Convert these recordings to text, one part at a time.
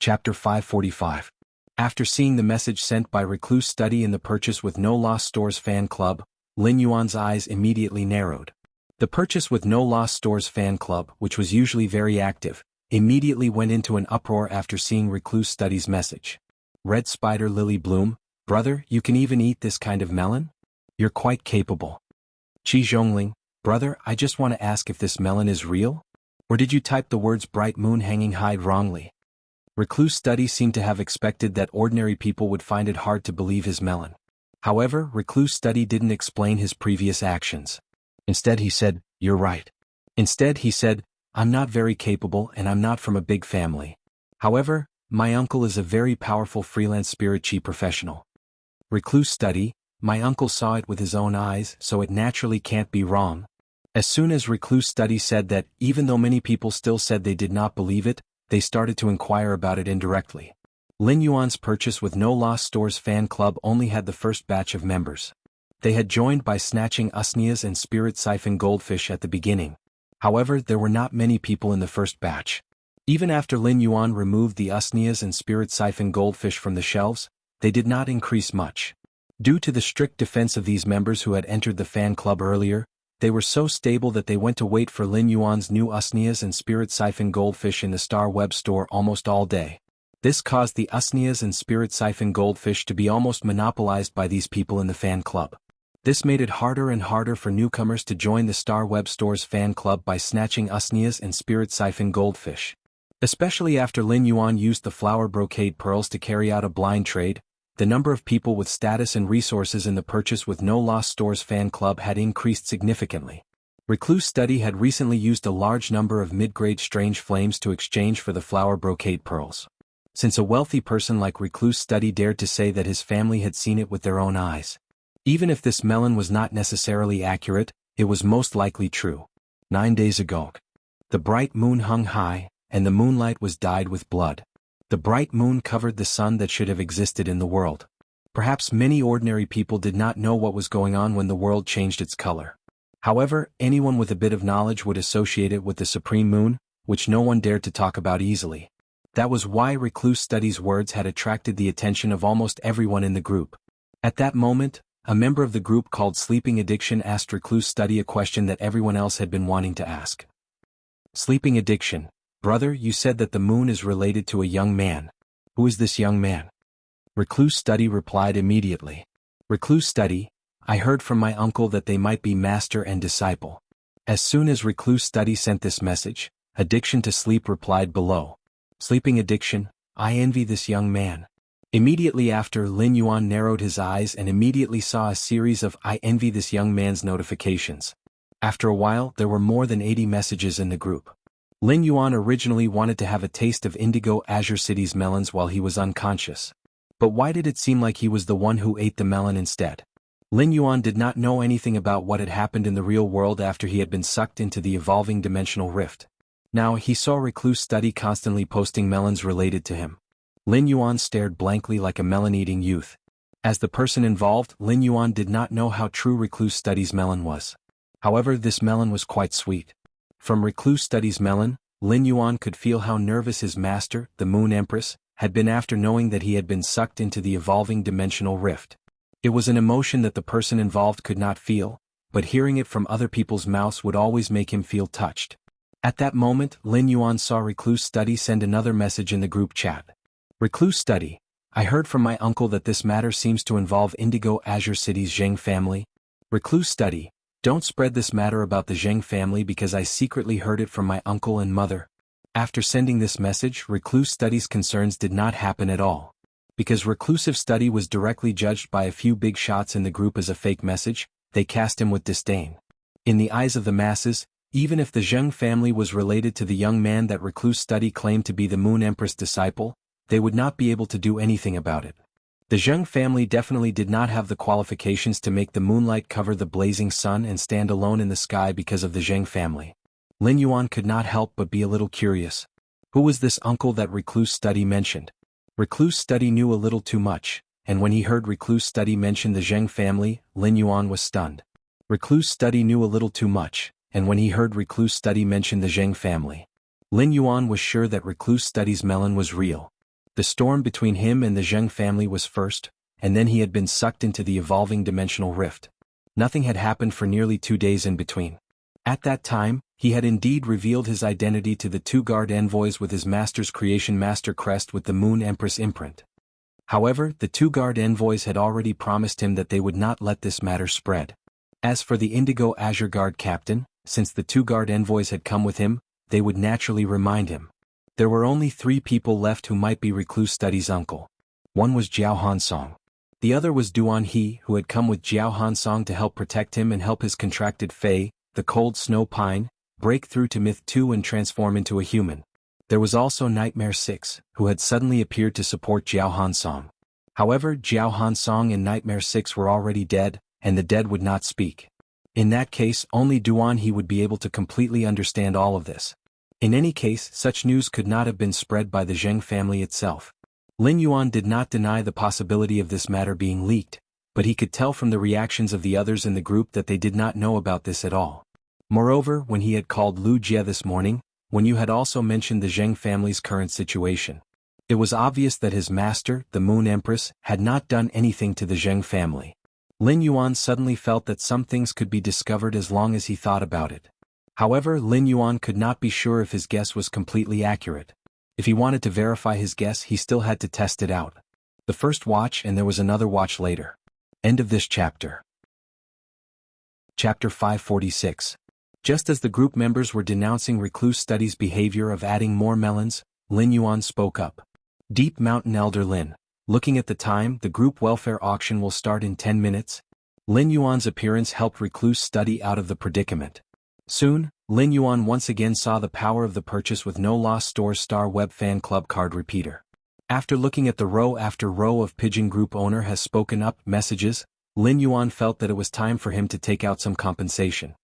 Chapter 545. After seeing the message sent by Recluse Study in the Purchase with No Loss Stores fan club, Lin Yuan's eyes immediately narrowed. The Purchase with No Loss Stores fan club, which was usually very active, immediately went into an uproar after seeing Recluse Study's message. Red Spider Lily Bloom, brother, you can even eat this kind of melon? You're quite capable. Qi Zhongling, brother, I just want to ask if this melon is real? Or did you type the words bright moon hanging high wrongly? Recluse Study seemed to have expected that ordinary people would find it hard to believe his melon. However, Recluse Study didn't explain his previous actions. Instead he said, you're right. Instead he said, I'm not very capable and I'm not from a big family. However, my uncle is a very powerful freelance spirit chi professional. Recluse Study, my uncle saw it with his own eyes, so it naturally can't be wrong. As soon as Recluse Study said that, even though many people still said they did not believe it, they started to inquire about it indirectly. Lin Yuan's Purchase with No Loss Stores fan club only had the first batch of members. They had joined by snatching usnias and spirit siphon goldfish at the beginning. However, there were not many people in the first batch. Even after Lin Yuan removed the usnias and spirit siphon goldfish from the shelves, they did not increase much. Due to the strict defense of these members who had entered the fan club earlier, they were so stable that they went to wait for Lin Yuan's new usnias and spirit siphon goldfish in the Star Web store almost all day. This caused the usnias and spirit siphon goldfish to be almost monopolized by these people in the fan club. This made it harder and harder for newcomers to join the Star Web store's fan club by snatching usnias and spirit siphon goldfish. Especially after Lin Yuan used the flower brocade pearls to carry out a blind trade, the number of people with status and resources in the Purchase with No Loss Stores fan club had increased significantly. Recluse Study had recently used a large number of mid-grade strange flames to exchange for the flower brocade pearls. Since a wealthy person like Recluse Study dared to say that his family had seen it with their own eyes. Even if this melon was not necessarily accurate, it was most likely true. 9 days ago. The bright moon hung high, and the moonlight was dyed with blood. The bright moon covered the sun that should have existed in the world. Perhaps many ordinary people did not know what was going on when the world changed its color. However, anyone with a bit of knowledge would associate it with the supreme moon, which no one dared to talk about easily. That was why Recluse Study's words had attracted the attention of almost everyone in the group. At that moment, a member of the group called Sleeping Addiction asked Recluse Study a question that everyone else had been wanting to ask. Sleeping Addiction, brother, you said that the moon is related to a young man. Who is this young man? Recluse Study replied immediately. Recluse Study, I heard from my uncle that they might be master and disciple. As soon as Recluse Study sent this message, Addiction to Sleep replied below. Sleeping Addiction, I envy this young man. Immediately after, Lin Yuan narrowed his eyes and immediately saw a series of I envy this young man's notifications. After a while, there were more than 80 messages in the group. Lin Yuan originally wanted to have a taste of Indigo Azure City's melons while he was unconscious. But why did it seem like he was the one who ate the melon instead? Lin Yuan did not know anything about what had happened in the real world after he had been sucked into the evolving dimensional rift. Now he saw Recluse Study constantly posting melons related to him. Lin Yuan stared blankly like a melon-eating youth. As the person involved, Lin Yuan did not know how true Recluse Study's melon was. However, this melon was quite sweet. From Recluse Study's melon, Lin Yuan could feel how nervous his master, the Moon Empress, had been after knowing that he had been sucked into the evolving dimensional rift. It was an emotion that the person involved could not feel, but hearing it from other people's mouths would always make him feel touched. At that moment, Lin Yuan saw Recluse Study send another message in the group chat. Recluse Study, I heard from my uncle that this matter seems to involve Indigo Azure City's Zheng family. Recluse Study, don't spread this matter about the Zheng family because I secretly heard it from my uncle and mother. After sending this message, Recluse Study's concerns did not happen at all. Because Reclusive Study was directly judged by a few big shots in the group as a fake message, they cast him with disdain. In the eyes of the masses, even if the Zheng family was related to the young man that Recluse Study claimed to be the Moon Empress disciple, they would not be able to do anything about it. The Zheng family definitely did not have the qualifications to make the moonlight cover the blazing sun and stand alone in the sky because of the Zheng family. Lin Yuan could not help but be a little curious. Who was this uncle that Recluse Study mentioned? Recluse Study knew a little too much, and when he heard Recluse Study mention the Zheng family, Lin Yuan was stunned. Recluse Study knew a little too much, and when he heard Recluse Study mention the Zheng family, Lin Yuan was sure that Recluse Study's melon was real. The storm between him and the Zheng family was first, and then he had been sucked into the evolving dimensional rift. Nothing had happened for nearly 2 days in between. At that time, he had indeed revealed his identity to the 2 guard envoys with his master's creation master crest with the Moon Empress imprint. However, the 2 guard envoys had already promised him that they would not let this matter spread. As for the Indigo Azure Guard captain, since the 2 guard envoys had come with him, they would naturally remind him. There were only 3 people left who might be Recluse Study's uncle. One was Jiao Hansong. The other was Duan He, who had come with Jiao Hansong to help protect him and help his contracted Fae, the Cold Snow Pine, break through to Myth 2 and transform into a human. There was also Nightmare 6, who had suddenly appeared to support Jiao Hansong. However, Jiao Hansong and Nightmare 6 were already dead, and the dead would not speak. In that case, only Duan He would be able to completely understand all of this. In any case, such news could not have been spread by the Zheng family itself. Lin Yuan did not deny the possibility of this matter being leaked, but he could tell from the reactions of the others in the group that they did not know about this at all. Moreover, when he had called Lu Jie this morning, Wen Yu had also mentioned the Zheng family's current situation. It was obvious that his master, the Moon Empress, had not done anything to the Zheng family. Lin Yuan suddenly felt that some things could be discovered as long as he thought about it. However, Lin Yuan could not be sure if his guess was completely accurate. If he wanted to verify his guess, he still had to test it out. The first watch, and there was another watch later. End of this chapter. Chapter 546. Just as the group members were denouncing Recluse Study's behavior of adding more melons, Lin Yuan spoke up. Deep Mountain Elder Lin. Looking at the time, the group welfare auction will start in 10 minutes. Lin Yuan's appearance helped Recluse Study out of the predicament. Soon, Lin Yuan once again saw the power of the purchase with No Lost Stores Star Web Fan Club card repeater. After looking at the row after row of Pigeon Group owner has spoken up messages, Lin Yuan felt that it was time for him to take out some compensation.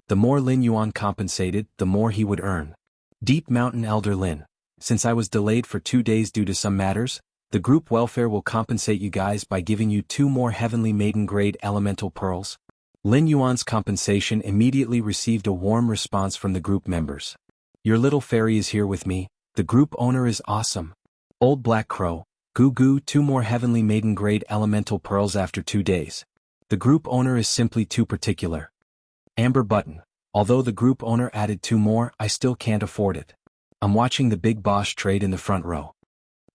The more Lin Yuan compensated, the more he would earn. Deep Mountain Elder Lin. Since I was delayed for 2 days due to some matters, the group welfare will compensate you guys by giving you 2 more Heavenly Maiden Grade Elemental Pearls. Lin Yuan's compensation immediately received a warm response from the group members. Your little fairy is here with me, the group owner is awesome. Old Black Crow, Goo Goo 2 more Heavenly Maiden Grade Elemental Pearls after 2 days. The group owner is simply too particular. Amber Button, although the group owner added 2 more, I still can't afford it. I'm watching the big boss trade in the front row.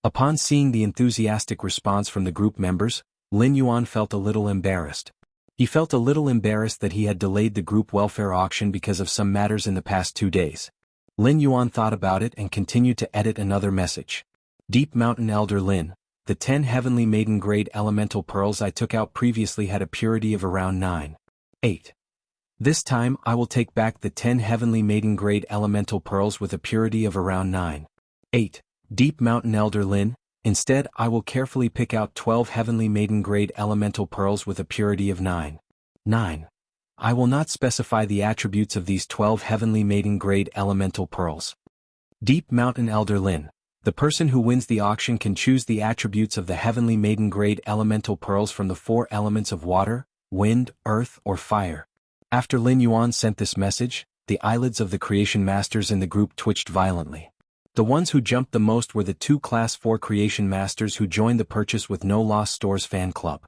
Upon seeing the enthusiastic response from the group members, Lin Yuan felt a little embarrassed. He felt a little embarrassed that he had delayed the group welfare auction because of some matters in the past 2 days. Lin Yuan thought about it and continued to edit another message. Deep Mountain Elder Lin, the 10 Heavenly Maiden Grade Elemental Pearls I took out previously had a purity of around 9.8. This time I will take back the 10 Heavenly Maiden Grade Elemental Pearls with a purity of around 9.8. Deep Mountain Elder Lin, instead I will carefully pick out 12 Heavenly Maiden Grade Elemental Pearls with a purity of 9.9. I will not specify the attributes of these 12 Heavenly Maiden Grade Elemental Pearls. Deep Mountain Elder Lin, the person who wins the auction can choose the attributes of the Heavenly Maiden Grade Elemental Pearls from the 4 elements of water, wind, earth, or fire. After Lin Yuan sent this message, the eyelids of the Creation Masters in the group twitched violently. The ones who jumped the most were the 2 Class 4 Creation Masters who joined the purchase with No Lost Stores fan club.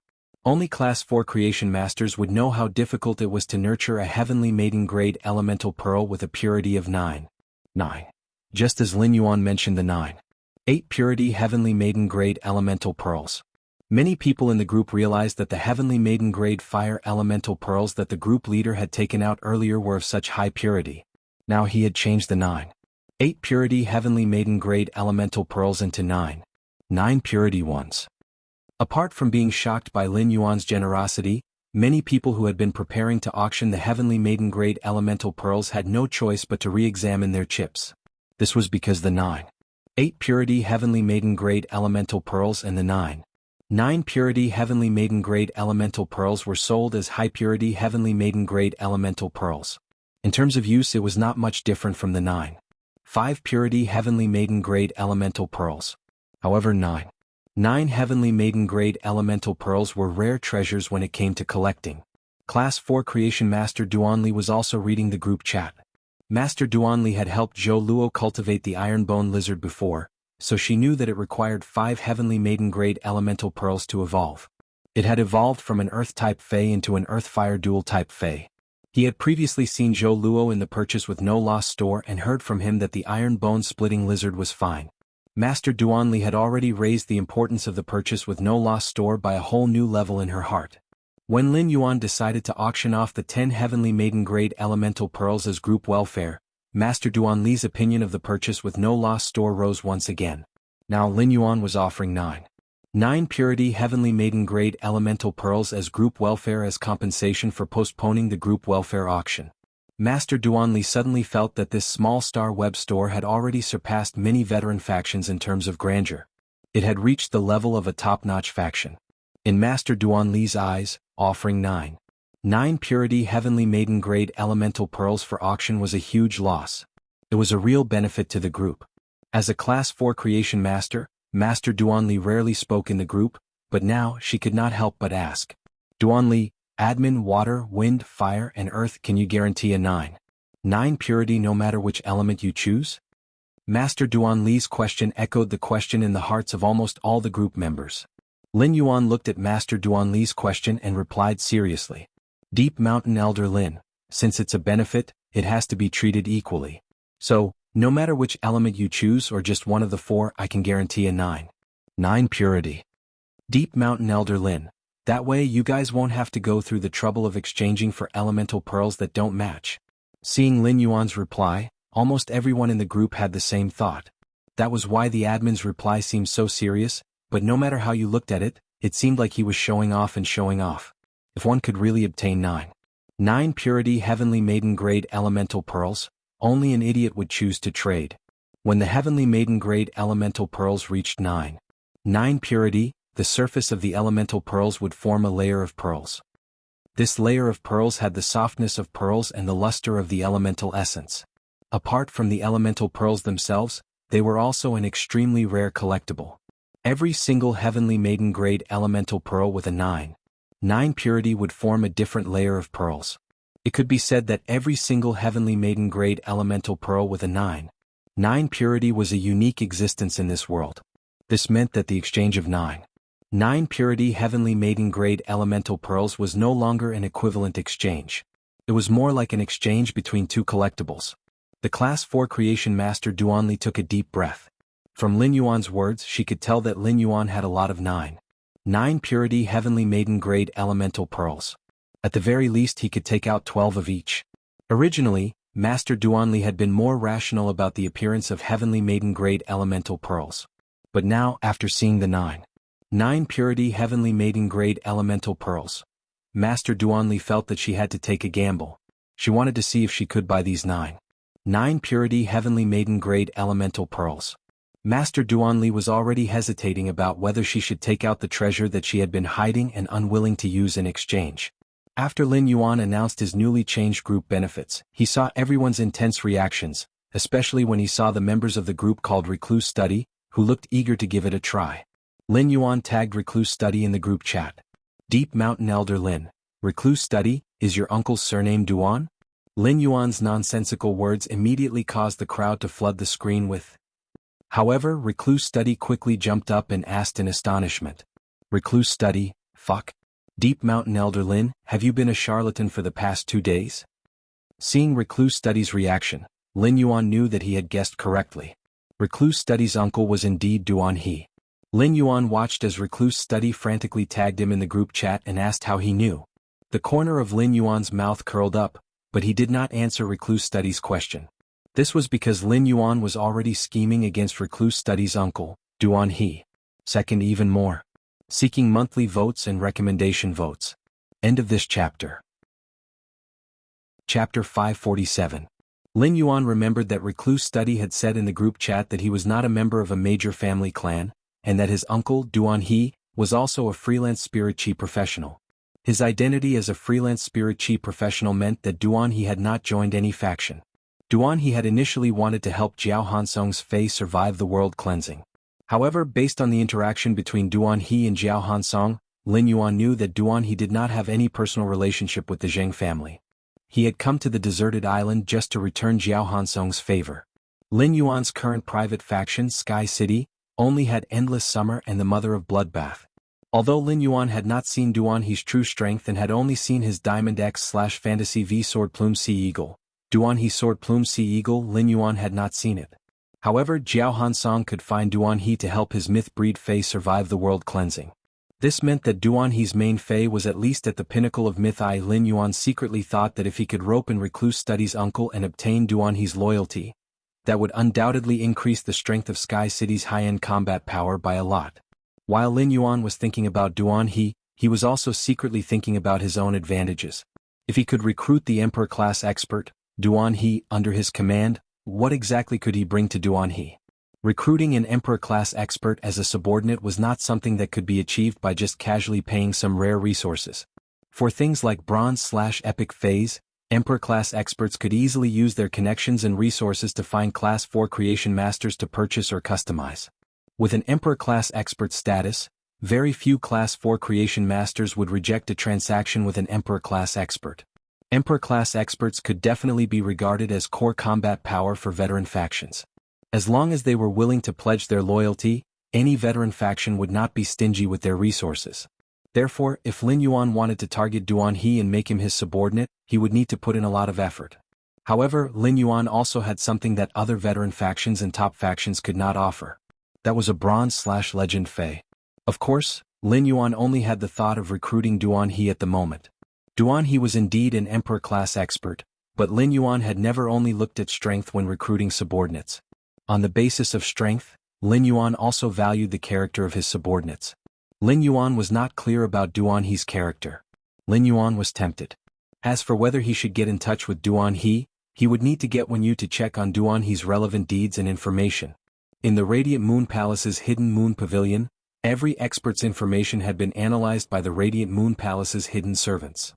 Only Class 4 Creation Masters would know how difficult it was to nurture a Heavenly Maiden Grade Elemental Pearl with a purity of 9.9. Just as Lin Yuan mentioned the 9.8 purity Heavenly Maiden Grade Elemental Pearls. Many people in the group realized that the Heavenly Maiden Grade Fire Elemental Pearls that the group leader had taken out earlier were of such high purity. Now he had changed the 9.8 purity Heavenly Maiden Grade Elemental Pearls into 9.9 purity ones. Apart from being shocked by Lin Yuan's generosity, many people who had been preparing to auction the Heavenly Maiden Grade Elemental Pearls had no choice but to re-examine their chips. This was because the 9.8 purity Heavenly Maiden Grade Elemental Pearls and the 9.9 purity Heavenly Maiden Grade Elemental Pearls were sold as high purity Heavenly Maiden Grade Elemental Pearls. In terms of use, it was not much different from the 9.5 purity Heavenly Maiden Grade Elemental Pearls. However, 9.9 Heavenly Maiden Grade Elemental Pearls were rare treasures when it came to collecting. Class 4 Creation Master Duanli was also reading the group chat. Master Duanli had helped Zhou Luo cultivate the iron-bone lizard before, so she knew that it required 5 heavenly maiden-grade elemental pearls to evolve. It had evolved from an earth-type Fey into an earth-fire dual-type Fey. He had previously seen Zhou Luo in the purchase with no lost store and heard from him that the iron-bone-splitting lizard was fine. Master Duanli had already raised the importance of the purchase with no lost store by a whole new level in her heart. When Lin Yuan decided to auction off the 10 heavenly maiden-grade elemental pearls as group welfare, Master Duanli's opinion of the purchase with no lost store rose once again. Now Lin Yuan was offering 9 purity heavenly maiden-grade elemental pearls as group welfare as compensation for postponing the group welfare auction. Master Duanli suddenly felt that this small star web store had already surpassed many veteran factions in terms of grandeur. It had reached the level of a top-notch faction. In Master Duanli's eyes, offering 9 purity heavenly maiden-grade elemental pearls for auction was a huge loss. It was a real benefit to the group. As a Class 4 creation master, Master Duanli rarely spoke in the group, but now she could not help but ask. Duanli, admin water, wind, fire, and earth, can you guarantee a 9 purity no matter which element you choose? Master Duanli's question echoed the question in the hearts of almost all the group members. Lin Yuan looked at Master Duanli's question and replied seriously. Deep Mountain Elder Lin, since it's a benefit, it has to be treated equally. So, no matter which element you choose or just one of the 4, I can guarantee a 9 purity. Deep Mountain Elder Lin, that way you guys won't have to go through the trouble of exchanging for elemental pearls that don't match. Seeing Lin Yuan's reply, almost everyone in the group had the same thought. That was why the admin's reply seemed so serious, but no matter how you looked at it, it seemed like he was showing off and showing off. If one could really obtain 9 purity heavenly maiden-grade elemental pearls, only an idiot would choose to trade. When the heavenly maiden-grade elemental pearls reached 9 purity, the surface of the elemental pearls would form a layer of pearls. This layer of pearls had the softness of pearls and the luster of the elemental essence. Apart from the elemental pearls themselves, they were also an extremely rare collectible. Every single heavenly maiden-grade elemental pearl with a 9 purity would form a different layer of pearls. It could be said that every single heavenly maiden-grade elemental pearl with a 9 purity was a unique existence in this world. This meant that the exchange of 9 purity heavenly maiden-grade elemental pearls was no longer an equivalent exchange. It was more like an exchange between 2 collectibles. The Class 4 creation master Duanli took a deep breath. From Lin Yuan's words she could tell that Lin Yuan had a lot of 9 purity heavenly maiden-grade elemental pearls. At the very least he could take out 12 of each. Originally, Master Duanli had been more rational about the appearance of heavenly maiden-grade elemental pearls. But now, after seeing the 9 purity heavenly maiden-grade elemental pearls, Master Duanli felt that she had to take a gamble. She wanted to see if she could buy these 9 purity heavenly maiden-grade elemental pearls. Master Duanli was already hesitating about whether she should take out the treasure that she had been hiding and unwilling to use in exchange. After Lin Yuan announced his newly changed group benefits, he saw everyone's intense reactions, especially when he saw the members of the group called Recluse Study, who looked eager to give it a try. Lin Yuan tagged Recluse Study in the group chat. Deep Mountain Elder Lin, Recluse Study, is your uncle's surname Duan? Lin Yuan's nonsensical words immediately caused the crowd to flood the screen with. However, Recluse Study quickly jumped up and asked in astonishment. Recluse Study, fuck? Deep Mountain Elder Lin, have you been a charlatan for the past 2 days? Seeing Recluse Study's reaction, Lin Yuan knew that he had guessed correctly. Recluse Study's uncle was indeed Duan He. Lin Yuan watched as Recluse Study frantically tagged him in the group chat and asked how he knew. The corner of Lin Yuan's mouth curled up, but he did not answer Recluse Study's question. This was because Lin Yuan was already scheming against Recluse Study's uncle, Duan He. Second, even more. Seeking monthly votes and recommendation votes. End of this chapter. Chapter 547. Lin Yuan remembered that Recluse Study had said in the group chat that he was not a member of a major family clan, and that his uncle, Duan He, was also a freelance spirit chi professional. His identity as a freelance spirit chi professional meant that Duan He had not joined any faction. Duan He had initially wanted to help Jiao Hansong's Fei survive the world cleansing. However, based on the interaction between Duan He and Jiao Hansong, Lin Yuan knew that Duan He did not have any personal relationship with the Zheng family. he had come to the deserted island just to return Jiao Hansong's favor. Lin Yuan's current private faction, Sky City, only had Endless Summer and the Mother of Bloodbath. Although Lin Yuan had not seen Duan He's true strength and had only seen his Diamond X/Fantasy V Sword Plume Sea Eagle, Duan He Sword Plume Sea Eagle, Lin Yuan had not seen it. However, Jiao Hansong could find Duan He to help his myth breed Fae survive the world cleansing. This meant that Duan He's main Fae was at least at the pinnacle of myth. Lin Yuan secretly thought that if he could rope in Recluse Study's uncle and obtain Duan He's loyalty, that would undoubtedly increase the strength of Sky City's high-end combat power by a lot. While Lin Yuan was thinking about Duan He was also secretly thinking about his own advantages. If he could recruit the Emperor-class expert, Duan He, under his command, what exactly could he bring to Duan He? Recruiting an Emperor-class expert as a subordinate was not something that could be achieved by just casually paying some rare resources. For things like Bronze/Epic Phase, Emperor-class experts could easily use their connections and resources to find Class 4 creation masters to purchase or customize. With an Emperor-class expert status, very few Class 4 creation masters would reject a transaction with an Emperor-class expert. Emperor-class experts could definitely be regarded as core combat power for veteran factions. As long as they were willing to pledge their loyalty, any veteran faction would not be stingy with their resources. Therefore, if Lin Yuan wanted to target Duan He and make him his subordinate, he would need to put in a lot of effort. However, Lin Yuan also had something that other veteran factions and top factions could not offer. That was a Bronze/Legend Fae. Of course, Lin Yuan only had the thought of recruiting Duan He at the moment. Duan He was indeed an Emperor-class expert, but Lin Yuan had never only looked at strength when recruiting subordinates. On the basis of strength, Lin Yuan also valued the character of his subordinates. Lin Yuan was not clear about Duan He's character. Lin Yuan was tempted. As for whether he should get in touch with Duan He would need to get Wen Yu to check on Duan He's relevant deeds and information. In the Radiant Moon Palace's Hidden Moon Pavilion, every expert's information had been analyzed by the Radiant Moon Palace's hidden servants.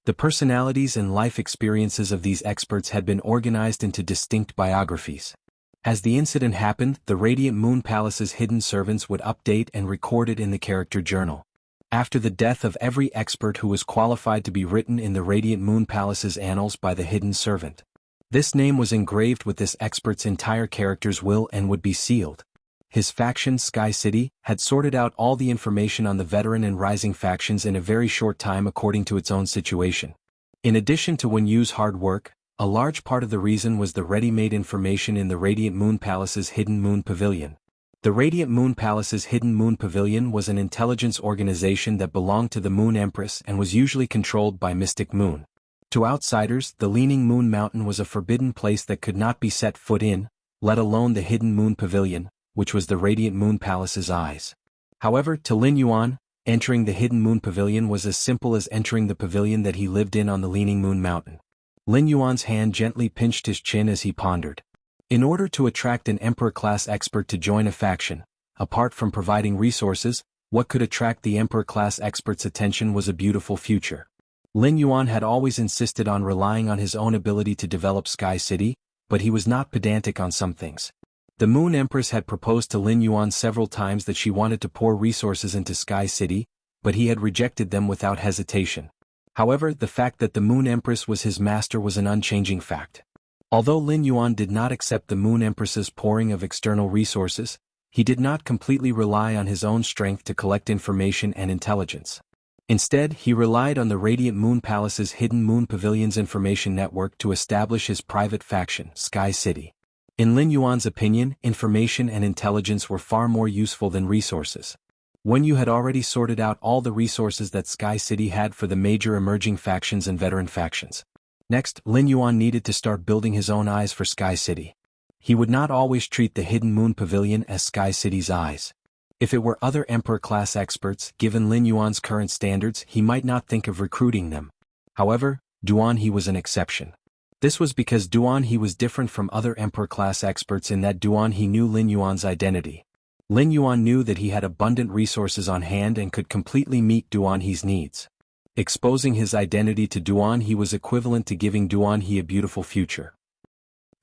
The personalities and life experiences of these experts had been organized into distinct biographies. As the incident happened, the Radiant Moon Palace's hidden servants would update and record it in the character journal. After the death of every expert who was qualified to be written in the Radiant Moon Palace's annals by the hidden servant, this name was engraved with this expert's entire character's will and would be sealed. His faction, Sky City, had sorted out all the information on the veteran and rising factions in a very short time according to its own situation. In addition to Wen Yu's hard work, a large part of the reason was the ready-made information in the Radiant Moon Palace's Hidden Moon Pavilion. The Radiant Moon Palace's Hidden Moon Pavilion was an intelligence organization that belonged to the Moon Empress and was usually controlled by Mystic Moon. To outsiders, the Leaning Moon Mountain was a forbidden place that could not be set foot in, let alone the Hidden Moon Pavilion, which was the Radiant Moon Palace's eyes. However, to Lin Yuan, entering the Hidden Moon Pavilion was as simple as entering the pavilion that he lived in on the Leaning Moon Mountain. Lin Yuan's hand gently pinched his chin as he pondered. In order to attract an Emperor-class expert to join a faction, apart from providing resources, what could attract the Emperor-class expert's attention was a beautiful future. Lin Yuan had always insisted on relying on his own ability to develop Sky City, but he was not pedantic on some things. The Moon Empress had proposed to Lin Yuan several times that she wanted to pour resources into Sky City, but he had rejected them without hesitation. However, the fact that the Moon Empress was his master was an unchanging fact. Although Lin Yuan did not accept the Moon Empress's pouring of external resources, he did not completely rely on his own strength to collect information and intelligence. Instead, he relied on the Radiant Moon Palace's Hidden Moon Pavilion's information network to establish his private faction, Sky City. In Lin Yuan's opinion, information and intelligence were far more useful than resources. Wen Yu had already sorted out all the resources that Sky City had for the major emerging factions and veteran factions. Next, Lin Yuan needed to start building his own eyes for Sky City. He would not always treat the Hidden Moon Pavilion as Sky City's eyes. If it were other Emperor-class experts, given Lin Yuan's current standards, he might not think of recruiting them. However, Duan He was an exception. This was because Duan He was different from other Emperor-class experts in that Duan He knew Lin Yuan's identity. Lin Yuan knew that he had abundant resources on hand and could completely meet Duan He's needs. Exposing his identity to Duan He was equivalent to giving Duan He a beautiful future.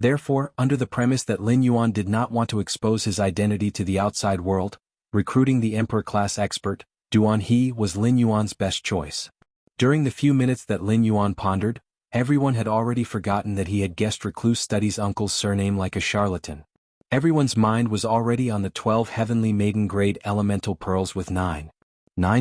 Therefore, under the premise that Lin Yuan did not want to expose his identity to the outside world, recruiting the Emperor-class expert, Duan He was Lin Yuan's best choice. During the few minutes that Lin Yuan pondered, Everyone had already forgotten that he had guessed Recluse Study's uncle's surname like a charlatan. Everyone's mind was already on the 12 heavenly maiden-grade elemental pearls with 9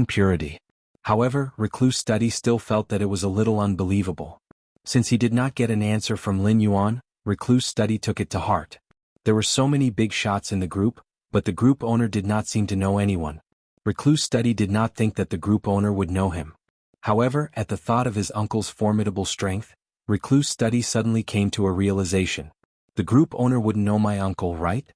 purity. However, Recluse Study still felt that it was a little unbelievable. Since he did not get an answer from Lin Yuan, Recluse Study took it to heart. There were so many big shots in the group, but the group owner did not seem to know anyone. Recluse Study did not think that the group owner would know him. However, at the thought of his uncle's formidable strength, Recluse Study suddenly came to a realization. The group owner wouldn't know my uncle, right?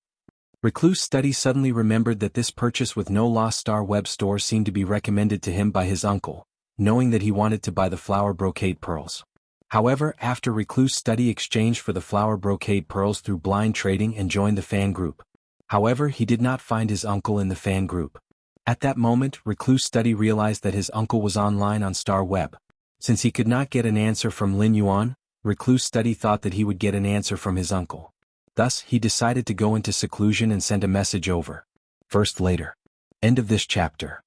Recluse Study suddenly remembered that this purchase with no loss Star Web Store seemed to be recommended to him by his uncle, knowing that he wanted to buy the flower brocade pearls. However, after Recluse Study exchanged for the flower brocade pearls through blind trading and joined the fan group. However, he did not find his uncle in the fan group. At that moment, Recluse Study realized that his uncle was online on Star Web. Since he could not get an answer from Lin Yuan, Recluse Study thought that he would get an answer from his uncle. Thus, he decided to go into seclusion and send a message over. First later. End of this chapter.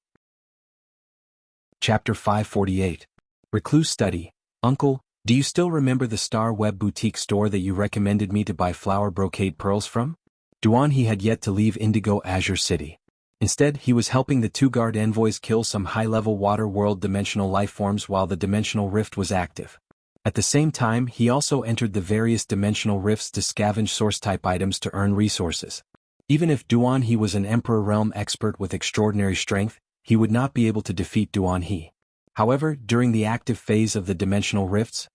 Chapter 548. Recluse Study. Uncle, do you still remember the Star Web boutique store that you recommended me to buy flower brocade pearls from? Duan he had yet to leave Indigo Azure City. Instead, he was helping the two guard envoys kill some high-level water world dimensional lifeforms while the dimensional rift was active. At the same time, he also entered the various dimensional rifts to scavenge source-type items to earn resources. Even if Duan he was an Emperor Realm expert with extraordinary strength, he would not be able to defeat Duan he. However, during the active phase of the dimensional rifts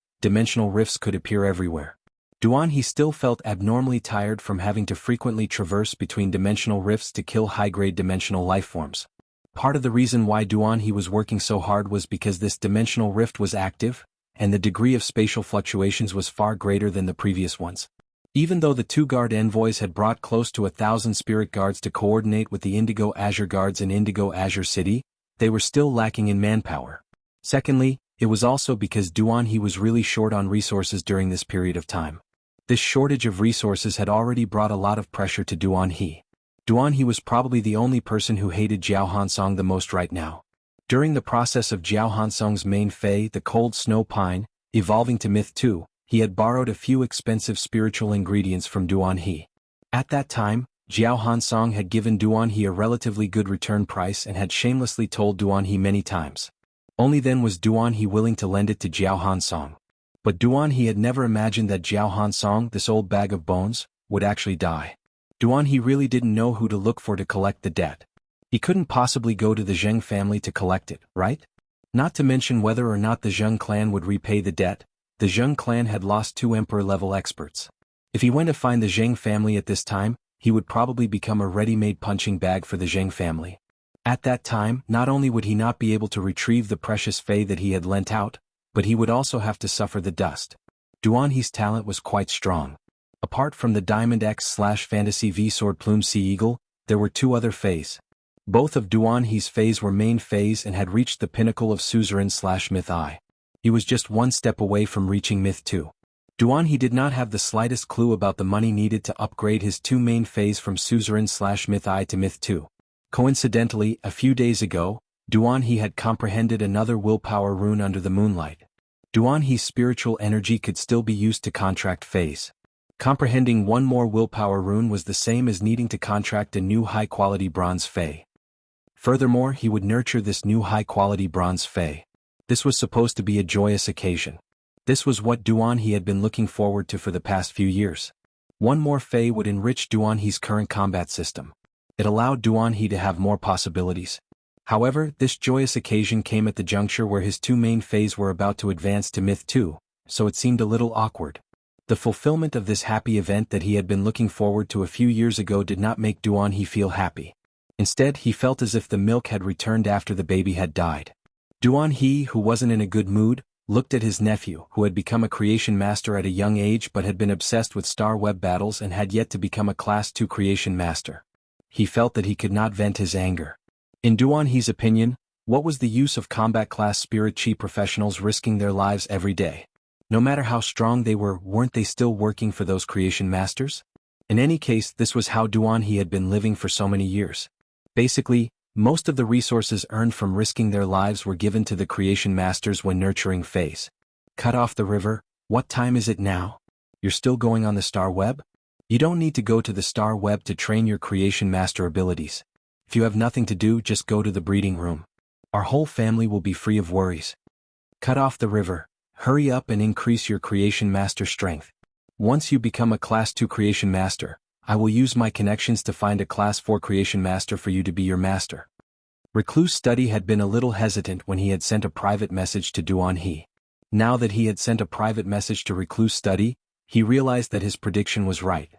could appear everywhere. Duan he still felt abnormally tired from having to frequently traverse between dimensional rifts to kill high-grade dimensional lifeforms. Part of the reason why Duan he was working so hard was because this dimensional rift was active, and the degree of spatial fluctuations was far greater than the previous ones. Even though the two guard envoys had brought close to 1,000 spirit guards to coordinate with the Indigo Azure guards in Indigo Azure City, they were still lacking in manpower. Secondly, it was also because Duan he was really short on resources during this period of time. This shortage of resources had already brought a lot of pressure to Duan he. Duan he was probably the only person who hated Jiao Hansong the most right now. During the process of Jiao Hansong's main Fey, the Cold Snow Pine, evolving to Myth 2, he had borrowed a few expensive spiritual ingredients from Duan he. At that time, Jiao Hansong had given Duan he a relatively good return price and had shamelessly told Duan he many times. Only then was Duan he willing to lend it to Jiao Hansong. But Duan he had never imagined that Jiao Hansong, this old bag of bones, would actually die. Duan he really didn't know who to look for to collect the debt. He couldn't possibly go to the Zheng family to collect it, right? Not to mention whether or not the Zheng clan would repay the debt. The Zheng clan had lost 2 emperor-level experts. If he went to find the Zheng family at this time, he would probably become a ready-made punching bag for the Zheng family. At that time, not only would he not be able to retrieve the precious Fey that he had lent out, but he would also have to suffer the dust. Duan he's talent was quite strong. Apart from the Diamond X/Fantasy V Sword Plume Sea Eagle, there were 2 other Feys. Both of Duan he's Feys were main Feys and had reached the pinnacle of Suzerain/Myth I. He was just 1 step away from reaching Myth 2. Duan he did not have the slightest clue about the money needed to upgrade his 2 main Feys from Suzerain/Myth I to Myth 2. Coincidentally, a few days ago, Duan he had comprehended another willpower rune under the moonlight. Duan he's spiritual energy could still be used to contract Feys. Comprehending 1 more willpower rune was the same as needing to contract a new high-quality bronze Fey. Furthermore, he would nurture this new high-quality bronze Fey. This was supposed to be a joyous occasion. This was what Duan he had been looking forward to for the past few years. 1 more Fey would enrich Duan he's current combat system. It allowed Duan he to have more possibilities. However, this joyous occasion came at the juncture where his 2 main Feys were about to advance to Myth 2, so it seemed a little awkward. The fulfillment of this happy event that he had been looking forward to a few years ago did not make Duan he feel happy. Instead, he felt as if the milk had returned after the baby had died. Duan he, who wasn't in a good mood, looked at his nephew, who had become a creation master at a young age but had been obsessed with Star Web battles and had yet to become a Class 2 creation master. He felt that he could not vent his anger. In Duan he's opinion, what was the use of combat class spirit chi professionals risking their lives every day? No matter how strong they were, weren't they still working for those creation masters? In any case, this was how Duan he had been living for so many years. Basically, most of the resources earned from risking their lives were given to the creation masters when nurturing Feys. Cut off the river. What time is it now? You're still going on the star web? You don't need to go to the star web to train your creation master abilities. If you have nothing to do, just go to the breeding room. Our whole family will be free of worries. Cut off the river. Hurry up and increase your creation master strength. Once you become a Class 2 creation master, I will use my connections to find a Class 4 creation master for you to be your master. Recluse Study had been a little hesitant when he had sent a private message to Duan He. Now that he had sent a private message to Recluse Study, he realized that his prediction was right.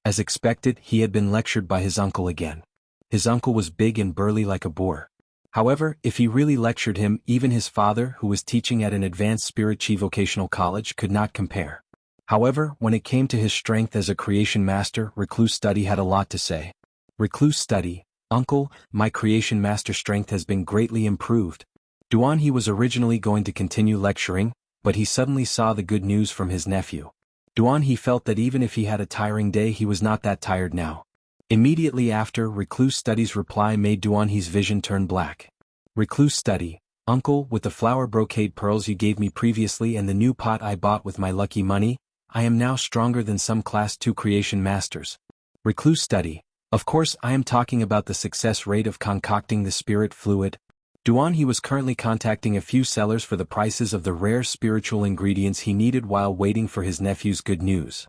As expected, he had been lectured by his uncle again. His uncle was big and burly like a boar. However, if he really lectured him, even his father, who was teaching at an advanced Spirit Chi vocational college, could not compare. However, when it came to his strength as a creation master, Recluse Study had a lot to say. Recluse Study, Uncle, my creation master strength has been greatly improved. Duan He was originally going to continue lecturing, but he suddenly saw the good news from his nephew. Duan He felt that even if he had a tiring day, he was not that tired now. Immediately after, Recluse Study's reply made Duan He's vision turn black. Recluse Study, Uncle, with the flower brocade pearls you gave me previously and the new pot I bought with my lucky money, I am now stronger than some Class 2 creation masters. Recluse Study, of course I am talking about the success rate of concocting the spirit fluid. Duan He was currently contacting a few sellers for the prices of the rare spiritual ingredients he needed while waiting for his nephew's good news.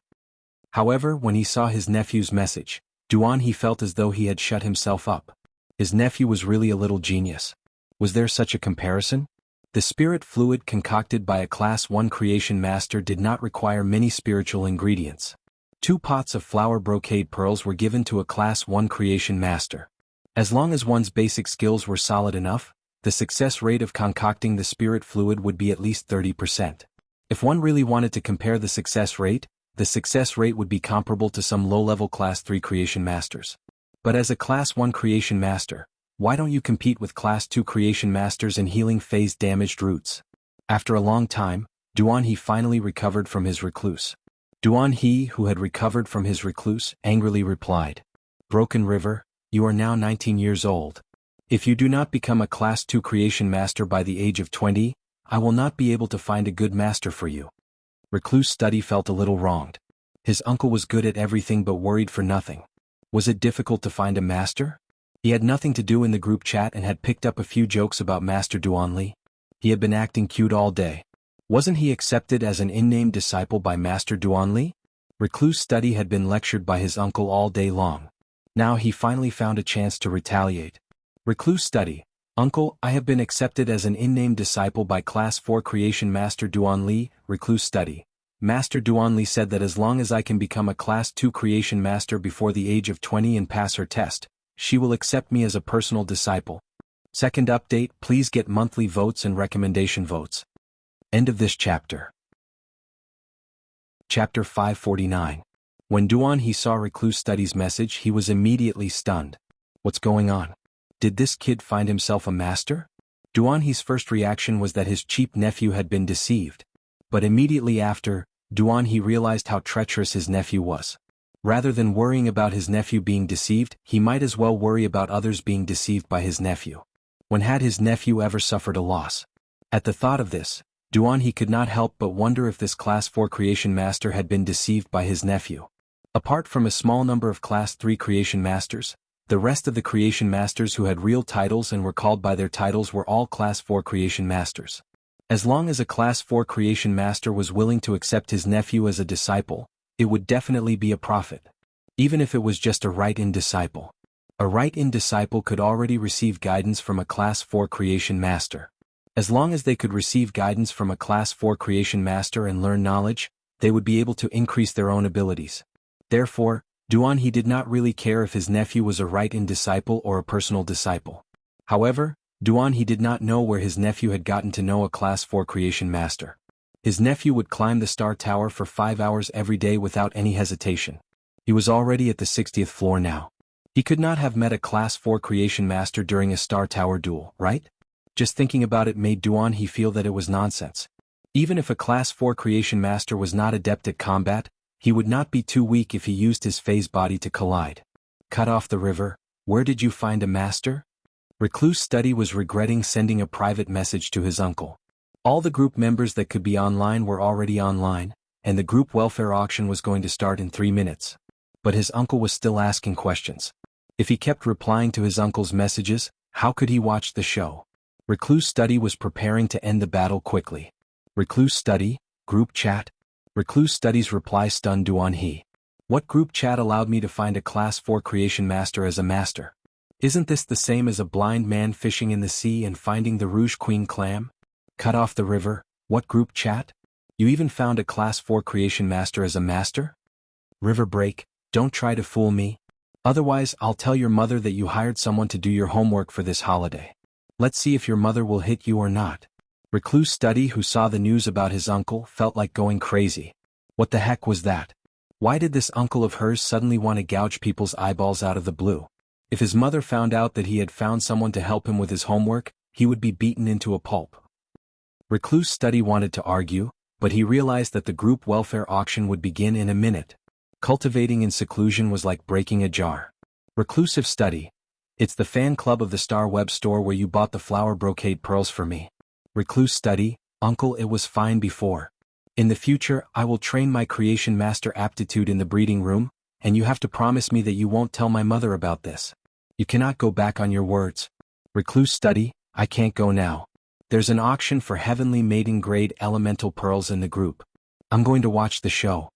However, when he saw his nephew's message, Duan He felt as though he had shut himself up. His nephew was really a little genius. Was there such a comparison? The spirit fluid concocted by a Class 1 creation master did not require many spiritual ingredients. 2 pots of flower brocade pearls were given to a Class 1 creation master. As long as one's basic skills were solid enough, the success rate of concocting the spirit fluid would be at least 30%. If one really wanted to compare the success rate would be comparable to some low-level Class 3 creation masters. But as a Class 1 creation master, why don't you compete with Class 2 creation masters in healing phase damaged roots? After a long time, Duan He finally recovered from his recluse. Duan He, who had recovered from his recluse, angrily replied, Broken River, you are now 19 years old. If you do not become a Class 2 creation master by the age of 20, I will not be able to find a good master for you. Recluse Study felt a little wronged. His uncle was good at everything but worried for nothing. Was it difficult to find a master? He had nothing to do in the group chat and had picked up a few jokes about Master Duan Li. He had been acting cute all day. Wasn't he accepted as an in-name disciple by Master Duan Li? Recluse Study had been lectured by his uncle all day long. Now he finally found a chance to retaliate. Recluse Study, Uncle, I have been accepted as an in-name disciple by Class 4 creation master Duan Li. Recluse Study, Master Duan Li said that as long as I can become a Class 2 creation master before the age of 20 and pass her test, she will accept me as a personal disciple. Second update, please get monthly votes and recommendation votes. End of this chapter. Chapter 549. When Duan He saw Recluse Study's message, he was immediately stunned. What's going on? Did this kid find himself a master? Duan He's first reaction was that his cheap nephew had been deceived. But immediately after, Duan He realized how treacherous his nephew was. Rather than worrying about his nephew being deceived, he might as well worry about others being deceived by his nephew. When had his nephew ever suffered a loss? At the thought of this, Duan He could not help but wonder if this Class 4 creation master had been deceived by his nephew. Apart from a small number of Class 3 creation masters, the rest of the creation masters who had real titles and were called by their titles were all Class 4 creation masters. As long as a Class 4 creation master was willing to accept his nephew as a disciple, it would definitely be a profit. Even if it was just a right-in disciple. A right-in disciple could already receive guidance from a Class 4 creation master. As long as they could receive guidance from a Class 4 creation master and learn knowledge, they would be able to increase their own abilities. Therefore, Duan He did not really care if his nephew was a right-in disciple or a personal disciple. However, Duan He did not know where his nephew had gotten to know a Class 4 creation master. His nephew would climb the Star Tower for 5 hours every day without any hesitation. He was already at the 60th floor now. He could not have met a Class 4 creation master during a Star Tower duel, right? Just thinking about it made Duan He feel that it was nonsense. Even if a Class 4 creation master was not adept at combat, he would not be too weak if he used his phase body to collide. Cut off the river, where did you find a master? Recluse Study was regretting sending a private message to his uncle. All the group members that could be online were already online, and the group welfare auction was going to start in 3 minutes. But his uncle was still asking questions. If he kept replying to his uncle's messages, how could he watch the show? Recluse Study was preparing to end the battle quickly. Recluse Study, group chat. Recluse Study's reply stunned Duan He. What group chat allowed me to find a Class 4 creation master as a master? Isn't this the same as a blind man fishing in the sea and finding the Rouge Queen clam? Cut off the river, what group chat? You even found a Class 4 creation master as a master? River break, don't try to fool me. Otherwise I'll tell your mother that you hired someone to do your homework for this holiday. Let's see if your mother will hit you or not. Recluse Study, who saw the news about his uncle, felt like going crazy. What the heck was that? Why did this uncle of hers suddenly want to gouge people's eyeballs out of the blue? If his mother found out that he had found someone to help him with his homework, he would be beaten into a pulp. Recluse Study wanted to argue, but he realized that the group welfare auction would begin in a minute. Cultivating in seclusion was like breaking a jar. Reclusive Study. It's the fan club of the Star Web store where you bought the flower brocade pearls for me. Recluse Study. Uncle, it was fine before. In the future, I will train my creation master aptitude in the breeding room, and you have to promise me that you won't tell my mother about this. You cannot go back on your words. Recluse Study. I can't go now. There's an auction for heavenly maiden grade elemental pearls in the group. I'm going to watch the show.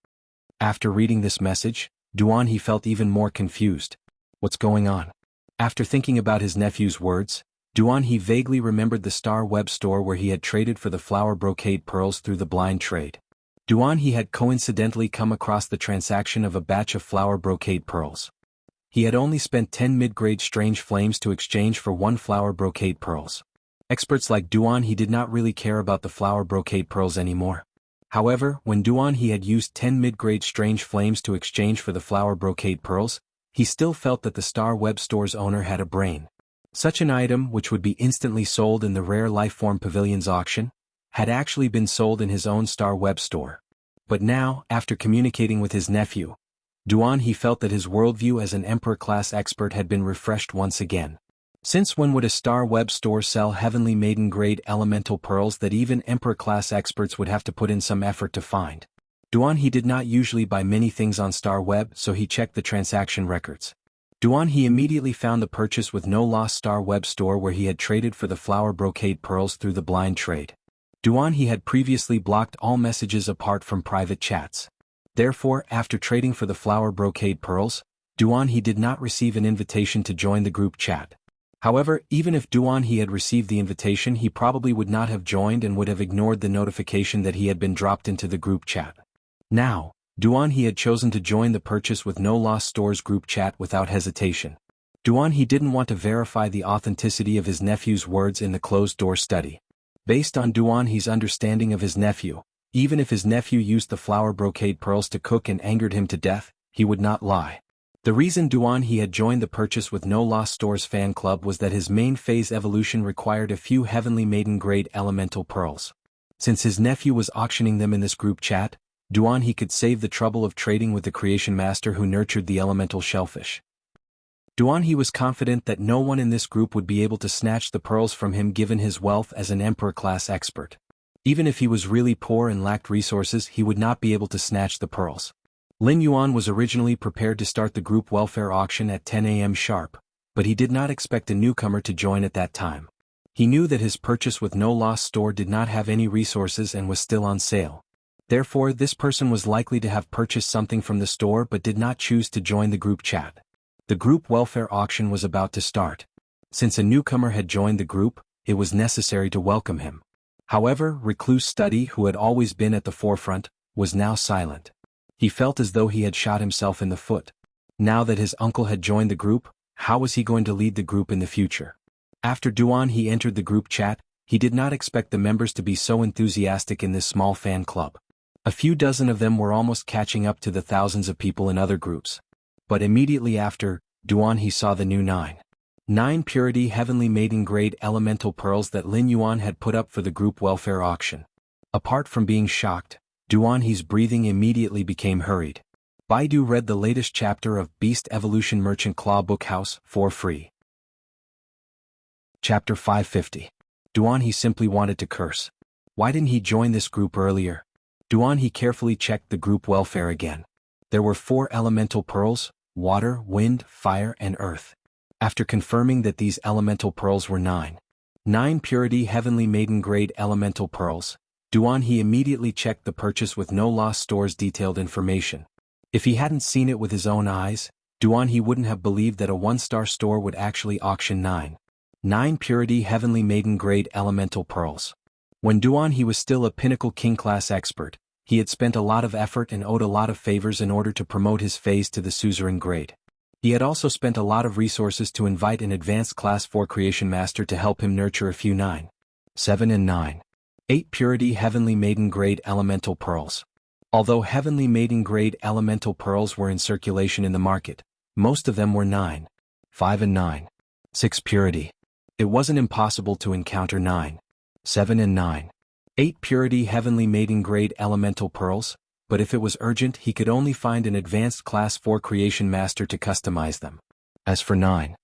After reading this message, Duan He felt even more confused. What's going on? After thinking about his nephew's words, Duan He vaguely remembered the Star Web store where he had traded for the flower brocade pearls through the blind trade. Duan He had coincidentally come across the transaction of a batch of flower brocade pearls. He had only spent 10 mid-grade strange flames to exchange for 1 flower brocade pearls. Experts like Duan He did not really care about the flower brocade pearls anymore. However, when Duan He had used 10 mid-grade strange flames to exchange for the flower brocade pearls, he still felt that the Star Web store's owner had a brain. Such an item, which would be instantly sold in the Rare Lifeform Pavilion's auction, had actually been sold in his own Star Web store. But now, after communicating with his nephew, Duan He felt that his worldview as an Emperor-class expert had been refreshed once again. Since when would a Star Web store sell heavenly maiden-grade elemental pearls that even Emperor-class experts would have to put in some effort to find? Duan He did not usually buy many things on Star Web, so he checked the transaction records. Duan He immediately found the purchase with no loss Star Web store where he had traded for the flower brocade pearls through the blind trade. Duan He had previously blocked all messages apart from private chats. Therefore, after trading for the flower brocade pearls, Duan He did not receive an invitation to join the group chat. However, even if Duan He had received the invitation, he probably would not have joined and would have ignored the notification that he had been dropped into the group chat. Now, Duan He had chosen to join the purchase with no loss stores group chat without hesitation. Duan He didn't want to verify the authenticity of his nephew's words in the closed-door study. Based on Duan He's understanding of his nephew, even if his nephew used the flower brocade pearls to cook and angered him to death, he would not lie. The reason Duan He had joined the purchase with no loss stores fan club was that his main phase evolution required a few heavenly maiden grade elemental pearls. Since his nephew was auctioning them in this group chat, Duan He could save the trouble of trading with the creation master who nurtured the elemental shellfish. Duan He was confident that no one in this group would be able to snatch the pearls from him given his wealth as an Emperor-class expert. Even if he was really poor and lacked resources, he would not be able to snatch the pearls. Lin Yuan was originally prepared to start the group welfare auction at 10 a.m. sharp, but he did not expect a newcomer to join at that time. He knew that his purchase with no loss store did not have any resources and was still on sale. Therefore, this person was likely to have purchased something from the store but did not choose to join the group chat. The group welfare auction was about to start. Since a newcomer had joined the group, it was necessary to welcome him. However, Recluse Study, who had always been at the forefront, was now silent. He felt as though he had shot himself in the foot. Now that his uncle had joined the group, how was he going to lead the group in the future? After Duan He entered the group chat, he did not expect the members to be so enthusiastic in this small fan club. A few dozen of them were almost catching up to the thousands of people in other groups. But immediately after, Duan He saw the new 9 purity heavenly maiden grade elemental pearls that Lin Yuan had put up for the group welfare auction. Apart from being shocked, Duan He's breathing immediately became hurried. Baidu read the latest chapter of Beast Evolution Merchant Claw Bookhouse for free. Chapter 550. Duan He simply wanted to curse. Why didn't he join this group earlier? Duan He carefully checked the group welfare again. There were 4 elemental pearls: water, wind, fire, and earth. After confirming that these elemental pearls were 9 purity heavenly maiden grade elemental pearls, Duan He immediately checked the purchase with no loss store's detailed information. If he hadn't seen it with his own eyes, Duan He wouldn't have believed that a 1-star store would actually auction 9 purity heavenly maiden grade elemental pearls. When Duan He was still a pinnacle king class expert, he had spent a lot of effort and owed a lot of favors in order to promote his phase to the suzerain grade. He had also spent a lot of resources to invite an advanced class 4 creation master to help him nurture a few 9, 7 and 8 purity heavenly maiden grade elemental pearls. Although heavenly maiden grade elemental pearls were in circulation in the market, most of them were 9, 5 and 6 purity. It wasn't impossible to encounter 9, 7 and 8 purity heavenly maiden grade elemental pearls, but if it was urgent he could only find an advanced class 4 creation master to customize them. As for 9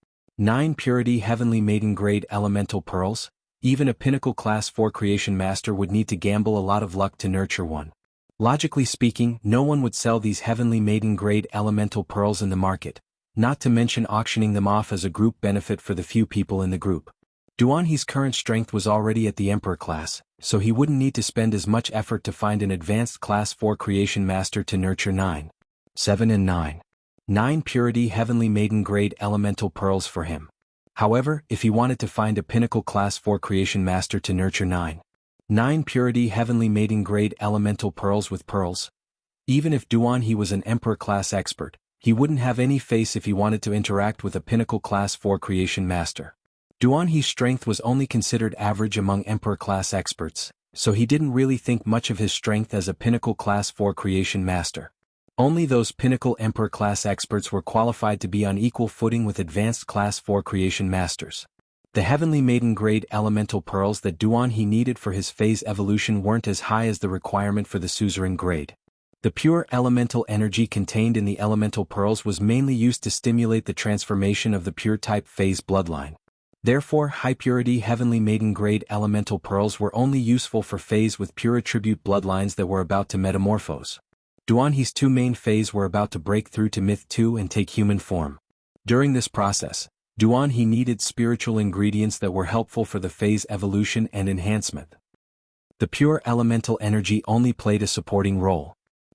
purity heavenly maiden grade elemental pearls, even a pinnacle class 4 creation master would need to gamble a lot of luck to nurture one. Logically speaking, no one would sell these heavenly maiden grade elemental pearls in the market, not to mention auctioning them off as a group benefit for the few people in the group. Duan He's current strength was already at the Emperor class, so he wouldn't need to spend as much effort to find an advanced class 4 creation master to nurture 9, 7 and 9 purity heavenly maiden grade elemental pearls for him. However, if he wanted to find a pinnacle class 4 creation master to nurture 9 purity heavenly maiden grade elemental pearls with pearls, even if Duan He was an Emperor class expert, he wouldn't have any face if he wanted to interact with a pinnacle class 4 creation master. Duan He's strength was only considered average among Emperor class experts, so he didn't really think much of his strength as a pinnacle class 4 creation master. Only those pinnacle Emperor class experts were qualified to be on equal footing with advanced class 4 creation masters. The heavenly maiden grade elemental pearls that Duan He needed for his phase evolution weren't as high as the requirement for the suzerain grade. The pure elemental energy contained in the elemental pearls was mainly used to stimulate the transformation of the pure type phase bloodline. Therefore, high-purity heavenly maiden grade elemental pearls were only useful for phase with pure attribute bloodlines that were about to metamorphose. Duan He's 2 main phase were about to break through to Myth 2 and take human form. During this process, Duan He needed spiritual ingredients that were helpful for the phase evolution and enhancement. The pure elemental energy only played a supporting role.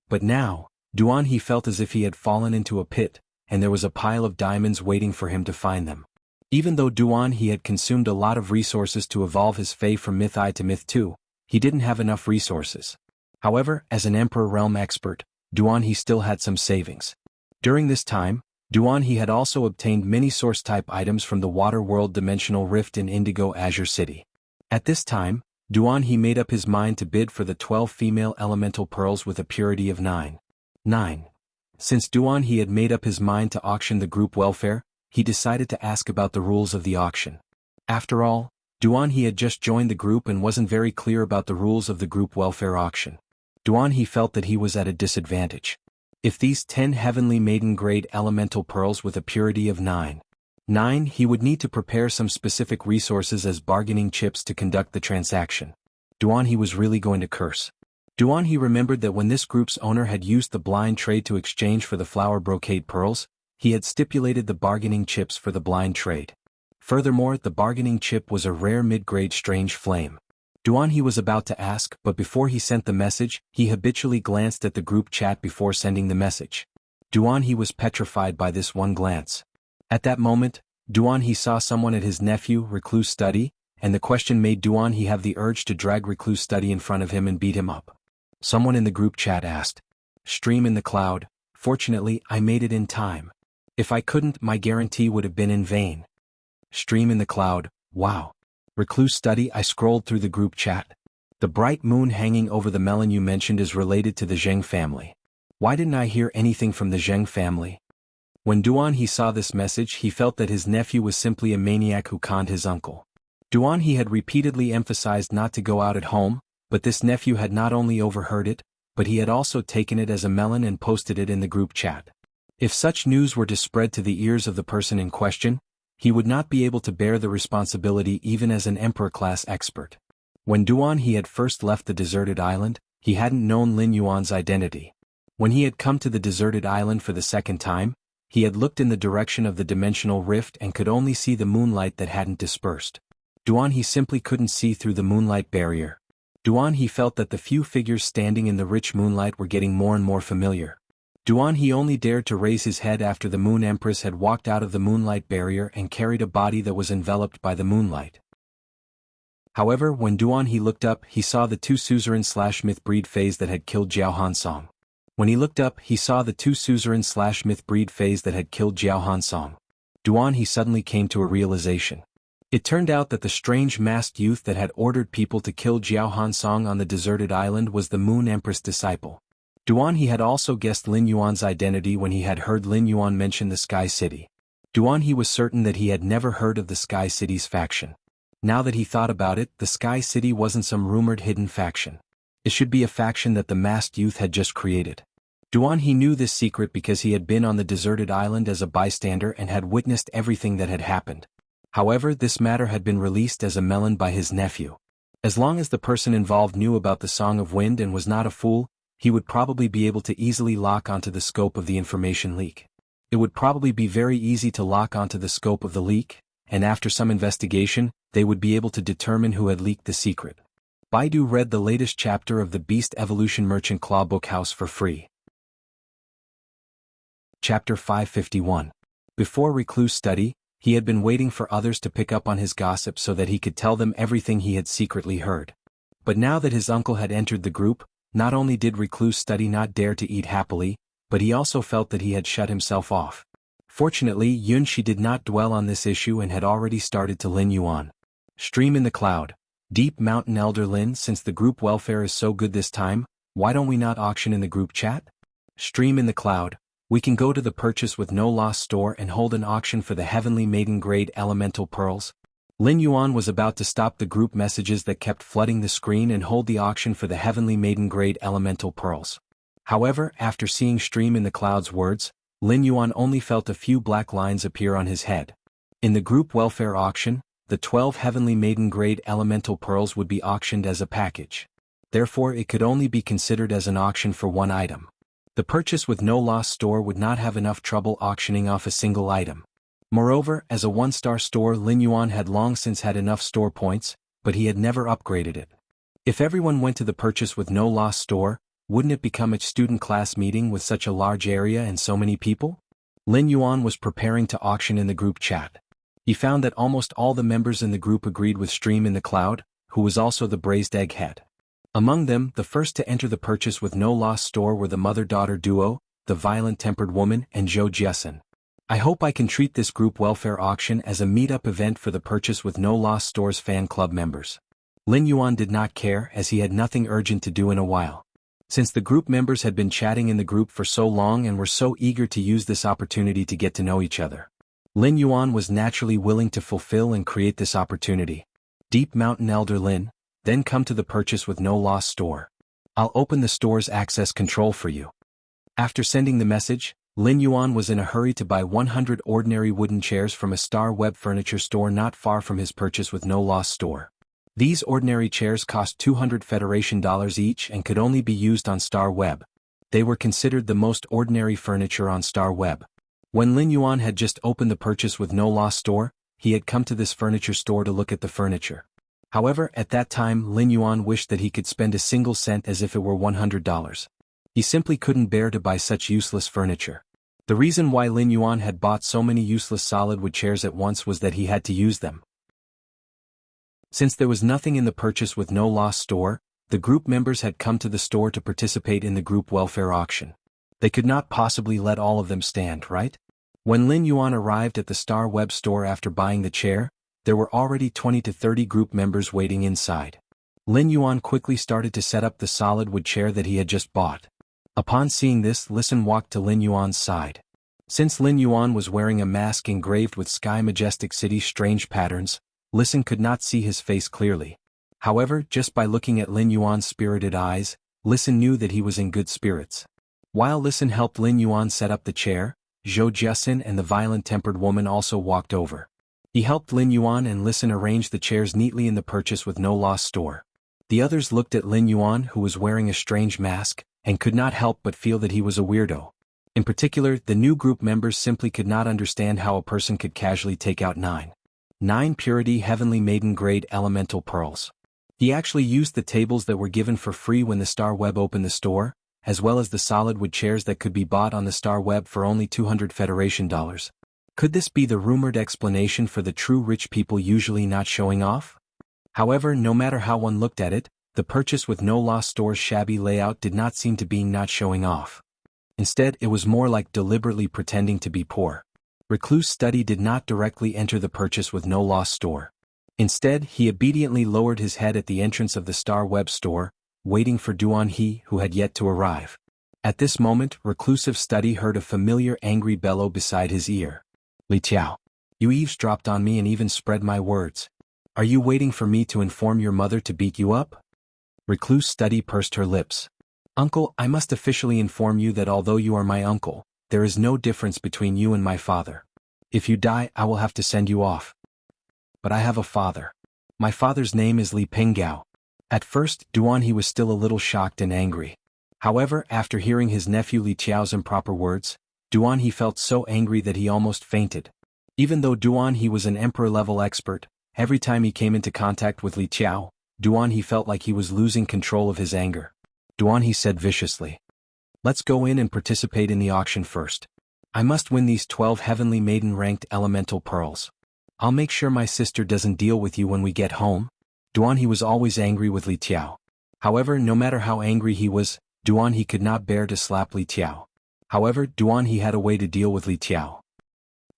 But now, Duan He felt as if he had fallen into a pit, and there was a pile of diamonds waiting for him to find them. Even though Duan He had consumed a lot of resources to evolve his Fae from Myth I to Myth 2, he didn't have enough resources. However, as an Emperor Realm expert, Duan He still had some savings. During this time, Duan He had also obtained many source-type items from the Water World Dimensional Rift in Indigo Azure City. At this time, Duan He made up his mind to bid for the 12 female elemental pearls with a purity of 9. Since Duan He had made up his mind to auction the group welfare, he decided to ask about the rules of the auction. After all, Duan He had just joined the group and wasn't very clear about the rules of the group welfare auction. Duan He felt that he was at a disadvantage. If these 10 heavenly maiden grade elemental pearls with a purity of 9, he would need to prepare some specific resources as bargaining chips to conduct the transaction. Duan He was really going to curse. Duan He remembered that when this group's owner had used the blind trade to exchange for the flower brocade pearls, he had stipulated the bargaining chips for the blind trade. Furthermore, the bargaining chip was a rare mid-grade strange flame. Duan He was about to ask, but before he sent the message, he habitually glanced at the group chat before sending the message. Duan He was petrified by this one glance. At that moment, Duan He saw someone at his nephew Recluse study, and the question made Duan He have the urge to drag Recluse study in front of him and beat him up. Someone in the group chat asked, "Stream in the cloud, fortunately I made it in time. If I couldn't, my guarantee would have been in vain." Stream in the cloud, wow. Recluse study. I scrolled through the group chat. The bright moon hanging over the melon you mentioned is related to the Zheng family. Why didn't I hear anything from the Zheng family? When Duan He saw this message, he felt that his nephew was simply a maniac who conned his uncle. Duan He had repeatedly emphasized not to go out at home, but this nephew had not only overheard it, but he had also taken it as a melon and posted it in the group chat. If such news were to spread to the ears of the person in question, he would not be able to bear the responsibility even as an Emperor-class expert. When Duan He had first left the deserted island, he hadn't known Lin Yuan's identity. When he had come to the deserted island for the second time, he had looked in the direction of the dimensional rift and could only see the moonlight that hadn't dispersed. Duan He simply couldn't see through the moonlight barrier. Duan He felt that the few figures standing in the rich moonlight were getting more and more familiar. Duan He only dared to raise his head after the Moon Empress had walked out of the moonlight barrier and carried a body that was enveloped by the moonlight. However, when Duan He looked up, he saw the two suzerain/myth breed phase that had killed Jiao Hansong. When he looked up, he saw the two suzerain/myth breed phase that had killed Jiao Hansong. Duan He suddenly came to a realization. It turned out that the strange masked youth that had ordered people to kill Jiao Hansong on the deserted island was the Moon Empress disciple. Duan He had also guessed Lin Yuan's identity when he had heard Lin Yuan mention the Sky City. Duan He was certain that he had never heard of the Sky City's faction. Now that he thought about it, the Sky City wasn't some rumored hidden faction. It should be a faction that the masked youth had just created. Duan He knew this secret because he had been on the deserted island as a bystander and had witnessed everything that had happened. However, this matter had been released as a melon by his nephew. As long as the person involved knew about the Song of Wind and was not a fool, he would probably be able to easily lock onto the scope of the information leak. It would probably be very easy to lock onto the scope of the leak, and after some investigation, they would be able to determine who had leaked the secret. Baidu read the latest chapter of the Beast Evolution Merchant Claw Book House for free. Chapter 551. Before Recluse Study, he had been waiting for others to pick up on his gossip so that he could tell them everything he had secretly heard. But now that his uncle had entered the group, not only did Recluse Study not dare to eat happily, but he also felt that he had shut himself off. Fortunately, Yunshi did not dwell on this issue and had already started to Lin Yuan. Stream in the cloud. Deep Mountain Elder Lin, since the group welfare is so good this time, why don't we not auction in the group chat? Stream in the cloud. We can go to the Purchase with No Loss store and hold an auction for the Heavenly Maiden Grade Elemental Pearls. Lin Yuan was about to stop the group messages that kept flooding the screen and hold the auction for the Heavenly Maiden Grade Elemental Pearls. However, after seeing Stream in the Cloud's words, Lin Yuan only felt a few black lines appear on his head. In the group welfare auction, the 12 Heavenly Maiden Grade Elemental Pearls would be auctioned as a package. Therefore, it could only be considered as an auction for one item. The Purchase with No Loss store would not have enough trouble auctioning off a single item. Moreover, as a one-star store, Lin Yuan had long since had enough store points, but he had never upgraded it. If everyone went to the Purchase with No Loss store, wouldn't it become a student class meeting with such a large area and so many people? Lin Yuan was preparing to auction in the group chat. He found that almost all the members in the group agreed with Stream in the Cloud, who was also the braised egg head. Among them, the first to enter the Purchase with No Loss store were the mother-daughter duo, the violent-tempered woman and Zhou Jiasen. I hope I can treat this group welfare auction as a meet-up event for the Purchase with No Loss store's fan club members. Lin Yuan did not care as he had nothing urgent to do in a while. Since the group members had been chatting in the group for so long and were so eager to use this opportunity to get to know each other, Lin Yuan was naturally willing to fulfill and create this opportunity. Deep Mountain Elder Lin, then come to the Purchase with No Loss store. I'll open the store's access control for you. After sending the message, Lin Yuan was in a hurry to buy 100 ordinary wooden chairs from a Star Web furniture store not far from his Purchase with No Loss store. These ordinary chairs cost 200 Federation dollars each and could only be used on Star Web. They were considered the most ordinary furniture on Star Web. When Lin Yuan had just opened the Purchase with No Loss store, he had come to this furniture store to look at the furniture. However, at that time Lin Yuan wished that he could spend a single cent as if it were $100. He simply couldn't bear to buy such useless furniture. The reason why Lin Yuan had bought so many useless solid wood chairs at once was that he had to use them. Since there was nothing in the Purchase with No Loss store, the group members had come to the store to participate in the group welfare auction. They could not possibly let all of them stand, right? When Lin Yuan arrived at the Star Web store after buying the chair, there were already 20 to 30 group members waiting inside. Lin Yuan quickly started to set up the solid wood chair that he had just bought. Upon seeing this, Listen walked to Lin Yuan's side. Since Lin Yuan was wearing a mask engraved with Sky Majestic City's strange patterns, Listen could not see his face clearly. However, just by looking at Lin Yuan's spirited eyes, Listen knew that he was in good spirits. While Listen helped Lin Yuan set up the chair, Zhou Jiasen and the violent-tempered woman also walked over. He helped Lin Yuan and Listen arrange the chairs neatly in the Purchase with No Loss store. The others looked at Lin Yuan, who was wearing a strange mask, and could not help but feel that he was a weirdo. In particular, the new group members simply could not understand how a person could casually take out 9 purity heavenly maiden grade elemental pearls. He actually used the tables that were given for free when the Star Web opened the store, as well as the solid wood chairs that could be bought on the Star Web for only 200 Federation dollars. Could this be the rumored explanation for the true rich people usually not showing off? However, no matter how one looked at it, the purchase with no loss store's shabby layout did not seem to be not showing off. Instead, it was more like deliberately pretending to be poor. Recluse Study did not directly enter the purchase with no loss store. Instead, he obediently lowered his head at the entrance of the Star Web store, waiting for Duan He, who had yet to arrive. At this moment, Reclusive Study heard a familiar angry bellow beside his ear. "Li Qiao, you eavesdropped on me and even spread my words. Are you waiting for me to inform your mother to beat you up?" Recluse Study pursed her lips. "Uncle, I must officially inform you that although you are my uncle, there is no difference between you and my father. If you die, I will have to send you off. But I have a father. My father's name is Li Pinggao." At first, Duan He was still a little shocked and angry. However, after hearing his nephew Li Qiao's improper words, Duan He felt so angry that he almost fainted. Even though Duan He was an emperor-level expert, every time he came into contact with Li Qiao, Duan He felt like he was losing control of his anger. Duan He said viciously, "Let's go in and participate in the auction first. I must win these 12 heavenly maiden-ranked elemental pearls. I'll make sure my sister doesn't deal with you when we get home." Duan He was always angry with Li Qiao. However, no matter how angry he was, Duan He could not bear to slap Li Qiao. However, Duan He had a way to deal with Li Qiao.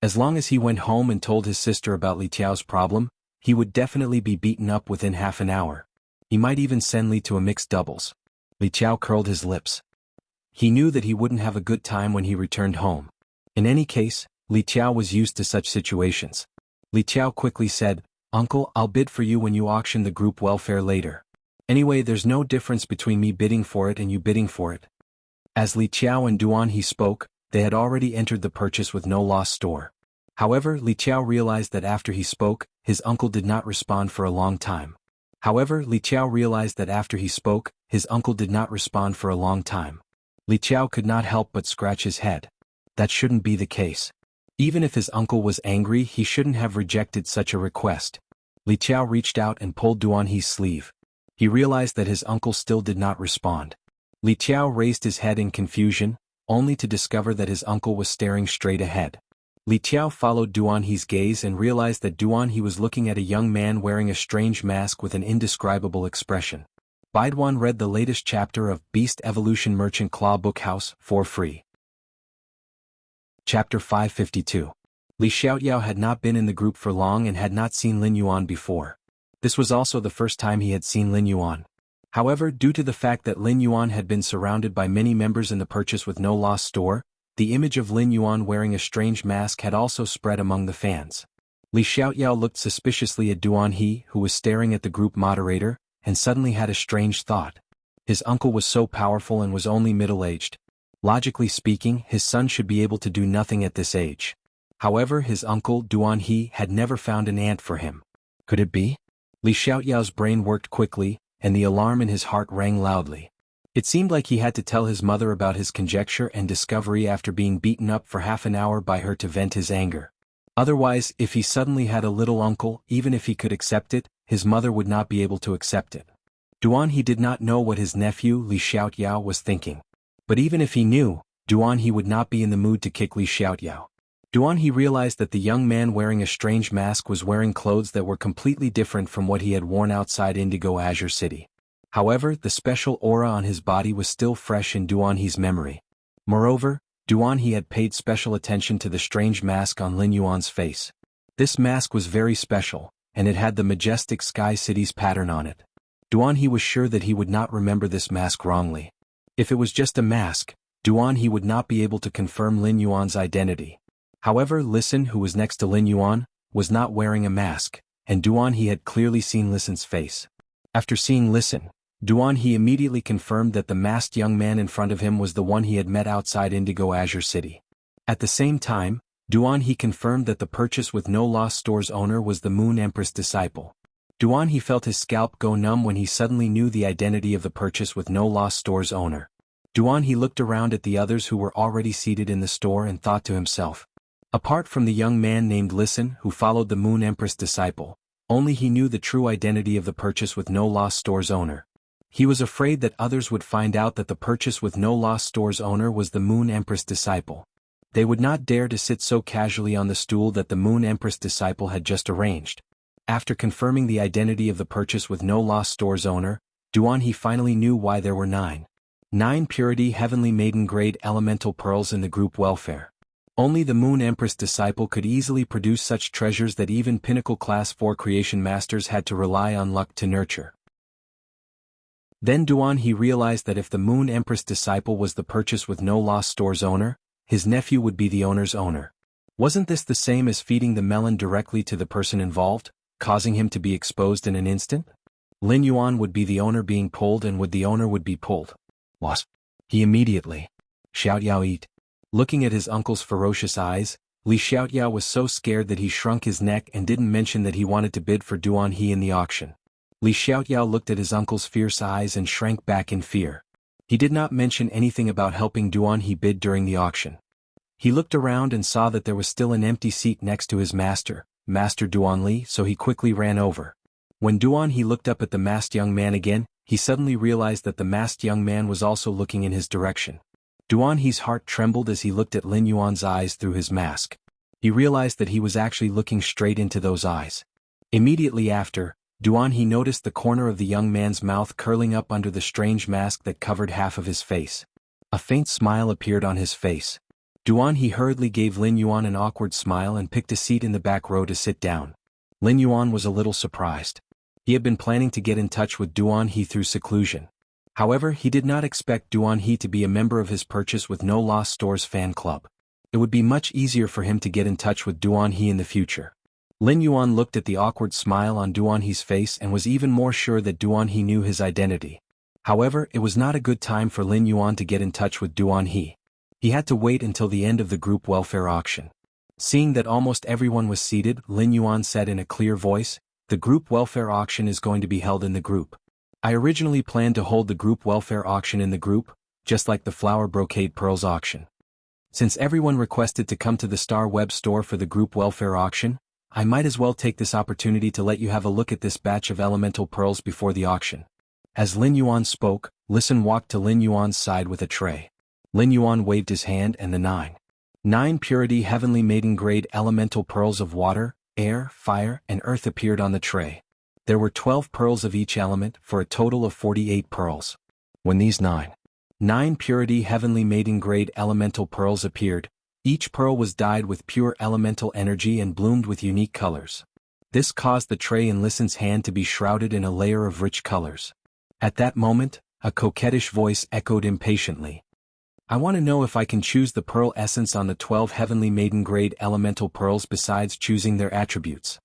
As long as he went home and told his sister about Li Qiao's problem, he would definitely be beaten up within half an hour. He might even send Li to a mixed doubles. Li Qiao curled his lips. He knew that he wouldn't have a good time when he returned home. In any case, Li Qiao was used to such situations. Li Qiao quickly said, "Uncle, I'll bid for you when you auction the group welfare later. Anyway, there's no difference between me bidding for it and you bidding for it." As Li Qiao and Duan He spoke, they had already entered the purchase with no loss store. However, Li Qiao realized that after he spoke, his uncle did not respond for a long time. Li Qiao could not help but scratch his head. That shouldn't be the case. Even if his uncle was angry, he shouldn't have rejected such a request. Li Qiao reached out and pulled Duan He's sleeve. He realized that his uncle still did not respond. Li Qiao raised his head in confusion, only to discover that his uncle was staring straight ahead. Li Qiao followed Duan He's gaze and realized that Duan He was looking at a young man wearing a strange mask with an indescribable expression. Baiduan read the latest chapter of Beast Evolution Merchant Claw Book House for free. Chapter 552. Li Xiaoyao had not been in the group for long and had not seen Lin Yuan before. This was also the first time he had seen Lin Yuan. However, due to the fact that Lin Yuan had been surrounded by many members in the purchase with no loss store, the image of Lin Yuan wearing a strange mask had also spread among the fans. Li Xiaoyao looked suspiciously at Duan He, who was staring at the group moderator, and suddenly had a strange thought. His uncle was so powerful and was only middle-aged. Logically speaking, his son should be able to do nothing at this age. However, his uncle, Duan He, had never found an ant for him. Could it be? Li Xiaoyao's brain worked quickly, and the alarm in his heart rang loudly. It seemed like he had to tell his mother about his conjecture and discovery after being beaten up for half an hour by her to vent his anger. Otherwise, if he suddenly had a little uncle, even if he could accept it, his mother would not be able to accept it. Duan He did not know what his nephew Li Xiaoyao was thinking. But even if he knew, Duan He would not be in the mood to kick Li Xiaoyao. Duan He realized that the young man wearing a strange mask was wearing clothes that were completely different from what he had worn outside Indigo Azure City. However, the special aura on his body was still fresh in Duan He's memory. Moreover, Duan He had paid special attention to the strange mask on Lin Yuan's face. This mask was very special, and it had the majestic Sky City's pattern on it. Duan He was sure that he would not remember this mask wrongly. If it was just a mask, Duan He would not be able to confirm Lin Yuan's identity. However, Listen, who was next to Lin Yuan, was not wearing a mask, and Duan He had clearly seen Listen's face. After seeing Listen, Duan He immediately confirmed that the masked young man in front of him was the one he had met outside Indigo Azure City. At the same time, Duan He confirmed that the purchase with no loss store's owner was the Moon Empress disciple. Duan He felt his scalp go numb when he suddenly knew the identity of the purchase with no loss store's owner. Duan He looked around at the others who were already seated in the store and thought to himself. Apart from the young man named Listen who followed the Moon Empress disciple, only he knew the true identity of the purchase with no loss store's owner. He was afraid that others would find out that the purchase with no loss store's owner was the Moon Empress disciple. They would not dare to sit so casually on the stool that the Moon Empress disciple had just arranged. After confirming the identity of the purchase with no loss store's owner, Duan He finally knew why there were 9 purity heavenly maiden grade elemental pearls in the group welfare. Only the Moon Empress disciple could easily produce such treasures that even pinnacle class 4 creation masters had to rely on luck to nurture. Then Duan He realized that if the Moon Empress disciple was the purchase with no loss store's owner, his nephew would be the owner's owner. Wasn't this the same as feeding the melon directly to the person involved, causing him to be exposed in an instant? Lin Yuan would be the owner being pulled and the owner would be pulled. Wasp. He immediately. Xiaoyao eat. Looking at his uncle's ferocious eyes, Li Xiaoyao was so scared that he shrunk his neck and didn't mention that he wanted to bid for Duan He in the auction. Li Xiaoyao looked at his uncle's fierce eyes and shrank back in fear. He did not mention anything about helping Duan He bid during the auction. He looked around and saw that there was still an empty seat next to his master, Master Duan Li, so he quickly ran over. When Duan He looked up at the masked young man again, he suddenly realized that the masked young man was also looking in his direction. Duan He's heart trembled as he looked at Lin Yuan's eyes through his mask. He realized that he was actually looking straight into those eyes. Immediately after, Duan He noticed the corner of the young man's mouth curling up under the strange mask that covered half of his face. A faint smile appeared on his face. Duan He hurriedly gave Lin Yuan an awkward smile and picked a seat in the back row to sit down. Lin Yuan was a little surprised. He had been planning to get in touch with Duan He through seclusion. However, he did not expect Duan He to be a member of his purchase with no loss store's fan club. It would be much easier for him to get in touch with Duan He in the future. Lin Yuan looked at the awkward smile on Duan He's face and was even more sure that Duan He knew his identity. However, it was not a good time for Lin Yuan to get in touch with Duan He. He had to wait until the end of the group welfare auction. Seeing that almost everyone was seated, Lin Yuan said in a clear voice, "The group welfare auction is going to be held in the group. I originally planned to hold the group welfare auction in the group, just like the flower brocade pearls auction. Since everyone requested to come to the Star Web store for the group welfare auction, I might as well take this opportunity to let you have a look at this batch of elemental pearls before the auction." As Lin Yuan spoke, Listen walked to Lin Yuan's side with a tray. Lin Yuan waved his hand and the 9 purity heavenly maiden grade elemental pearls of water, air, fire, and earth appeared on the tray. There were 12 pearls of each element for a total of 48 pearls. When these 9 purity heavenly maiden grade elemental pearls appeared, each pearl was dyed with pure elemental energy and bloomed with unique colors. This caused the tray in Listen's hand to be shrouded in a layer of rich colors. At that moment, a coquettish voice echoed impatiently. "I want to know if I can choose the pearl essence on the 12 heavenly maiden grade elemental pearls besides choosing their attributes."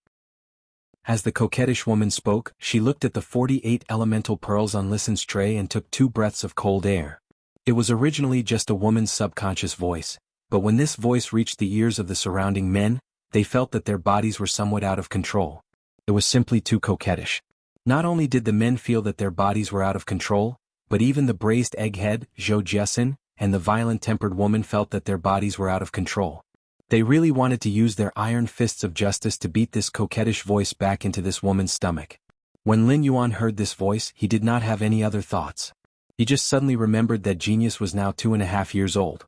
As the coquettish woman spoke, she looked at the 48 elemental pearls on Listen's tray and took 2 breaths of cold air. It was originally just a woman's subconscious voice, but when this voice reached the ears of the surrounding men, they felt that their bodies were somewhat out of control. It was simply too coquettish. Not only did the men feel that their bodies were out of control, but even the braised egghead, Zhou Jiesin, and the violent-tempered woman felt that their bodies were out of control. They really wanted to use their iron fists of justice to beat this coquettish voice back into this woman's stomach. When Lin Yuan heard this voice, he did not have any other thoughts. He just suddenly remembered that Genius was now 2.5 years old.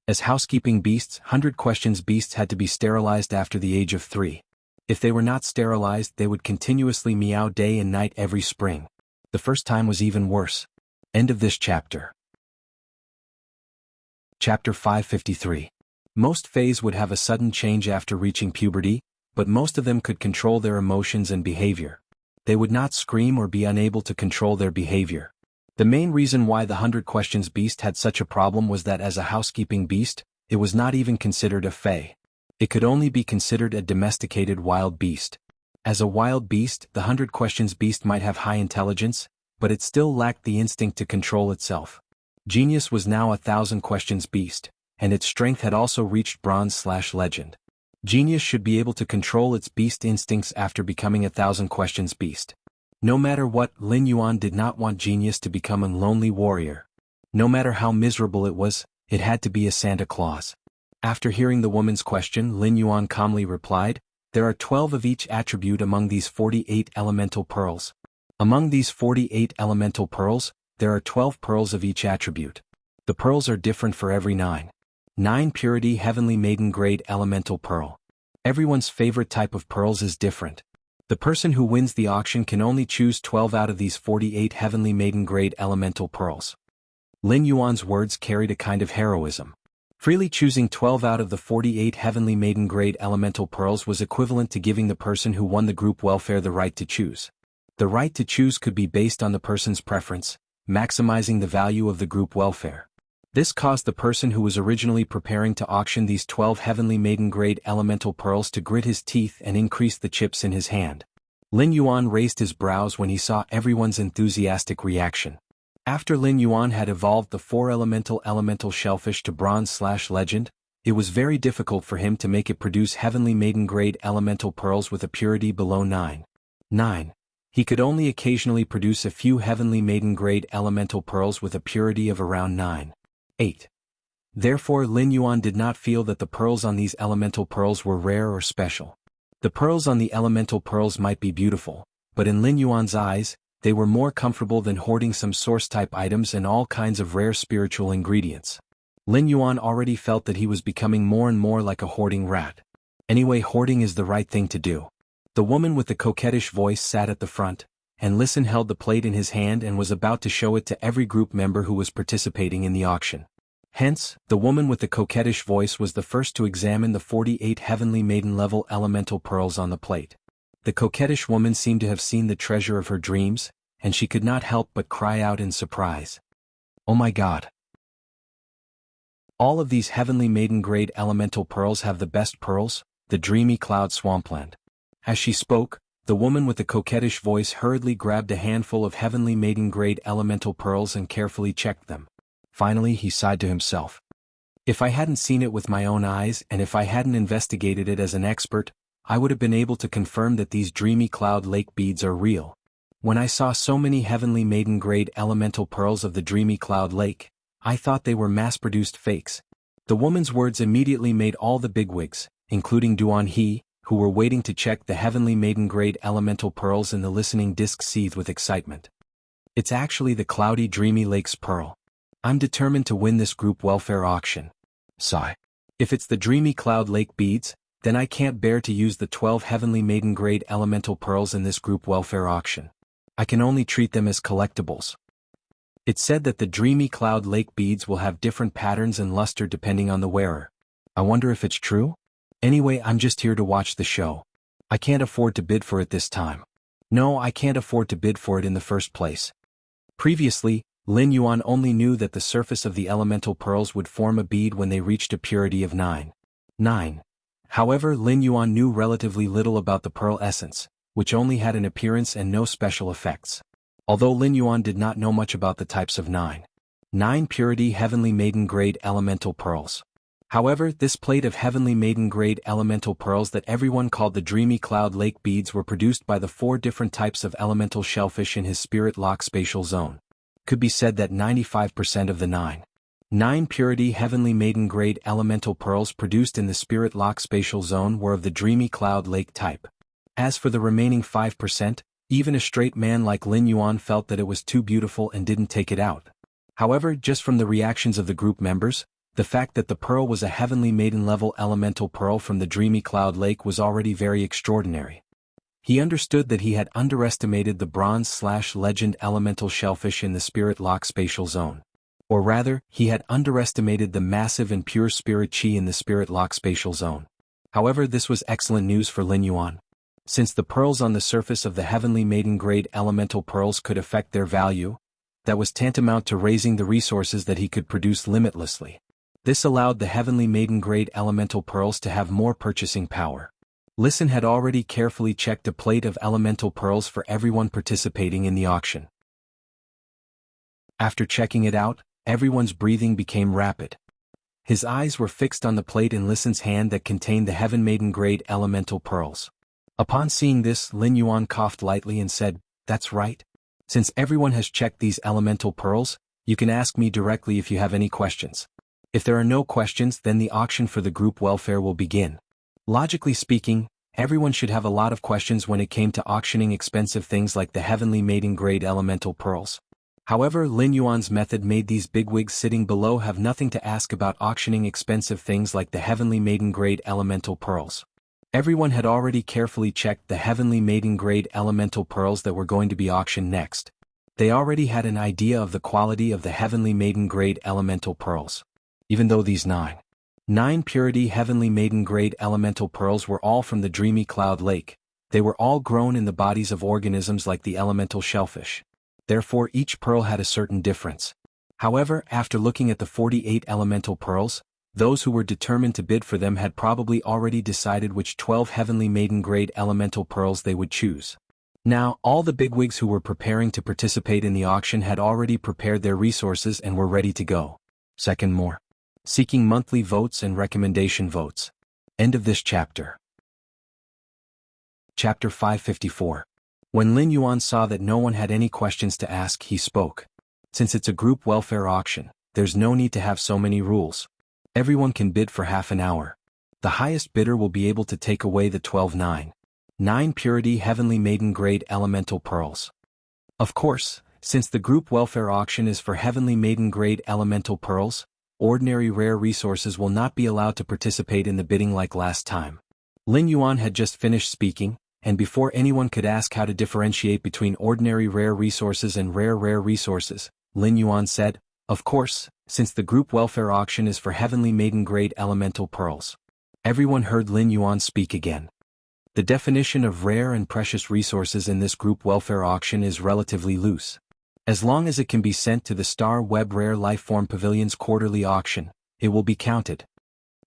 As housekeeping beasts, 100 questions beasts had to be sterilized after the age of 3. If they were not sterilized, they would continuously meow day and night every spring. The first time was even worse. End of this chapter. Chapter 553. Most Fays would have a sudden change after reaching puberty, but most of them could control their emotions and behavior. They would not scream or be unable to control their behavior. The main reason why the 100 Questions beast had such a problem was that as a housekeeping beast, it was not even considered a Fae. It could only be considered a domesticated wild beast. As a wild beast, the 100 Questions beast might have high intelligence, but it still lacked the instinct to control itself. Genius was now a 1,000 Questions beast, and its strength had also reached Bronze/Legend. Genius should be able to control its beast instincts after becoming 1,000 questions beast. No matter what, Lin Yuan did not want genius to become a lonely warrior. No matter how miserable it was, it had to be a Santa Claus. After hearing the woman's question, Lin Yuan calmly replied, "There are 12 of each attribute among these 48 elemental pearls. Among these 48 elemental pearls, there are 12 pearls of each attribute. The pearls are different for every 9. 9 Purity Heavenly Maiden Grade Elemental Pearl. Everyone's favorite type of pearls is different. The person who wins the auction can only choose 12 out of these 48 Heavenly Maiden Grade Elemental Pearls." Lin Yuan's words carried a kind of heroism. Freely choosing 12 out of the 48 Heavenly Maiden Grade Elemental Pearls was equivalent to giving the person who won the group welfare the right to choose. The right to choose could be based on the person's preference, maximizing the value of the group welfare. This caused the person who was originally preparing to auction these 12 Heavenly Maiden Grade Elemental Pearls to grit his teeth and increase the chips in his hand. Lin Yuan raised his brows when he saw everyone's enthusiastic reaction. After Lin Yuan had evolved the 4 elemental shellfish to bronze/legend, it was very difficult for him to make it produce Heavenly Maiden Grade Elemental Pearls with a purity below 9. He could only occasionally produce a few Heavenly Maiden Grade Elemental Pearls with a purity of around 9.8. Therefore Lin Yuan did not feel that the pearls on these elemental pearls were rare or special. The pearls on the elemental pearls might be beautiful, but in Lin Yuan's eyes, they were more comfortable than hoarding some source-type items and all kinds of rare spiritual ingredients. Lin Yuan already felt that he was becoming more and more like a hoarding rat. Anyway, hoarding is the right thing to do. The woman with the coquettish voice sat at the front, and Listen held the plate in his hand and was about to show it to every group member who was participating in the auction. Hence, the woman with the coquettish voice was the first to examine the 48 Heavenly Maiden-level elemental pearls on the plate. The coquettish woman seemed to have seen the treasure of her dreams, and she could not help but cry out in surprise. "Oh my God! All of these Heavenly Maiden-grade elemental pearls have the best pearls, the dreamy cloud swampland." As she spoke, the woman with the coquettish voice hurriedly grabbed a handful of Heavenly Maiden-grade elemental pearls and carefully checked them. Finally he sighed to himself. "If I hadn't seen it with my own eyes and if I hadn't investigated it as an expert, I would have been able to confirm that these dreamy cloud lake beads are real. When I saw so many Heavenly Maiden-grade elemental pearls of the dreamy cloud lake, I thought they were mass-produced fakes." The woman's words immediately made all the bigwigs, including Duan He, who were waiting to check the Heavenly Maiden-grade elemental pearls in the listening disc, seethe with excitement. "It's actually the cloudy dreamy lake's pearl. I'm determined to win this group welfare auction." Sigh. "If it's the dreamy cloud lake beads, then I can't bear to use the 12 Heavenly Maiden-grade elemental pearls in this group welfare auction. I can only treat them as collectibles." It's said that the dreamy cloud lake beads will have different patterns and luster depending on the wearer. I wonder if it's true? Anyway, I'm just here to watch the show. I can't afford to bid for it this time. No, I can't afford to bid for it in the first place. Previously, Lin Yuan only knew that the surface of the elemental pearls would form a bead when they reached a purity of 9. However, Lin Yuan knew relatively little about the pearl essence, which only had an appearance and no special effects. Although Lin Yuan did not know much about the types of 9 Purity Heavenly Maiden Grade Elemental Pearls. However, this plate of Heavenly Maiden Grade Elemental Pearls that everyone called the Dreamy Cloud Lake beads were produced by the 4 different types of elemental shellfish in his Spirit Lock Spatial Zone. Could be said that 95% of the 9 Purity Heavenly Maiden Grade Elemental Pearls produced in the Spirit Lock Spatial Zone were of the Dreamy Cloud Lake type. As for the remaining 5%, even a straight man like Lin Yuan felt that it was too beautiful and didn't take it out. However, just from the reactions of the group members, the fact that the pearl was a Heavenly Maiden-level elemental pearl from the Dreamy Cloud Lake was already very extraordinary. He understood that he had underestimated the bronze/legend elemental shellfish in the Spirit Lock Spatial Zone. Or rather, he had underestimated the massive and pure spirit chi in the Spirit Lock Spatial Zone. However, this was excellent news for Lin Yuan. Since the pearls on the surface of the Heavenly Maiden Grade elemental pearls could affect their value, that was tantamount to raising the resources that he could produce limitlessly. This allowed the Heavenly Maiden Grade elemental pearls to have more purchasing power. Listen had already carefully checked a plate of elemental pearls for everyone participating in the auction. After checking it out, everyone's breathing became rapid. His eyes were fixed on the plate in Lisan's hand that contained the Heaven Maiden grade elemental pearls. Upon seeing this, Lin Yuan coughed lightly and said, "That's right. Since everyone has checked these elemental pearls, you can ask me directly if you have any questions. If there are no questions, then the auction for the group welfare will begin." Logically speaking, everyone should have a lot of questions when it came to auctioning expensive things like the Heavenly Maiden grade elemental pearls. However, Lin Yuan's method made these bigwigs sitting below have nothing to ask about auctioning expensive things like the Heavenly Maiden grade elemental pearls. Everyone had already carefully checked the Heavenly Maiden grade elemental pearls that were going to be auctioned next. They already had an idea of the quality of the Heavenly Maiden grade elemental pearls. Even though these nine purity Heavenly Maiden grade elemental pearls were all from the dreamy cloud lake, they were all grown in the bodies of organisms like the elemental shellfish. Therefore each pearl had a certain difference. However, after looking at the 48 elemental pearls, those who were determined to bid for them had probably already decided which 12 Heavenly Maiden grade elemental pearls they would choose. Now, all the bigwigs who were preparing to participate in the auction had already prepared their resources and were ready to go. Second more. Seeking monthly votes and recommendation votes. End of this chapter. Chapter 554. When Lin Yuan saw that no one had any questions to ask, he spoke. "Since it's a group welfare auction, there's no need to have so many rules. Everyone can bid for half an hour. The highest bidder will be able to take away the 12 nine purity Heavenly Maiden grade elemental pearls." Of course, since the group welfare auction is for Heavenly Maiden grade elemental pearls, ordinary rare resources will not be allowed to participate in the bidding like last time. Lin Yuan had just finished speaking, and before anyone could ask how to differentiate between ordinary rare resources and rare resources, Lin Yuan said, "Of course, since the group welfare auction is for Heavenly Maiden grade elemental pearls." Everyone heard Lin Yuan speak again. The definition of rare and precious resources in this group welfare auction is relatively loose. As long as it can be sent to the Star Web Rare Lifeform Pavilion's quarterly auction, it will be counted.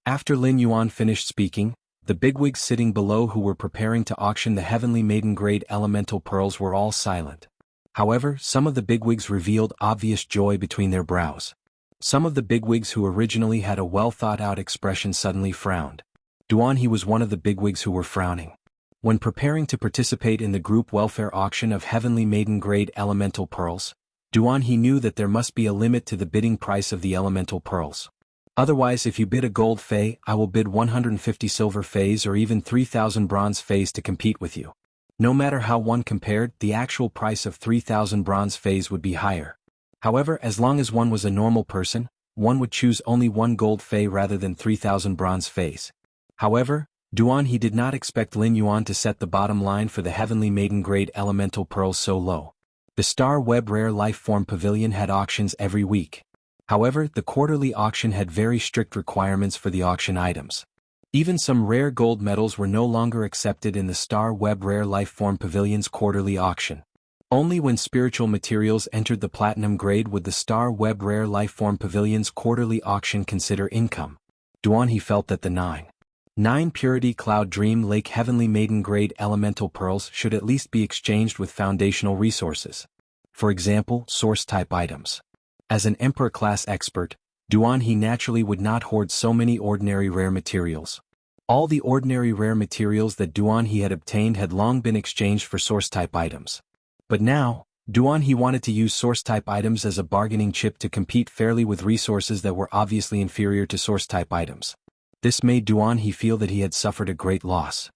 After Lin Yuan finished speaking, the bigwigs sitting below who were preparing to auction the Heavenly Maiden grade elemental pearls were all silent. However, some of the bigwigs revealed obvious joy between their brows. Some of the bigwigs who originally had a well-thought-out expression suddenly frowned. Duan He was one of the bigwigs who were frowning. When preparing to participate in the group welfare auction of Heavenly Maiden grade elemental pearls, Duan He knew that there must be a limit to the bidding price of the elemental pearls. Otherwise, if you bid a gold fei, I will bid 150 silver feis or even 3,000 bronze feis to compete with you. No matter how one compared, the actual price of 3,000 bronze feis would be higher. However, as long as one was a normal person, one would choose only one gold fei rather than 3,000 bronze feis. However, Duan He did not expect Lin Yuan to set the bottom line for the Heavenly Maiden grade elemental pearls so low. The Star Web Rare Lifeform Pavilion had auctions every week. However, the quarterly auction had very strict requirements for the auction items. Even some rare gold medals were no longer accepted in the Star Web Rare Lifeform Pavilion's quarterly auction. Only when spiritual materials entered the platinum grade would the Star Web Rare Lifeform Pavilion's quarterly auction consider income. Duan He felt that the nine purity Cloud Dream Lake Heavenly Maiden grade elemental pearls should at least be exchanged with foundational resources. For example, source-type items. As an Emperor-class expert, Duan He naturally would not hoard so many ordinary rare materials. All the ordinary rare materials that Duan He had obtained had long been exchanged for source-type items. But now, Duan He wanted to use source-type items as a bargaining chip to compete fairly with resources that were obviously inferior to source-type items. This made Duan He feel that he had suffered a great loss.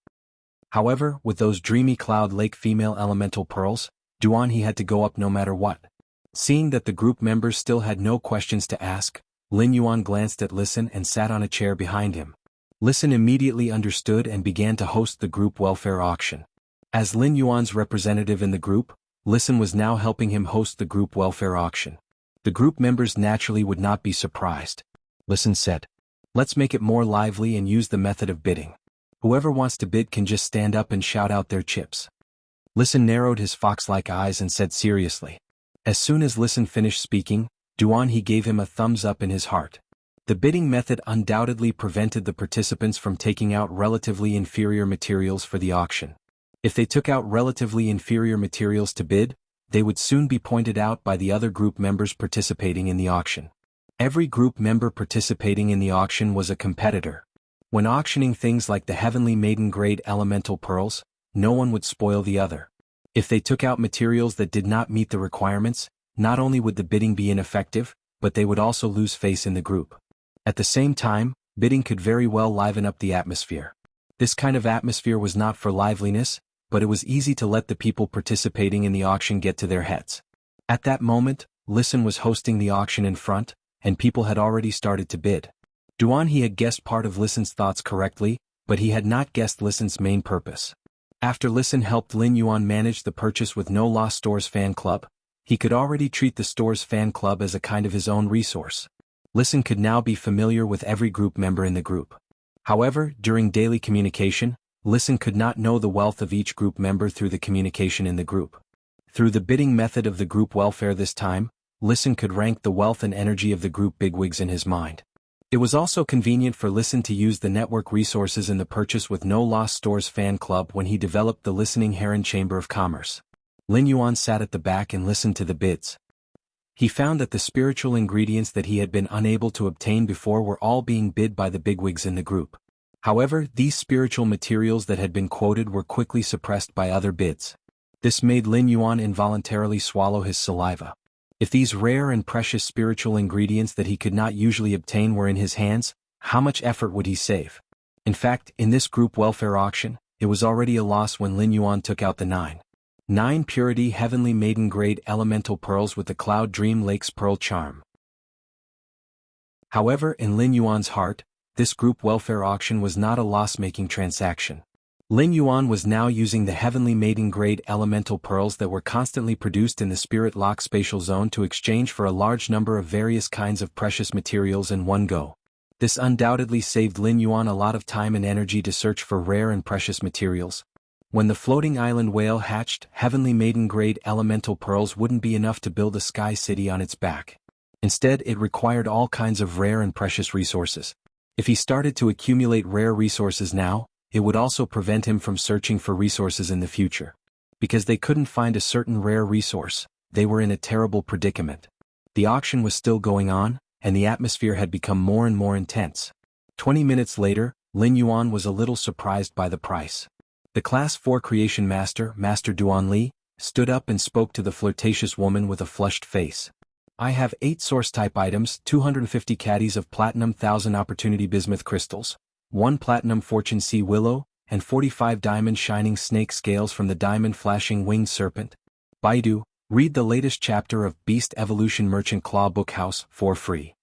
However, with those dreamy Cloud Lake female elemental pearls, Duan He had to go up no matter what. Seeing that the group members still had no questions to ask, Lin Yuan glanced at Lisan and sat on a chair behind him. Lisan immediately understood and began to host the group welfare auction. As Lin Yuan's representative in the group, Lisan was now helping him host the group welfare auction. The group members naturally would not be surprised. Lisan said, "Let's make it more lively and use the method of bidding. Whoever wants to bid can just stand up and shout out their chips." Lisan narrowed his fox-like eyes and said seriously. As soon as Lisan finished speaking, Duan He gave him a thumbs up in his heart. The bidding method undoubtedly prevented the participants from taking out relatively inferior materials for the auction. If they took out relatively inferior materials to bid, they would soon be pointed out by the other group members participating in the auction. Every group member participating in the auction was a competitor. When auctioning things like the heavenly maiden-grade elemental pearls, no one would spoil the other. If they took out materials that did not meet the requirements, not only would the bidding be ineffective, but they would also lose face in the group. At the same time, bidding could very well liven up the atmosphere. This kind of atmosphere was not for liveliness, but it was easy to let the people participating in the auction get to their heads. At that moment, Listen was hosting the auction in front, and people had already started to bid. Duan He had guessed part of Listen's thoughts correctly, but he had not guessed Listen's main purpose. After Listen helped Lin Yuan manage the purchase with No Lost Stores fan club, he could already treat the store's fan club as a kind of his own resource. Listen could now be familiar with every group member in the group. However, during daily communication, Listen could not know the wealth of each group member through the communication in the group. Through the bidding method of the group welfare this time, Listen could rank the wealth and energy of the group bigwigs in his mind. It was also convenient for Listen to use the network resources in the purchase with No Lost Stores fan club when he developed the Listening Heron Chamber of Commerce. Lin Yuan sat at the back and listened to the bids. He found that the spiritual ingredients that he had been unable to obtain before were all being bid by the bigwigs in the group. However, these spiritual materials that had been quoted were quickly suppressed by other bids. This made Lin Yuan involuntarily swallow his saliva. If these rare and precious spiritual ingredients that he could not usually obtain were in his hands, how much effort would he save? In fact, in this group welfare auction, it was already a loss when Lin Yuan took out the 9 purity heavenly maiden grade elemental pearls with the Cloud Dream Lake's pearl charm. However, in Lin Yuan's heart, this group welfare auction was not a loss-making transaction. Lin Yuan was now using the heavenly maiden grade elemental pearls that were constantly produced in the Spirit Lock spatial zone to exchange for a large number of various kinds of precious materials in one go. This undoubtedly saved Lin Yuan a lot of time and energy to search for rare and precious materials. When the floating island whale hatched, heavenly maiden-grade elemental pearls wouldn't be enough to build a sky city on its back. Instead, it required all kinds of rare and precious resources. If he started to accumulate rare resources now, it would also prevent him from searching for resources in the future. Because they couldn't find a certain rare resource, they were in a terrible predicament. The auction was still going on, and the atmosphere had become more and more intense. 20 minutes later, Lin Yuan was a little surprised by the price. The Class 4 Creation Master, Master Duan Li, stood up and spoke to the flirtatious woman with a flushed face. I have 8 source-type items, 250 caddies of Platinum 1000 Opportunity Bismuth Crystals, 1 Platinum Fortune Sea Willow, and 45 Diamond Shining Snake Scales from the Diamond Flashing Winged Serpent. Baidu, read the latest chapter of Beast Evolution Merchant Claw Bookhouse for free.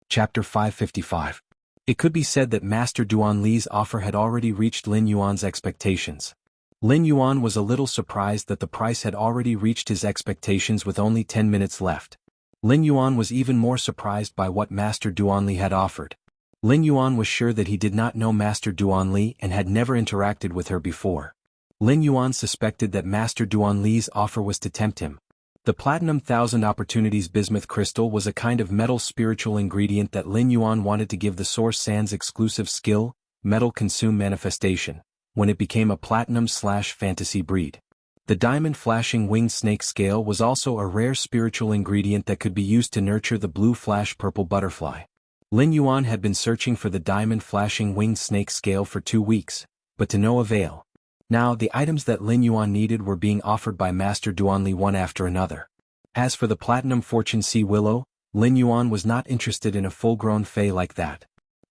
Chapter 555. It could be said that Master Duan Li's offer had already reached Lin Yuan's expectations. Lin Yuan was a little surprised that the price had already reached his expectations with only 10 minutes left. Lin Yuan was even more surprised by what Master Duan Li had offered. Lin Yuan was sure that he did not know Master Duan Li and had never interacted with her before. Lin Yuan suspected that Master Duan Li's offer was to tempt him. The Platinum 1000 Opportunities Bismuth Crystal was a kind of metal spiritual ingredient that Lin Yuan wanted to give the Source Sand's exclusive skill, Metal Consume Manifestation, when it became a platinum/fantasy breed. The Diamond Flashing Winged Snake Scale was also a rare spiritual ingredient that could be used to nurture the Blue Flash Purple Butterfly. Lin Yuan had been searching for the Diamond Flashing Winged Snake Scale for 2 weeks, but to no avail. Now, the items that Lin Yuan needed were being offered by Master Duan Li one after another. As for the Platinum Fortune Sea Willow, Lin Yuan was not interested in a full-grown fae like that.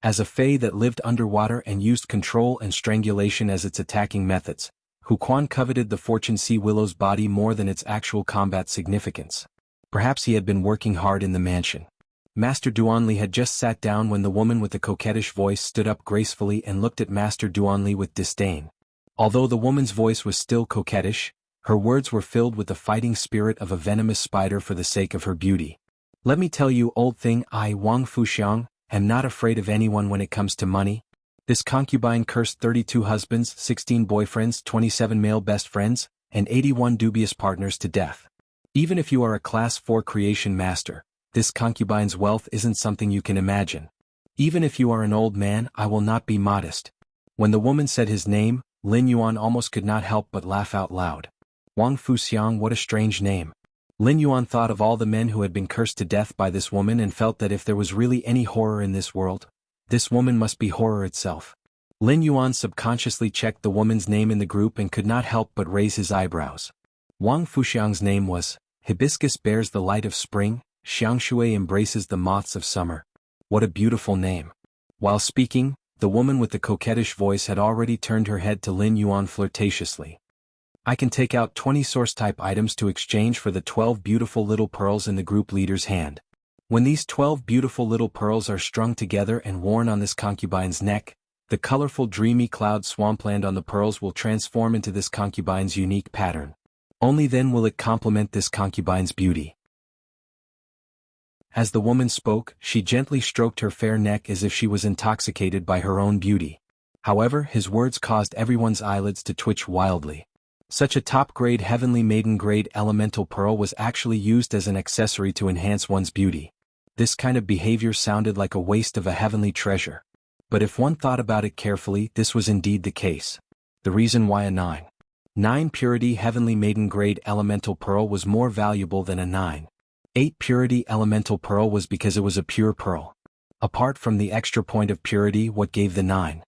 As a fae that lived underwater and used control and strangulation as its attacking methods, Hu Quan coveted the Fortune Sea Willow's body more than its actual combat significance. Perhaps he had been working hard in the mansion. Master Duan Li had just sat down when the woman with the coquettish voice stood up gracefully and looked at Master Duan Li with disdain. Although the woman's voice was still coquettish, her words were filled with the fighting spirit of a venomous spider for the sake of her beauty. Let me tell you, old thing, I, Wang Fuxiang, am not afraid of anyone when it comes to money. This concubine cursed 32 husbands, 16 boyfriends, 27 male best friends, and 81 dubious partners to death. Even if you are a Class 4 Creation Master, this concubine's wealth isn't something you can imagine. Even if you are an old man, I will not be modest. When the woman said his name, Lin Yuan almost could not help but laugh out loud. Wang Fuxiang, what a strange name. Lin Yuan thought of all the men who had been cursed to death by this woman and felt that if there was really any horror in this world, this woman must be horror itself. Lin Yuan subconsciously checked the woman's name in the group and could not help but raise his eyebrows. Wang Fuxiang's name was, Hibiscus bears the light of spring, Xiangshui embraces the moths of summer. What a beautiful name. While speaking, the woman with the coquettish voice had already turned her head to Lin Yuan flirtatiously. I can take out 20 source-type items to exchange for the 12 beautiful little pearls in the group leader's hand. When these 12 beautiful little pearls are strung together and worn on this concubine's neck, the colorful dreamy cloud swampland on the pearls will transform into this concubine's unique pattern. Only then will it complement this concubine's beauty. As the woman spoke, she gently stroked her fair neck as if she was intoxicated by her own beauty. However, his words caused everyone's eyelids to twitch wildly. Such a top-grade heavenly maiden-grade elemental pearl was actually used as an accessory to enhance one's beauty. This kind of behavior sounded like a waste of a heavenly treasure. But if one thought about it carefully, this was indeed the case. The reason why a 9 purity heavenly maiden-grade elemental pearl was more valuable than a 9.8 purity elemental pearl was because it was a pure pearl. Apart from the extra point of purity, what gave the 9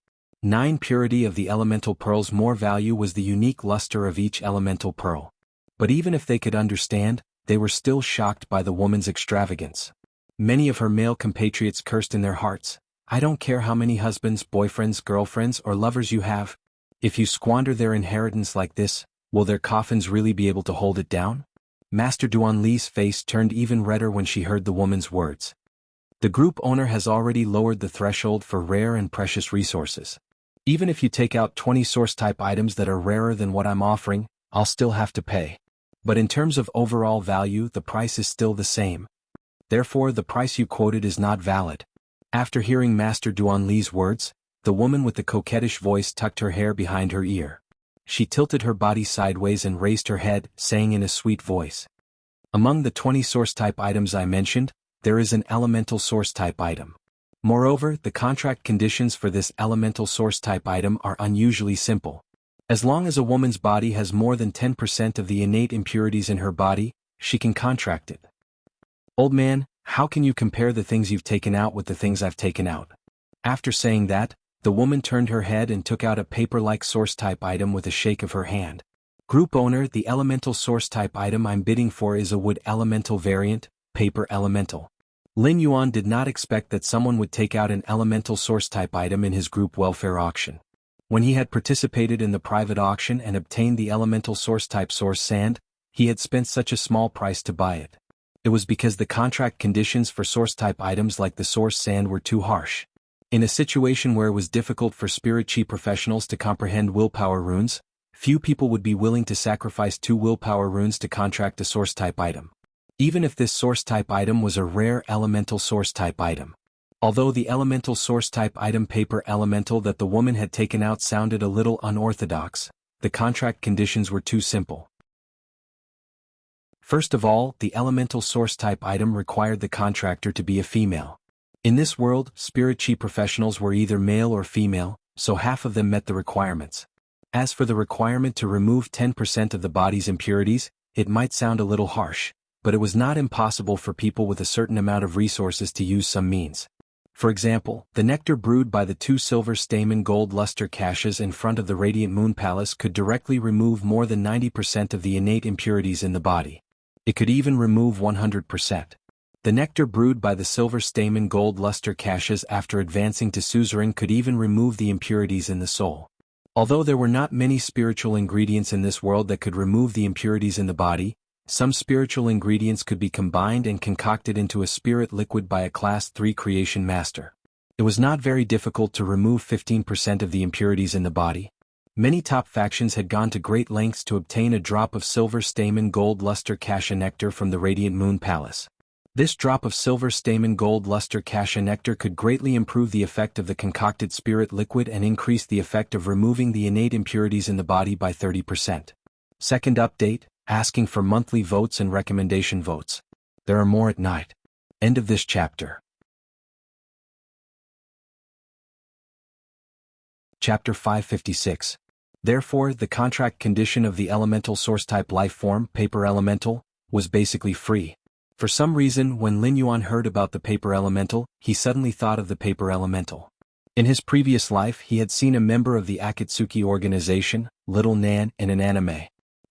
purity of the elemental pearls more value was the unique luster of each elemental pearl. But even if they could understand, they were still shocked by the woman's extravagance. Many of her male compatriots cursed in their hearts, I don't care how many husbands, boyfriends, girlfriends, or lovers you have. If you squander their inheritance like this, will their coffins really be able to hold it down? Master Duan Li's face turned even redder when she heard the woman's words. The group owner has already lowered the threshold for rare and precious resources. Even if you take out 20 source-type items that are rarer than what I'm offering, I'll still have to pay. But in terms of overall value, the price is still the same. Therefore, the price you quoted is not valid. After hearing Master Duan Li's words, the woman with the coquettish voice tucked her hair behind her ear. She tilted her body sideways and raised her head, saying in a sweet voice, among the 20 source-type items I mentioned, there is an elemental source-type item. Moreover, the contract conditions for this elemental source-type item are unusually simple. As long as a woman's body has more than 10% of the innate impurities in her body, she can contract it. Old man, how can you compare the things you've taken out with the things I've taken out? After saying that, the woman turned her head and took out a paper-like source-type item with a shake of her hand. Group owner, the elemental source-type item I'm bidding for is a wood elemental variant, paper elemental. Lin Yuan did not expect that someone would take out an elemental source-type item in his group welfare auction. When he had participated in the private auction and obtained the elemental source-type source sand, he had spent such a small price to buy it. It was because the contract conditions for source-type items like the source sand were too harsh. In a situation where it was difficult for spirit chi professionals to comprehend willpower runes, few people would be willing to sacrifice 2 willpower runes to contract a source-type item. Even if this source-type item was a rare elemental source-type item. Although the elemental source-type item paper elemental that the woman had taken out sounded a little unorthodox, the contract conditions were too simple. First of all, the elemental source-type item required the contractor to be a female. In this world, spirit chi professionals were either male or female, so half of them met the requirements. As for the requirement to remove 10% of the body's impurities, it might sound a little harsh, but it was not impossible for people with a certain amount of resources to use some means. For example, the nectar brewed by the 2 silver stamen gold luster caches in front of the Radiant Moon Palace could directly remove more than 90% of the innate impurities in the body. It could even remove 100%. The nectar brewed by the silver stamen gold luster caches after advancing to suzerain could even remove the impurities in the soul. Although there were not many spiritual ingredients in this world that could remove the impurities in the body, some spiritual ingredients could be combined and concocted into a spirit liquid by a Class 3 creation master. It was not very difficult to remove 15% of the impurities in the body. Many top factions had gone to great lengths to obtain a drop of silver stamen gold luster cache nectar from the Radiant Moon Palace. This drop of silver stamen gold luster cache nectar could greatly improve the effect of the concocted spirit liquid and increase the effect of removing the innate impurities in the body by 30%. Second update, asking for monthly votes and recommendation votes. There are more at night. End of this chapter. Chapter 556. Therefore, the contract condition of the elemental source-type life form, paper elemental, was basically free. For some reason, when Lin Yuan heard about the paper elemental, he suddenly thought of the paper elemental. In his previous life, he had seen a member of the Akatsuki organization, Little Nan, in an anime.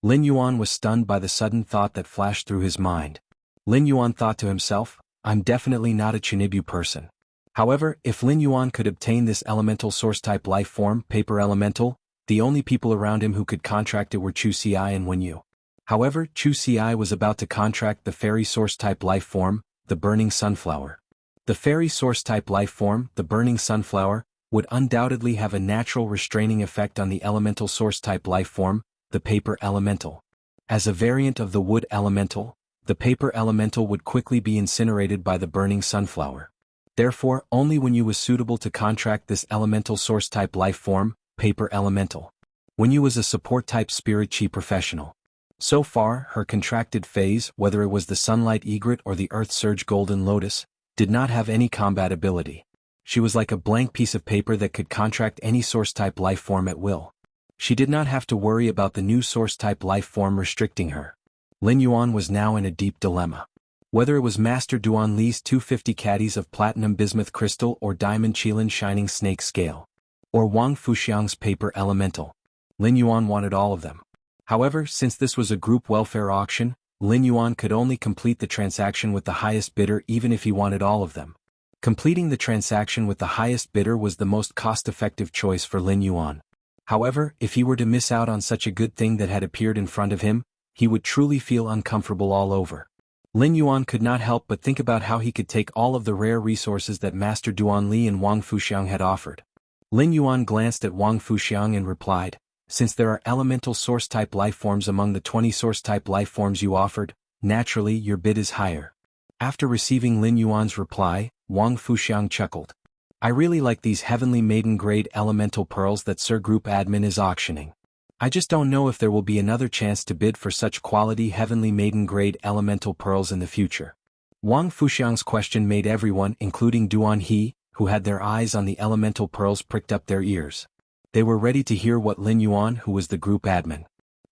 Lin Yuan was stunned by the sudden thought that flashed through his mind. Lin Yuan thought to himself, I'm definitely not a Chinibu person. However, if Lin Yuan could obtain this elemental source-type life form, paper elemental, the only people around him who could contract it were Chu Ci and Wen Yu. However, Chu Ci was about to contract the fairy source-type life form, the burning sunflower. The fairy source-type life form, the burning sunflower, would undoubtedly have a natural restraining effect on the elemental source-type life form, the paper elemental. As a variant of the wood elemental, the paper elemental would quickly be incinerated by the burning sunflower. Therefore, only Wen Yu was suitable to contract this elemental source-type life form, paper elemental. Wen Yu was a support-type spirit chi professional. So far, her contracted phase, whether it was the Sunlight Egret or the Earth Surge Golden Lotus, did not have any combat ability. She was like a blank piece of paper that could contract any source-type life form at will. She did not have to worry about the new source-type life form restricting her. Lin Yuan was now in a deep dilemma. Whether it was Master Duan Li's 250 caddies of platinum bismuth crystal or diamond Qilin shining snake scale, or Wang Fuxiang's paper elemental, Lin Yuan wanted all of them. However, since this was a group welfare auction, Lin Yuan could only complete the transaction with the highest bidder even if he wanted all of them. Completing the transaction with the highest bidder was the most cost-effective choice for Lin Yuan. However, if he were to miss out on such a good thing that had appeared in front of him, he would truly feel uncomfortable all over. Lin Yuan could not help but think about how he could take all of the rare resources that Master Duan Li and Wang Fuxiang had offered. Lin Yuan glanced at Wang Fuxiang and replied, since there are elemental source-type life forms among the 20 source-type life forms you offered, naturally your bid is higher. After receiving Lin Yuan's reply, Wang Fuxiang chuckled. I really like these heavenly maiden-grade elemental pearls that Sir Group Admin is auctioning. I just don't know if there will be another chance to bid for such quality heavenly maiden-grade elemental pearls in the future. Wang Fuxiang's question made everyone, including Duan He, who had their eyes on the elemental pearls, pricked up their ears. They were ready to hear what Lin Yuan, who was the group admin.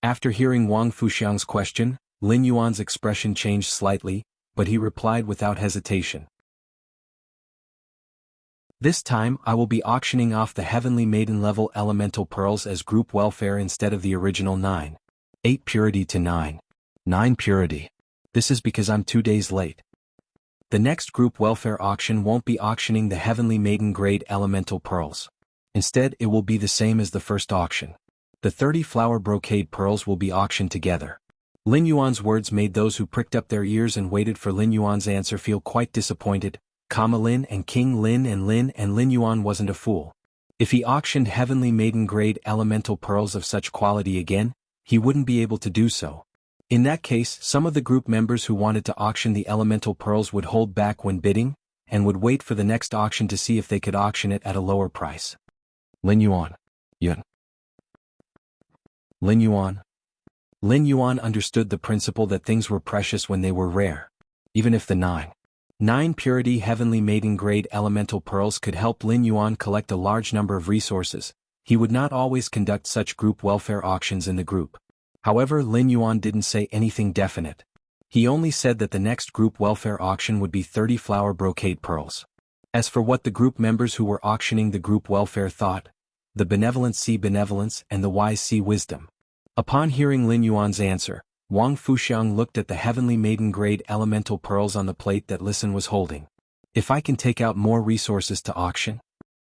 After hearing Wang Fuxiang's question, Lin Yuan's expression changed slightly, but he replied without hesitation. This time I will be auctioning off the heavenly maiden level elemental pearls as group welfare instead of the original 9. 8 purity to 9. 9 purity. This is because I'm 2 days late. The next group welfare auction won't be auctioning the heavenly maiden grade elemental pearls. Instead, it will be the same as the first auction. The 30 flower brocade pearls will be auctioned together. Lin Yuan's words made those who pricked up their ears and waited for Lin Yuan's answer feel quite disappointed. Lin and King Lin and Lin Yuan wasn't a fool. If he auctioned heavenly maiden grade elemental pearls of such quality again, he wouldn't be able to do so. In that case, some of the group members who wanted to auction the elemental pearls would hold back when bidding, and would wait for the next auction to see if they could auction it at a lower price. Lin Yuan. Yun. Lin Yuan. Lin Yuan understood the principle that things were precious when they were rare. Even if the 9 purity heavenly maiden grade elemental pearls could help Lin Yuan collect a large number of resources, he would not always conduct such group welfare auctions in the group. However, Lin Yuan didn't say anything definite. He only said that the next group welfare auction would be 30 flower brocade pearls. As for what the group members who were auctioning the group welfare thought, the benevolent see benevolence and the wise see wisdom. Upon hearing Lin Yuan's answer, Wang Fuxiang looked at the heavenly maiden grade elemental pearls on the plate that Listen was holding. If I can take out more resources to auction,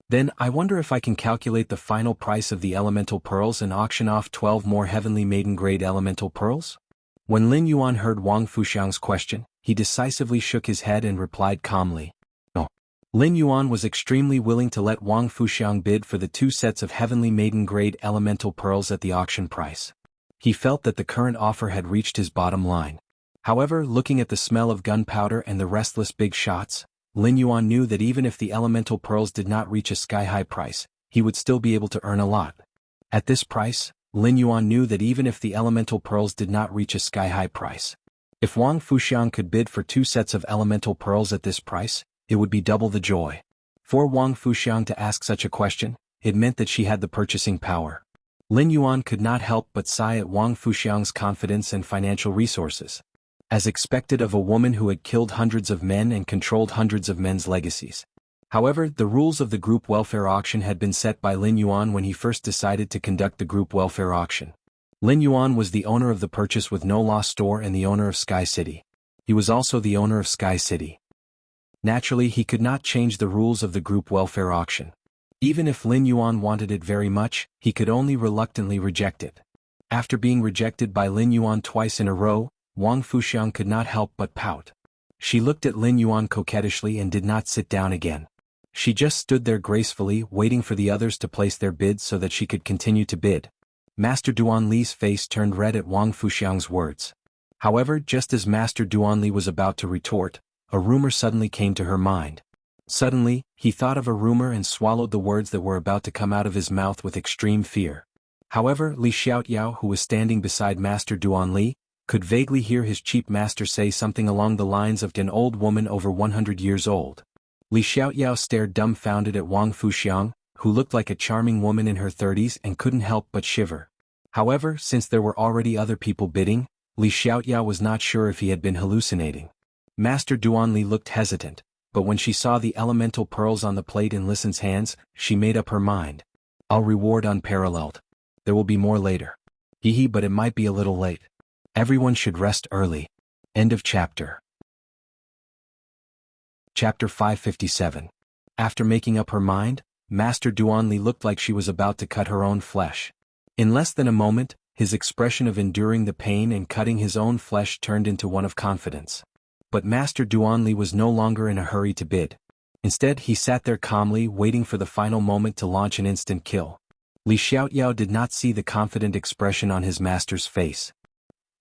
then I wonder if I can calculate the final price of the elemental pearls and auction off 12 more heavenly maiden grade elemental pearls? When Lin Yuan heard Wang Fuxiang's question, he decisively shook his head and replied calmly, "No." Lin Yuan was extremely willing to let Wang Fuxiang bid for the 2 sets of heavenly maiden grade elemental pearls at the auction price. He felt that the current offer had reached his bottom line. However, looking at the smell of gunpowder and the restless big shots, Lin Yuan knew that even if the elemental pearls did not reach a sky-high price, he would still be able to earn a lot. At this price, Lin Yuan knew that even if the elemental pearls did not reach a sky-high price, if Wang Fuxiang could bid for 2 sets of elemental pearls at this price, it would be double the joy. For Wang Fuxiang to ask such a question, it meant that she had the purchasing power. Lin Yuan could not help but sigh at Wang Fuxiang's confidence and financial resources. as expected of a woman who had killed hundreds of men and controlled hundreds of men's legacies. However, the rules of the group welfare auction had been set by Lin Yuan when he first decided to conduct the group welfare auction. Lin Yuan was the owner of the Purchase with No Loss store and the owner of Sky City. He was also the owner of Sky City. Naturally, he could not change the rules of the group welfare auction. Even if Lin Yuan wanted it very much, he could only reluctantly reject it. After being rejected by Lin Yuan twice in a row, Wang Fuxiang could not help but pout. She looked at Lin Yuan coquettishly and did not sit down again. She just stood there gracefully, waiting for the others to place their bids so that she could continue to bid. Master Duan Li's face turned red at Wang Fuxiang's words. However, just as Master Duan Li was about to retort, a rumor suddenly came to her mind. Suddenly, he thought of a rumor and swallowed the words that were about to come out of his mouth with extreme fear. However, Li Xiaoyao, who was standing beside Master Duan Li, could vaguely hear his cheap master say something along the lines of an old woman over 100 years old. Li Xiaoyao stared dumbfounded at Wang Fuxiang, who looked like a charming woman in her 30s and couldn't help but shiver. However, since there were already other people bidding, Li Xiaoyao was not sure if he had been hallucinating. Master Duan Li looked hesitant, but when she saw the elemental pearls on the plate in Listen's hands, she made up her mind. I'll reward unparalleled. There will be more later. Hee but it might be a little late. Everyone should rest early. End of chapter. Chapter 557. After making up her mind, Master Duan Li looked like she was about to cut her own flesh. In less than a moment, his expression of enduring the pain and cutting his own flesh turned into one of confidence. But Master Duan Li was no longer in a hurry to bid. Instead, he sat there calmly waiting for the final moment to launch an instant kill. Li Xiaoyao did not see the confident expression on his master's face.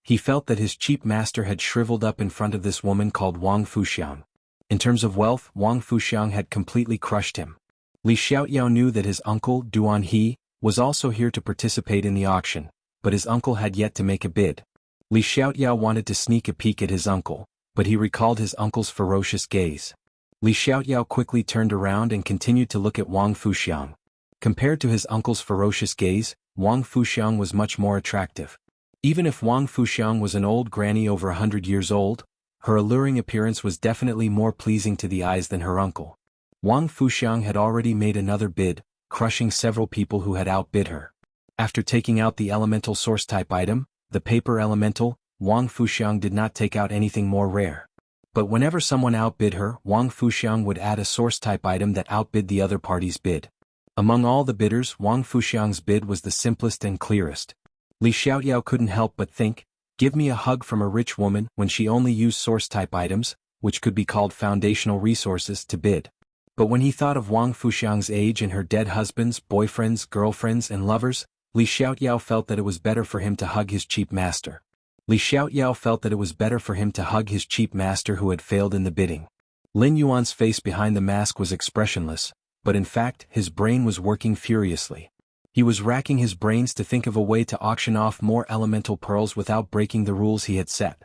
He felt that his cheap master had shriveled up in front of this woman called Wang Fuxiang. In terms of wealth, Wang Fuxiang had completely crushed him. Li Xiaoyao knew that his uncle, Duan He, was also here to participate in the auction, but his uncle had yet to make a bid. Li Xiaoyao wanted to sneak a peek at his uncle, but he recalled his uncle's ferocious gaze. Li Xiaoyao quickly turned around and continued to look at Wang Fuxiang. Compared to his uncle's ferocious gaze, Wang Fuxiang was much more attractive. Even if Wang Fuxiang was an old granny over 100 years old, her alluring appearance was definitely more pleasing to the eyes than her uncle. Wang Fuxiang had already made another bid, crushing several people who had outbid her. After taking out the elemental source type item, the paper elemental, Wang Fuxiang did not take out anything more rare. But whenever someone outbid her, Wang Fuxiang would add a source type item that outbid the other party's bid. Among all the bidders, Wang Fuxiang's bid was the simplest and clearest. Li Xiaoyao couldn't help but think, give me a hug from a rich woman when she only used source type items, which could be called foundational resources, to bid. But when he thought of Wang Fuxiang's age and her dead husbands, boyfriends, girlfriends and lovers, Li Xiaoyao felt that it was better for him to hug his cheap master. Li Xiaoyao felt that it was better for him to hug his cheap master who had failed in the bidding. Lin Yuan's face behind the mask was expressionless, but in fact his brain was working furiously. He was racking his brains to think of a way to auction off more elemental pearls without breaking the rules he had set.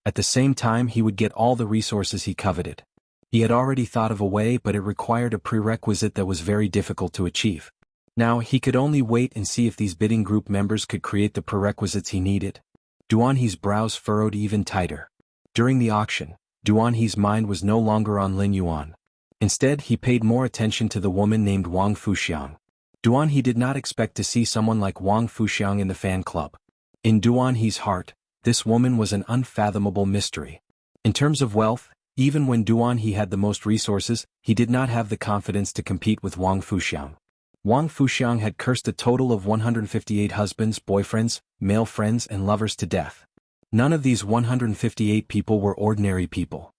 At the same time, he would get all the resources he coveted. He had already thought of a way, but it required a prerequisite that was very difficult to achieve. Now, he could only wait and see if these bidding group members could create the prerequisites he needed. Duan He's brows furrowed even tighter. During the auction, Duan He's mind was no longer on Lin Yuan. Instead, he paid more attention to the woman named Wang Fuxiang. Duan He did not expect to see someone like Wang Fuxiang in the fan club. In Duan He's heart, this woman was an unfathomable mystery. In terms of wealth, even when Duan He had the most resources, he did not have the confidence to compete with Wang Fuxiang. Wang Fuxiang had cursed a total of 158 husbands, boyfriends, male friends and lovers to death. None of these 158 people were ordinary people.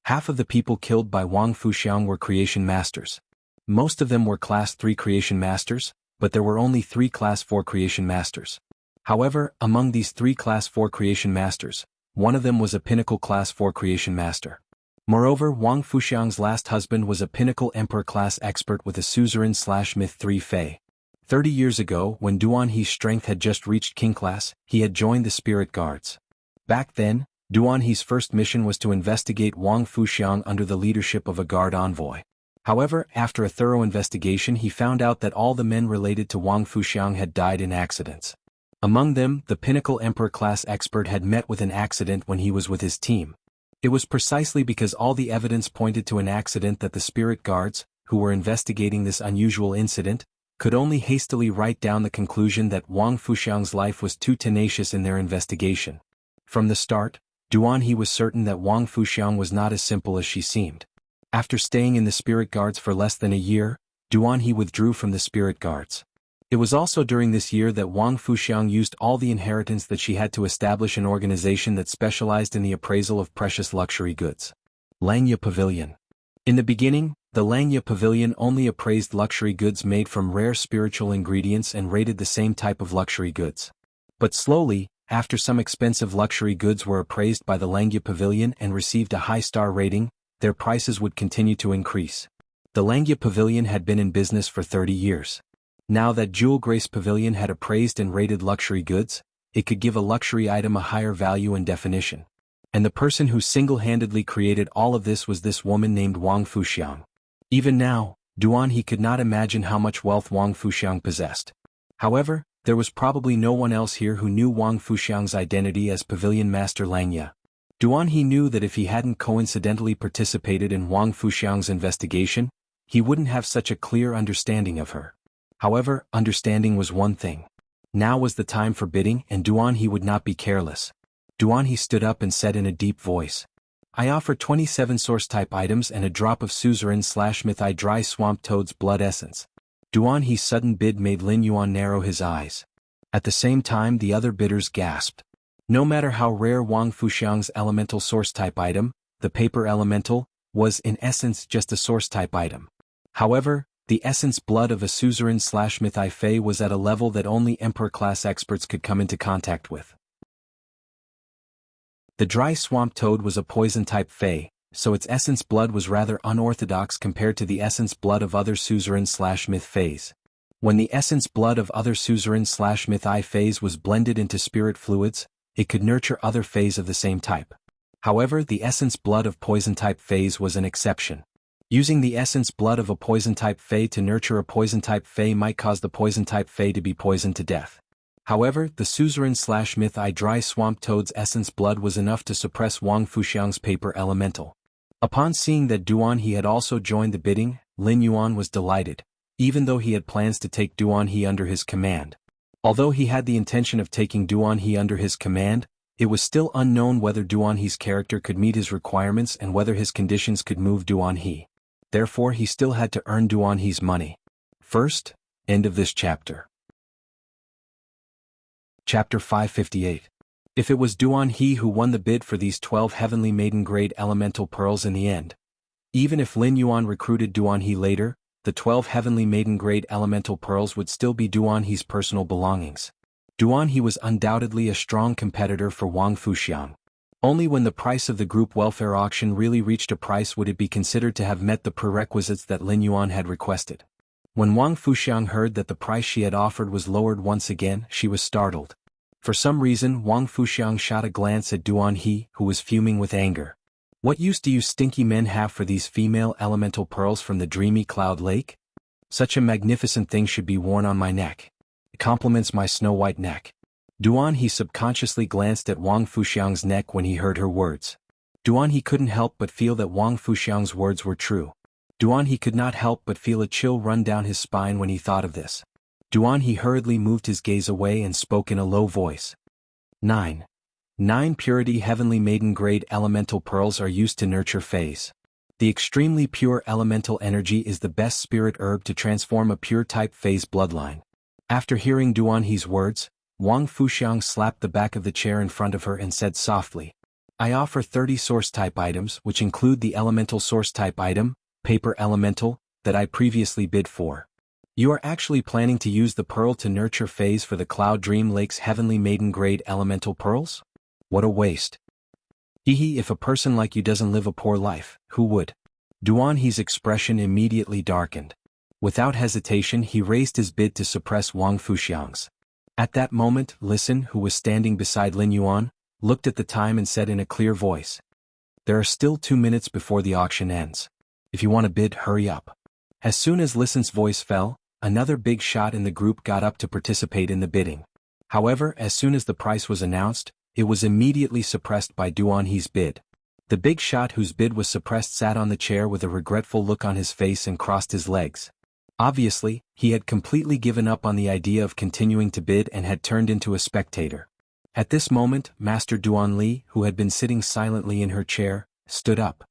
Half of the people killed by Wang Fuxiang were creation masters. Most of them were Class 3 creation masters, but there were only 3 Class 4 creation masters. However, among these 3 Class 4 creation masters, one of them was a pinnacle Class 4 creation master. Moreover, Wang Fuxiang's last husband was a pinnacle Emperor class expert with a suzerain/myth 3 Fei. 30 years ago, when Duan He's strength had just reached King class, he had joined the Spirit Guards. Back then, Duan He's first mission was to investigate Wang Fuxiang under the leadership of a guard envoy. However, after a thorough investigation he found out that all the men related to Wang Fuxiang had died in accidents. Among them, the pinnacle Emperor-class expert had met with an accident when he was with his team. It was precisely because all the evidence pointed to an accident that the spirit guards, who were investigating this unusual incident, could only hastily write down the conclusion that Wang Fuxiang's life was too tenacious in their investigation. From the start, Duan He was certain that Wang Fuxiang was not as simple as she seemed. After staying in the spirit guards for less than a year, Duan He withdrew from the spirit guards. It was also during this year that Wang Fuxiang used all the inheritance that she had to establish an organization that specialized in the appraisal of precious luxury goods. Langya Pavilion. In the beginning, the Langya Pavilion only appraised luxury goods made from rare spiritual ingredients and rated the same type of luxury goods. But slowly, after some expensive luxury goods were appraised by the Langya Pavilion and received a high-star rating, their prices would continue to increase. The Langya Pavilion had been in business for 30 years. Now that Jewel Grace Pavilion had appraised and rated luxury goods, it could give a luxury item a higher value and definition. And the person who single-handedly created all of this was this woman named Wang Fuxiang. Even now, Duan He could not imagine how much wealth Wang Fuxiang possessed. However, there was probably no one else here who knew Wang Fuxiang's identity as Pavilion Master Langya. Duan He knew that if he hadn't coincidentally participated in Wang Fuxiang's investigation, he wouldn't have such a clear understanding of her. However, understanding was one thing. Now was the time for bidding, and Duan He would not be careless. Duan He stood up and said in a deep voice, "I offer 27 source-type items and a drop of suzerain/myth-eye dry swamp toad's blood essence." Duan He's sudden bid made Lin Yuan narrow his eyes. At the same time, the other bidders gasped. No matter how rare Wang Fuxiang's elemental source-type item, the paper elemental, was in essence just a source-type item. However, the essence blood of a suzerain/myth-eye fey was at a level that only Emperor-class experts could come into contact with. The dry swamp toad was a poison-type fey, so its essence blood was rather unorthodox compared to the essence blood of other suzerain/myth fays. When the essence blood of other suzerain/myth-eye fays was blended into spirit fluids, it could nurture other fays of the same type. However, the essence blood of poison-type fays was an exception. Using the essence blood of a poison-type fey to nurture a poison-type fey might cause the poison-type fey to be poisoned to death. However, the suzerain/myth-eye dry swamp toad's essence blood was enough to suppress Wang Fuxiang's paper elemental. Upon seeing that Duan He had also joined the bidding, Lin Yuan was delighted, even though he had plans to take Duan He under his command. Although he had the intention of taking Duan He under his command, it was still unknown whether Duan He's character could meet his requirements and whether his conditions could move Duan He. Therefore he still had to earn Duan He's money. First, end of this chapter. Chapter 558. If it was Duan He who won the bid for these 12 heavenly maiden-grade elemental pearls in the end. Even if Lin Yuan recruited Duan He later, the 12 heavenly maiden-grade elemental pearls would still be Duan He's personal belongings. Duan He was undoubtedly a strong competitor for Wang Fuxiang. Only when the price of the group welfare auction really reached a price would it be considered to have met the prerequisites that Lin Yuan had requested. When Wang Fuxiang heard that the price she had offered was lowered once again, she was startled. For some reason, Wang Fuxiang shot a glance at Duan He, who was fuming with anger. "What use do you stinky men have for these female elemental pearls from the dreamy cloud lake? Such a magnificent thing should be worn on my neck. It complements my snow-white neck." Duan He subconsciously glanced at Wang Fuxiang's neck when he heard her words. Duan He couldn't help but feel that Wang Fuxiang's words were true. Duan He could not help but feel a chill run down his spine when he thought of this. Duan He hurriedly moved his gaze away and spoke in a low voice. 9 purity heavenly maiden-grade elemental pearls are used to nurture fays. The extremely pure elemental energy is the best spirit herb to transform a pure-type fay's bloodline. After hearing Duan He's words, Wang Fuxiang slapped the back of the chair in front of her and said softly, "I offer 30 source-type items which include the elemental source-type item, paper elemental, that I previously bid for. You are actually planning to use the pearl to nurture fays for the Cloud Dream Lake's heavenly maiden-grade elemental pearls? What a waste. Hehe, if a person like you doesn't live a poor life, who would?" Duan He's expression immediately darkened. Without hesitation he raised his bid to suppress Wang Fuxiang's. At that moment, Listen, who was standing beside Lin Yuan, looked at the time and said in a clear voice, "There are still 2 minutes before the auction ends. If you want to bid, hurry up." As soon as Listen's voice fell, another big shot in the group got up to participate in the bidding. However, as soon as the price was announced, it was immediately suppressed by Duan He's bid. The big shot whose bid was suppressed sat on the chair with a regretful look on his face and crossed his legs. Obviously, he had completely given up on the idea of continuing to bid and had turned into a spectator. At this moment, Master Duan Li, who had been sitting silently in her chair, stood up.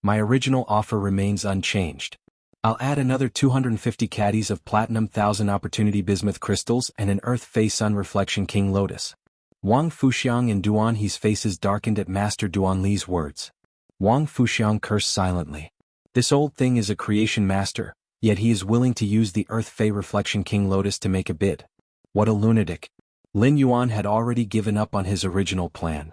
My original offer remains unchanged. I'll add another 250 caddies of platinum 1000 opportunity bismuth crystals and an earth Fei sun reflection king lotus. Wang Fuxiang and Duan He's faces darkened at Master Duan Li's words. Wang Fuxiang cursed silently. This old thing is a creation master, yet he is willing to use the earth Fei reflection king lotus to make a bid. What a lunatic. Lin Yuan had already given up on his original plan.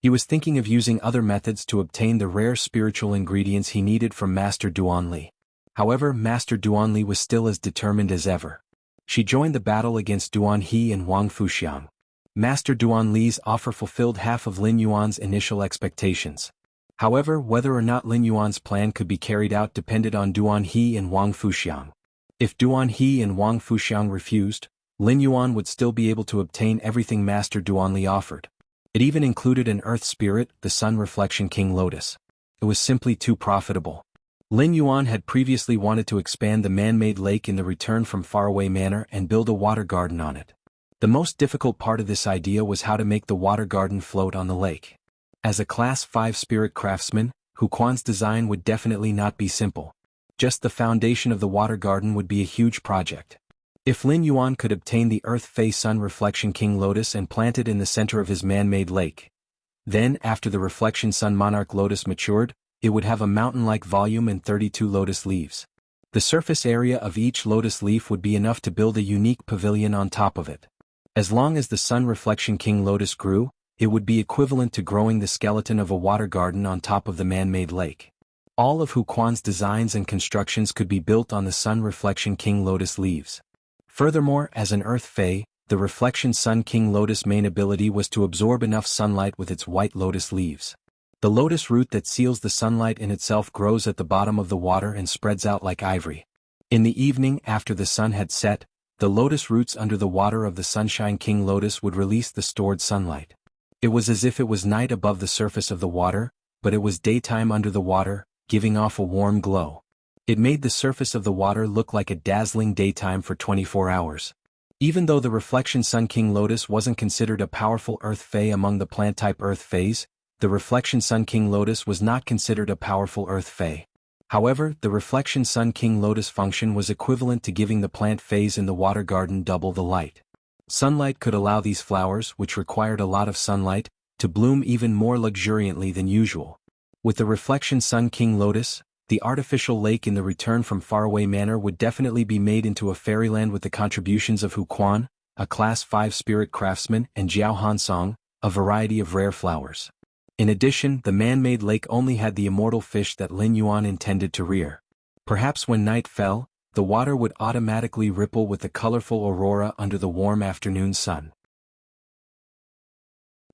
He was thinking of using other methods to obtain the rare spiritual ingredients he needed from Master Duan Li. However, Master Duan Li was still as determined as ever. She joined the battle against Duan He and Wang Fuxiang. Master Duan Li's offer fulfilled half of Lin Yuan's initial expectations. However, whether or not Lin Yuan's plan could be carried out depended on Duan He and Wang Fuxiang. If Duan He and Wang Fuxiang refused, Lin Yuan would still be able to obtain everything Master Duan Li offered. It even included an earth spirit, the sun reflection king lotus. It was simply too profitable. Lin Yuan had previously wanted to expand the man-made lake in the Return from Faraway Manor and build a water garden on it. The most difficult part of this idea was how to make the water garden float on the lake. As a Class 5 spirit craftsman, Hu Quan's design would definitely not be simple. Just the foundation of the water garden would be a huge project. If Lin Yuan could obtain the Earth Fei Sun Reflection King Lotus and plant it in the center of his man-made lake, then after the Reflection Sun Monarch Lotus matured, it would have a mountain-like volume and 32 lotus leaves. The surface area of each lotus leaf would be enough to build a unique pavilion on top of it. As long as the Sun Reflection King Lotus grew, it would be equivalent to growing the skeleton of a water garden on top of the man-made lake. All of Hu Quan's designs and constructions could be built on the Sun Reflection King Lotus leaves. Furthermore, as an Earth Fei, the Reflection Sun King Lotus main ability was to absorb enough sunlight with its white lotus leaves. The lotus root that seals the sunlight in itself grows at the bottom of the water and spreads out like ivory. In the evening after the sun had set, the lotus roots under the water of the Sunshine King Lotus would release the stored sunlight. It was as if it was night above the surface of the water, but it was daytime under the water, giving off a warm glow. It made the surface of the water look like a dazzling daytime for 24 hours. Even though the Reflection Sun King Lotus wasn't considered a powerful Earth Fei among the plant-type Earth Feis, the Reflection Sun King Lotus was not considered a powerful Earth Fei. However, the Reflection Sun King Lotus function was equivalent to giving the plant phase in the water garden double the light. Sunlight could allow these flowers, which required a lot of sunlight, to bloom even more luxuriantly than usual. With the Reflection Sun King Lotus, the artificial lake in the Return from Faraway Manor would definitely be made into a fairyland with the contributions of Hu Quan, a Class 5 spirit craftsman, and Jiao Hansong, a variety of rare flowers. In addition, the man-made lake only had the immortal fish that Lin Yuan intended to rear. Perhaps when night fell, the water would automatically ripple with the colorful aurora under the warm afternoon sun.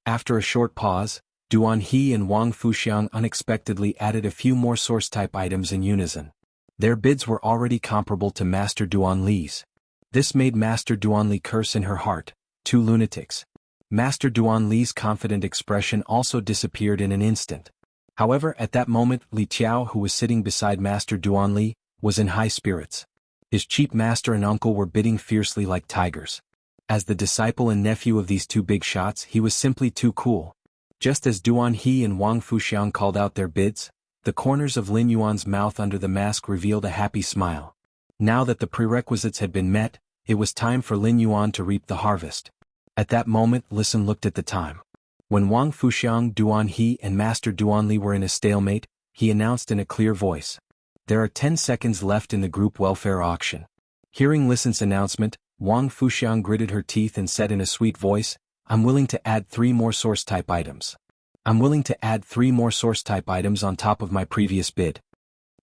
After a short pause, Duan He and Wang Fuxiang unexpectedly added a few more source-type items in unison. Their bids were already comparable to Master Duan Li's. This made Master Duan Li curse in her heart, two lunatics. Master Duan Li's confident expression also disappeared in an instant. However, at that moment, Li Qiao, who was sitting beside Master Duan Li, was in high spirits. His cheap master and uncle were bidding fiercely like tigers. As the disciple and nephew of these two big shots, he was simply too cool. Just as Duan He and Wang Fuxiang called out their bids, the corners of Lin Yuan's mouth under the mask revealed a happy smile. Now that the prerequisites had been met, it was time for Lin Yuan to reap the harvest. At that moment, Listen looked at the time. When Wang Fuxiang, Duan He, and Master Duan Li were in a stalemate, he announced in a clear voice, "There are 10 seconds left in the group welfare auction." Hearing Listen's announcement, Wang Fuxiang gritted her teeth and said in a sweet voice, "I'm willing to add 3 more source-type items. I'm willing to add 3 more source-type items on top of my previous bid."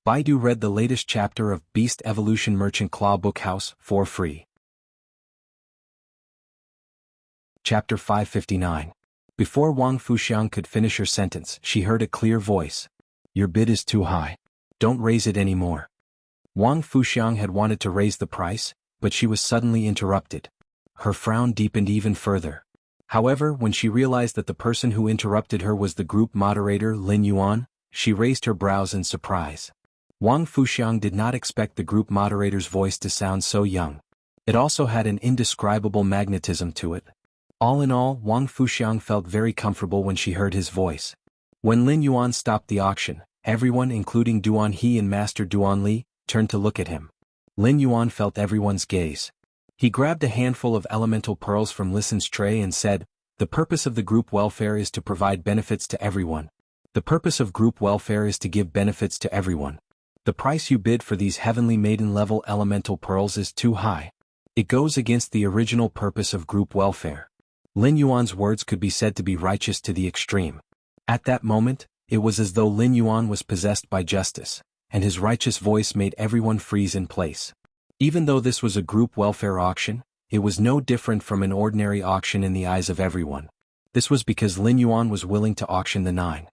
Baidu read the latest chapter of Beast Evolution Merchant Claw Book House for free. Chapter 559. Before Wang Fuxiang could finish her sentence, she heard a clear voice. "Your bid is too high. Don't raise it anymore." Wang Fuxiang had wanted to raise the price, but she was suddenly interrupted. Her frown deepened even further. However, when she realized that the person who interrupted her was the group moderator Lin Yuan, she raised her brows in surprise. Wang Fuxiang did not expect the group moderator's voice to sound so young. It also had an indescribable magnetism to it. All in all, Wang Fuxiang felt very comfortable when she heard his voice. When Lin Yuan stopped the auction, everyone including Duan He and Master Duan Li, turned to look at him. Lin Yuan felt everyone's gaze. He grabbed a handful of elemental pearls from Lisan's tray and said, "The purpose of the group welfare is to provide benefits to everyone. The purpose of group welfare is to give benefits to everyone. The price you bid for these heavenly maiden-level elemental pearls is too high. It goes against the original purpose of group welfare." Lin Yuan's words could be said to be righteous to the extreme. At that moment, it was as though Lin Yuan was possessed by justice, and his righteous voice made everyone freeze in place. Even though this was a group welfare auction, it was no different from an ordinary auction in the eyes of everyone. This was because Lin Yuan was willing to auction the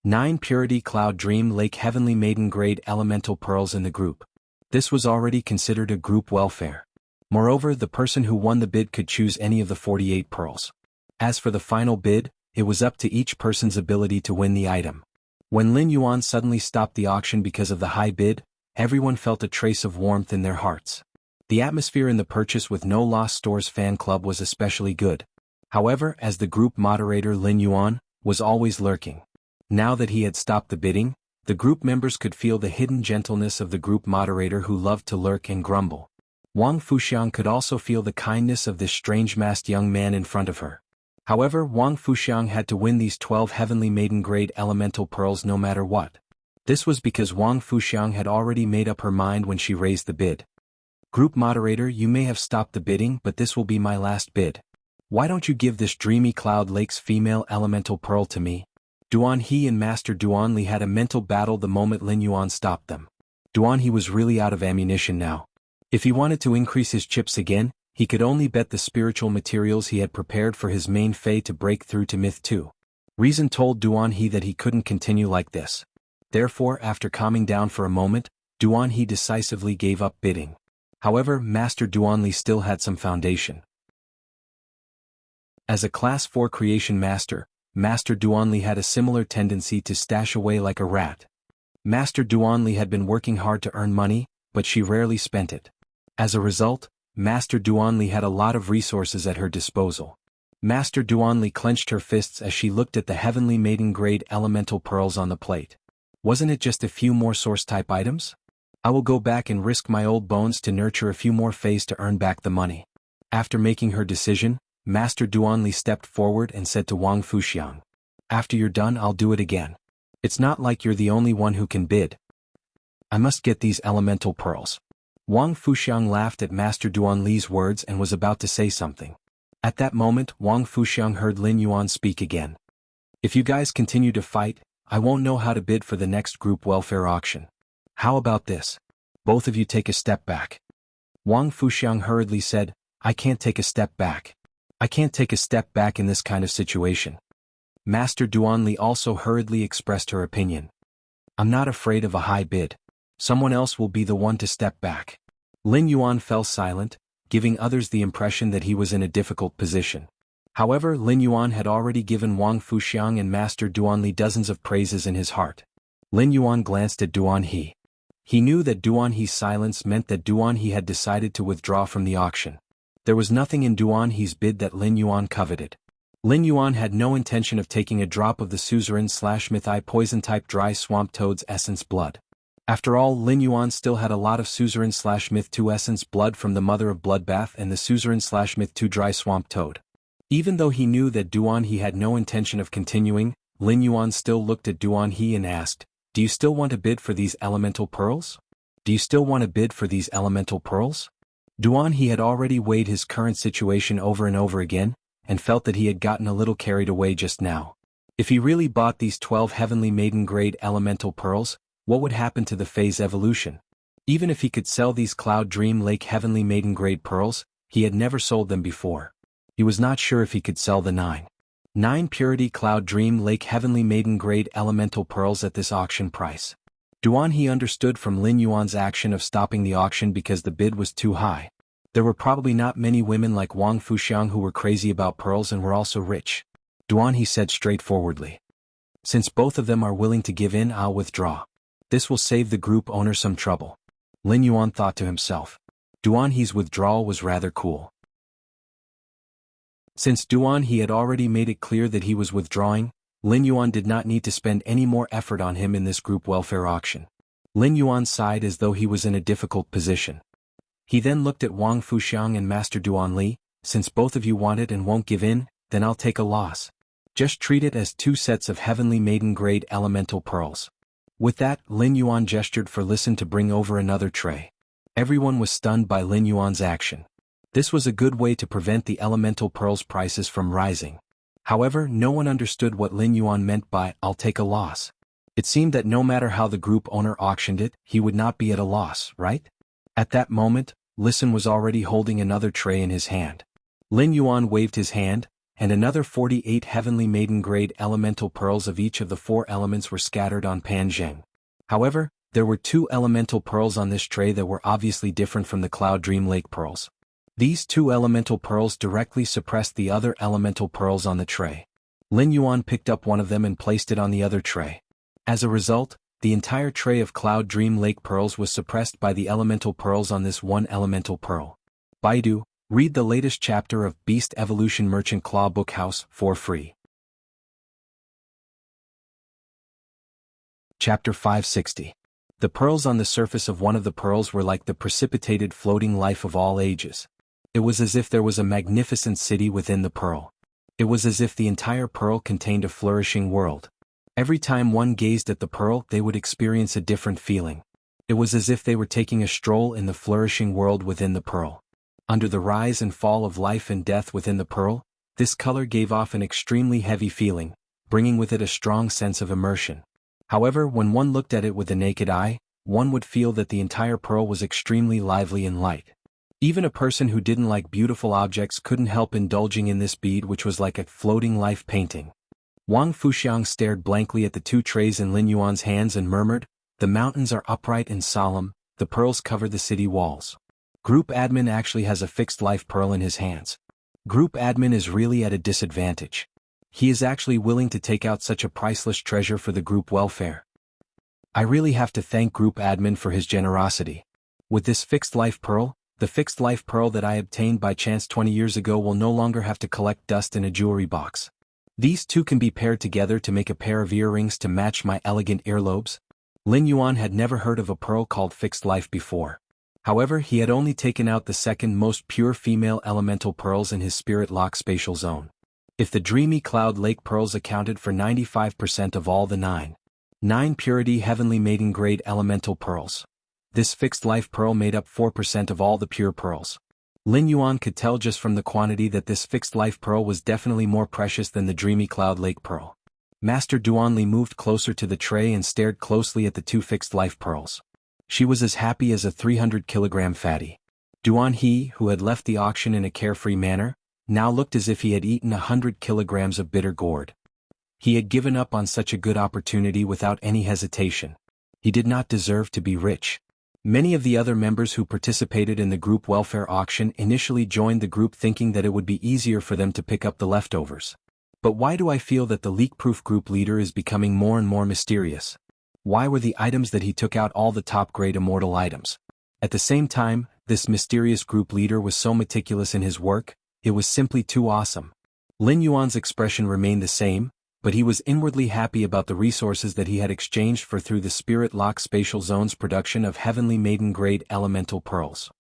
9 Purity Cloud Dream Lake Heavenly Maiden Grade Elemental Pearls in the group. This was already considered a group welfare. Moreover, the person who won the bid could choose any of the 48 pearls. As for the final bid, it was up to each person's ability to win the item. When Lin Yuan suddenly stopped the auction because of the high bid, everyone felt a trace of warmth in their hearts. The atmosphere in the Purchase with No Loss Stores fan club was especially good. However, as the group moderator Lin Yuan was always lurking. Now that he had stopped the bidding, the group members could feel the hidden gentleness of the group moderator who loved to lurk and grumble. Wang Fuxiang could also feel the kindness of this strange-masked young man in front of her. However, Wang Fuxiang had to win these 12 heavenly maiden-grade elemental pearls no matter what. This was because Wang Fuxiang had already made up her mind when she raised the bid. "Group moderator, you may have stopped the bidding, but this will be my last bid. Why don't you give this Dreamy Cloud Lake's female elemental pearl to me?" Duan He and Master Duan Li had a mental battle the moment Lin Yuan stopped them. Duan He was really out of ammunition now. If he wanted to increase his chips again, he could only bet the spiritual materials he had prepared for his main Fey to break through to Myth 2. Reason told Duan He that he couldn't continue like this. Therefore, after calming down for a moment, Duan He decisively gave up bidding. However, Master Duan Li still had some foundation. As a Class 4 creation master, Master Duan Li had a similar tendency to stash away like a rat. Master Duan Li had been working hard to earn money, but she rarely spent it. As a result, Master Duan Li had a lot of resources at her disposal. Master Duan Li clenched her fists as she looked at the heavenly maiden-grade elemental pearls on the plate. Wasn't it just a few more source-type items? I will go back and risk my old bones to nurture a few more Fays to earn back the money. After making her decision, Master Duan Li stepped forward and said to Wang Fuxiang, "After you're done, I'll do it again. It's not like you're the only one who can bid. I must get these elemental pearls." Wang Fuxiang laughed at Master Duan Li's words and was about to say something. At that moment, Wang Fuxiang heard Lin Yuan speak again. "If you guys continue to fight, I won't know how to bid for the next group welfare auction. How about this? Both of you take a step back." Wang Fuxiang hurriedly said, "I can't take a step back. I can't take a step back in this kind of situation." Master Duan Li also hurriedly expressed her opinion. "I'm not afraid of a high bid. Someone else will be the one to step back." Lin Yuan fell silent, giving others the impression that he was in a difficult position. However, Lin Yuan had already given Wang Fuxiang and Master Duan Li dozens of praises in his heart. Lin Yuan glanced at Duan He. He knew that Duan He's silence meant that Duan He had decided to withdraw from the auction. There was nothing in Duan He's bid that Lin Yuan coveted. Lin Yuan had no intention of taking a drop of the Suzerain/Myth-I poison-type dry swamp toad's essence blood. After all, Lin Yuan still had a lot of Suzerain/Myth-II essence blood from the Mother of Bloodbath and the Suzerain/Myth-II dry swamp toad. Even though he knew that Duan He had no intention of continuing, Lin Yuan still looked at Duan He and asked, "Do you still want to bid for these elemental pearls? Do you still want to bid for these elemental pearls?" Duan He had already weighed his current situation over and over again, and felt that he had gotten a little carried away just now. If he really bought these 12 heavenly maiden-grade elemental pearls, what would happen to the Fae's evolution? Even if he could sell these Cloud Dream Lake heavenly maiden-grade pearls, he had never sold them before. He was not sure if he could sell the 9 Purity Cloud Dream Lake heavenly maiden-grade elemental pearls at this auction price. Duan He understood from Lin Yuan's action of stopping the auction because the bid was too high. There were probably not many women like Wang Fuxiang who were crazy about pearls and were also rich. Duan, he said straightforwardly. Since both of them are willing to give in, I'll withdraw. This will save the group owner some trouble. Lin Yuan thought to himself. Duan He's withdrawal was rather cool. Since Duan He had already made it clear that he was withdrawing, Lin Yuan did not need to spend any more effort on him in this group welfare auction. Lin Yuan sighed as though he was in a difficult position. He then looked at Wang Fuxiang and Master Duan Li. Since both of you want it and won't give in, then I'll take a loss. Just treat it as 2 sets of heavenly maiden-grade elemental pearls. With that, Lin Yuan gestured for Listen to bring over another tray. Everyone was stunned by Lin Yuan's action. This was a good way to prevent the elemental pearls' prices from rising. However, no one understood what Lin Yuan meant by "I'll take a loss." It seemed that no matter how the group owner auctioned it, he would not be at a loss, right? At that moment, Listen was already holding another tray in his hand. Lin Yuan waved his hand, and another 48 heavenly maiden-grade elemental pearls of each of the 4 elements were scattered on Pan Zheng. However, there were 2 elemental pearls on this tray that were obviously different from the Cloud Dream Lake pearls. These 2 elemental pearls directly suppressed the other elemental pearls on the tray. Lin Yuan picked up one of them and placed it on the other tray. As a result, the entire tray of Cloud Dream Lake pearls was suppressed by the elemental pearls on this one elemental pearl. Baidu, read the latest chapter of Beast Evolution Merchant Claw Book House for free. Chapter 560. The pearls on the surface of one of the pearls were like the precipitated floating life of all ages. It was as if there was a magnificent city within the pearl. It was as if the entire pearl contained a flourishing world. Every time one gazed at the pearl, they would experience a different feeling. It was as if they were taking a stroll in the flourishing world within the pearl. Under the rise and fall of life and death within the pearl, this color gave off an extremely heavy feeling, bringing with it a strong sense of immersion. However, when one looked at it with the naked eye, one would feel that the entire pearl was extremely lively and light. Even a person who didn't like beautiful objects couldn't help indulging in this bead, which was like a floating life painting. Wang Fuxiang stared blankly at the 2 trays in Lin Yuan's hands and murmured, "The mountains are upright and solemn, the pearls cover the city walls." Group Admin actually has a fixed life pearl in his hands. Group Admin is really at a disadvantage. He is actually willing to take out such a priceless treasure for the group welfare. I really have to thank Group Admin for his generosity. With this fixed life pearl, the fixed life pearl that I obtained by chance 20 years ago will no longer have to collect dust in a jewelry box. These 2 can be paired together to make a pair of earrings to match my elegant earlobes. Lin Yuan had never heard of a pearl called fixed life before. However, he had only taken out the second most pure female elemental pearls in his spirit lock spatial zone. If the dreamy Cloud Lake pearls accounted for 95% of all the 9 purity heavenly maiden grade elemental pearls, this fixed life pearl made up 4% of all the pure pearls. Lin Yuan could tell just from the quantity that this fixed life pearl was definitely more precious than the dreamy Cloud Lake pearl. Master Duan Li moved closer to the tray and stared closely at the 2 fixed life pearls. She was as happy as a 300-kilogram fatty. Duan He, who had left the auction in a carefree manner, now looked as if he had eaten 100 kilograms of bitter gourd. He had given up on such a good opportunity without any hesitation. He did not deserve to be rich. Many of the other members who participated in the group welfare auction initially joined the group thinking that it would be easier for them to pick up the leftovers. But why do I feel that the leak-proof group leader is becoming more and more mysterious? Why were the items that he took out all the top-grade immortal items? At the same time, this mysterious group leader was so meticulous in his work, it was simply too awesome. Lin Yuan's expression remained the same, but he was inwardly happy about the resources that he had exchanged for through the Spirit Lock Spatial Zone's production of heavenly maiden-grade elemental pearls.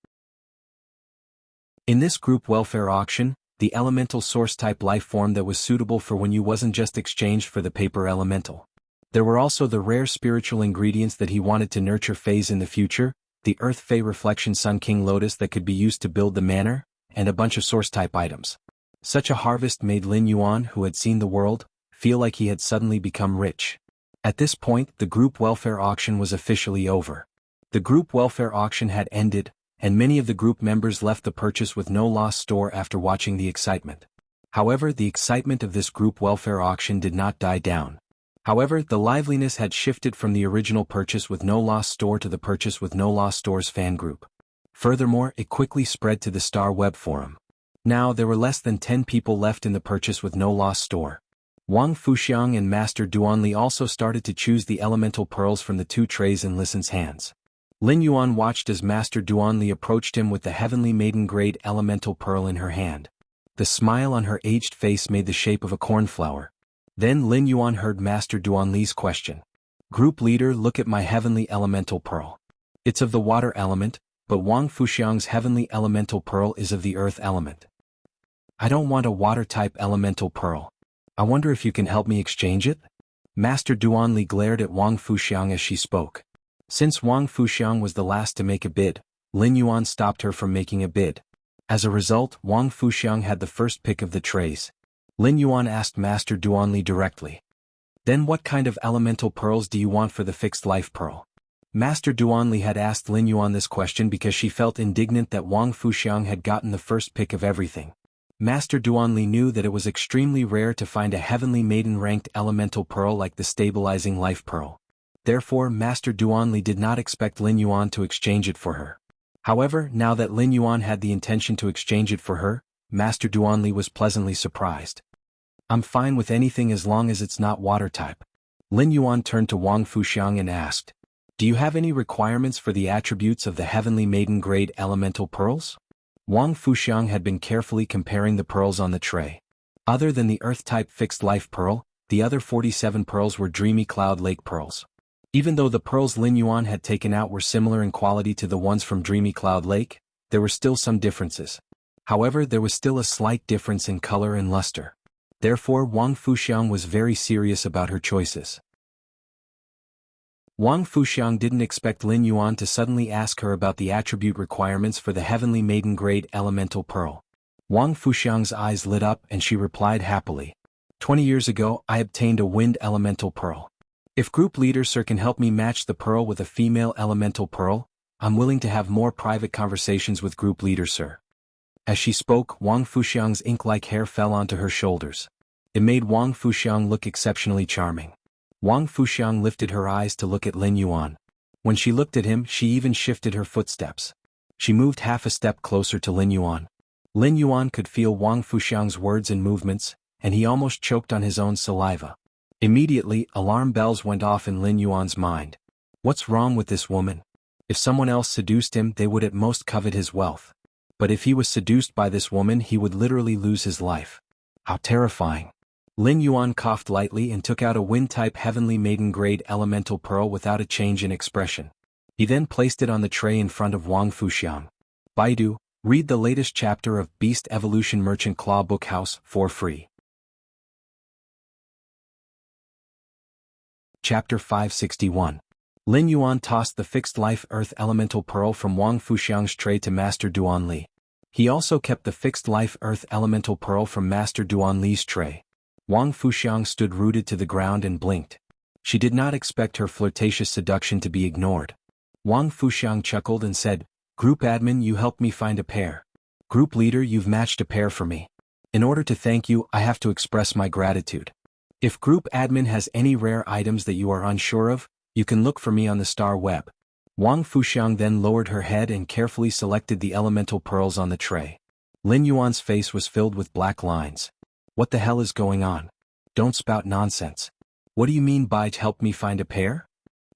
In this group welfare auction, the elemental source-type life form that was suitable for when you wasn't just exchanged for the paper elemental. There were also the rare spiritual ingredients that he wanted to nurture phase in the future, the Earth Fey Reflection Sun King Lotus that could be used to build the manor, and a bunch of source-type items. Such a harvest made Lin Yuan, who had seen the world, feel like he had suddenly become rich. At this point, the group welfare auction was officially over. The group welfare auction had ended, and many of the group members left the purchase with no loss store after watching the excitement. However, the excitement of this group welfare auction did not die down. However, the liveliness had shifted from the original purchase with no loss store to the purchase with no loss store's fan group. Furthermore, it quickly spread to the Star Web forum. Now there were less than 10 people left in the purchase with no loss store. Wang Fuxiang and Master Duanli also started to choose the elemental pearls from the 2 trays in Lisan's hands. Lin Yuan watched as Master Duanli approached him with the heavenly maiden-grade elemental pearl in her hand. The smile on her aged face made the shape of a cornflower. Then Lin Yuan heard Master Duanli's question. "Group leader, look at my heavenly elemental pearl. It's of the water element, but Wang Fuxiang's heavenly elemental pearl is of the earth element. I don't want a water-type elemental pearl. I wonder if you can help me exchange it?" Master Duanli glared at Wang Fuxiang as she spoke. Since Wang Fuxiang was the last to make a bid, Lin Yuan stopped her from making a bid. As a result, Wang Fuxiang had the first pick of the trays. Lin Yuan asked Master Duanli directly. "Then what kind of elemental pearls do you want for the fixed life pearl?" Master Duanli had asked Lin Yuan this question because she felt indignant that Wang Fuxiang had gotten the first pick of everything. Master Duanli knew that it was extremely rare to find a heavenly maiden-ranked elemental pearl like the stabilizing life pearl. Therefore, Master Duanli did not expect Lin Yuan to exchange it for her. However, now that Lin Yuan had the intention to exchange it for her, Master Duanli was pleasantly surprised. "I'm fine with anything as long as it's not water type." Lin Yuan turned to Wang Fuxiang and asked, "Do you have any requirements for the attributes of the heavenly maiden-grade elemental pearls?" Wang Fuxiang had been carefully comparing the pearls on the tray. Other than the earth-type fixed-life pearl, the other 47 pearls were dreamy cloud lake pearls. Even though the pearls Lin Yuan had taken out were similar in quality to the ones from Dreamy Cloud Lake, there were still some differences. However, there was still a slight difference in color and luster. Therefore, Wang Fuxiang was very serious about her choices. Wang Fuxiang didn't expect Lin Yuan to suddenly ask her about the attribute requirements for the heavenly maiden-grade elemental pearl. Wang Fuxiang's eyes lit up and she replied happily. 20 years ago, I obtained a wind elemental pearl. If group leader sir can help me match the pearl with a female elemental pearl, I'm willing to have more private conversations with group leader sir. As she spoke, Wang Fuxiang's ink-like hair fell onto her shoulders. It made Wang Fuxiang look exceptionally charming. Wang Fuxiang lifted her eyes to look at Lin Yuan. When she looked at him, she even shifted her footsteps. She moved half a step closer to Lin Yuan. Lin Yuan could feel Wang Fuxiang's words and movements, and he almost choked on his own saliva. Immediately, alarm bells went off in Lin Yuan's mind. What's wrong with this woman? If someone else seduced him, they would at most covet his wealth. But if he was seduced by this woman, he would literally lose his life. How terrifying. Lin Yuan coughed lightly and took out a wind-type heavenly maiden-grade elemental pearl without a change in expression. He then placed it on the tray in front of Wang Fuxiang. Baidu, read the latest chapter of Beast Evolution Merchant Claw Book House for free. Chapter 561. Lin Yuan tossed the fixed-life earth elemental pearl from Wang Fuxiang's tray to Master Duanli. He also kept the fixed-life earth elemental pearl from Master Duanli's tray. Wang Fuxiang stood rooted to the ground and blinked. She did not expect her flirtatious seduction to be ignored. Wang Fuxiang chuckled and said, "Group admin, you helped me find a pair. Group leader, you've matched a pair for me. In order to thank you, I have to express my gratitude. If group admin has any rare items that you are unsure of, you can look for me on the Star Web." Wang Fuxiang then lowered her head and carefully selected the elemental pearls on the tray. Lin Yuan's face was filled with black lines. What the hell is going on? Don't spout nonsense. What do you mean by help me find a pair?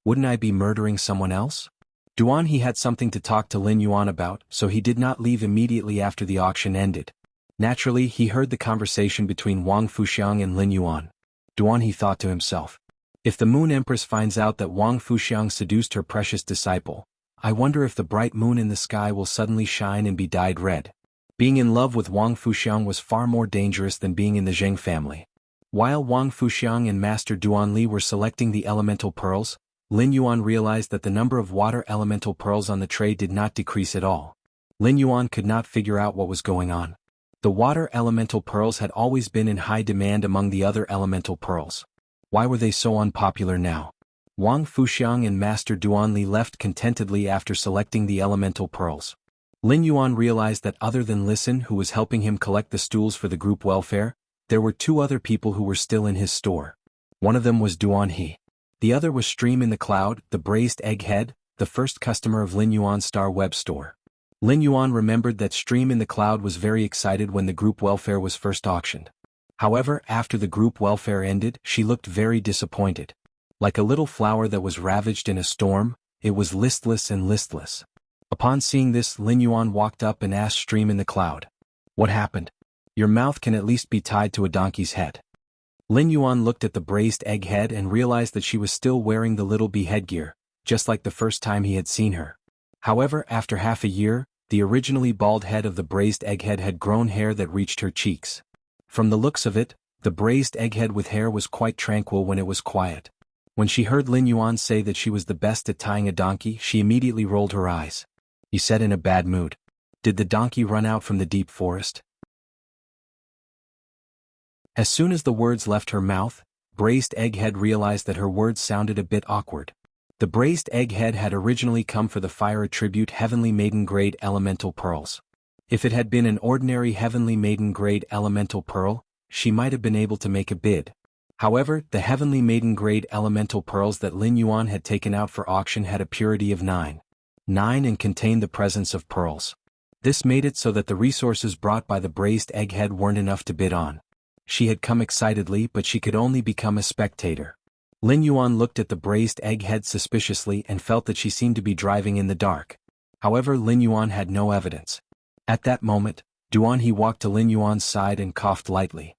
Wouldn't I be murdering someone else? He had something to talk to Lin Yuan about, so he did not leave immediately after the auction ended. Naturally, he heard the conversation between Wang Fuxiang and Lin Yuan. He thought to himself. If the Moon Empress finds out that Wang Fuxiang seduced her precious disciple, I wonder if the bright moon in the sky will suddenly shine and be dyed red. Being in love with Wang Fuxiang was far more dangerous than being in the Zheng family. While Wang Fuxiang and Master Duanli were selecting the elemental pearls, Lin Yuan realized that the number of water elemental pearls on the tray did not decrease at all. Lin Yuan could not figure out what was going on. The water elemental pearls had always been in high demand among the other elemental pearls. Why were they so unpopular now? Wang Fuxiang and Master Duanli left contentedly after selecting the elemental pearls. Lin Yuan realized that other than Listen, who was helping him collect the stools for the group welfare, there were 2 other people who were still in his store. One of them was Duanhe. The other was Stream in the Cloud, the braised egghead, the first customer of Lin Yuan's Star Web store. Lin Yuan remembered that Stream in the Cloud was very excited when the group welfare was first auctioned. However, after the group welfare ended, she looked very disappointed. Like a little flower that was ravaged in a storm, it was listless and listless. Upon seeing this, Lin Yuan walked up and asked Stream in the Cloud, "What happened? Your mouth can at least be tied to a donkey's head." Lin Yuan looked at the braised egg head and realized that she was still wearing the little bee headgear, just like the first time he had seen her. However, after half a year, the originally bald head of the braised egghead had grown hair that reached her cheeks. From the looks of it, the braised egghead with hair was quite tranquil when it was quiet. When she heard Lin Yuan say that she was the best at tying a donkey, she immediately rolled her eyes. He said in a bad mood, "Did the donkey run out from the deep forest?" As soon as the words left her mouth, braised egghead realized that her words sounded a bit awkward. The braised egghead had originally come for the fire attribute Heavenly Maiden Grade Elemental Pearls. If it had been an ordinary Heavenly Maiden Grade Elemental Pearl, she might have been able to make a bid. However, the Heavenly Maiden Grade Elemental Pearls that Lin Yuan had taken out for auction had a purity of 9 and contained the presence of pearls. This made it so that the resources brought by the braised egghead weren't enough to bid on. She had come excitedly, but she could only become a spectator. Lin Yuan looked at the braised egghead suspiciously and felt that she seemed to be driving in the dark. However, Lin Yuan had no evidence. At that moment, Duan He walked to Lin Yuan's side and coughed lightly.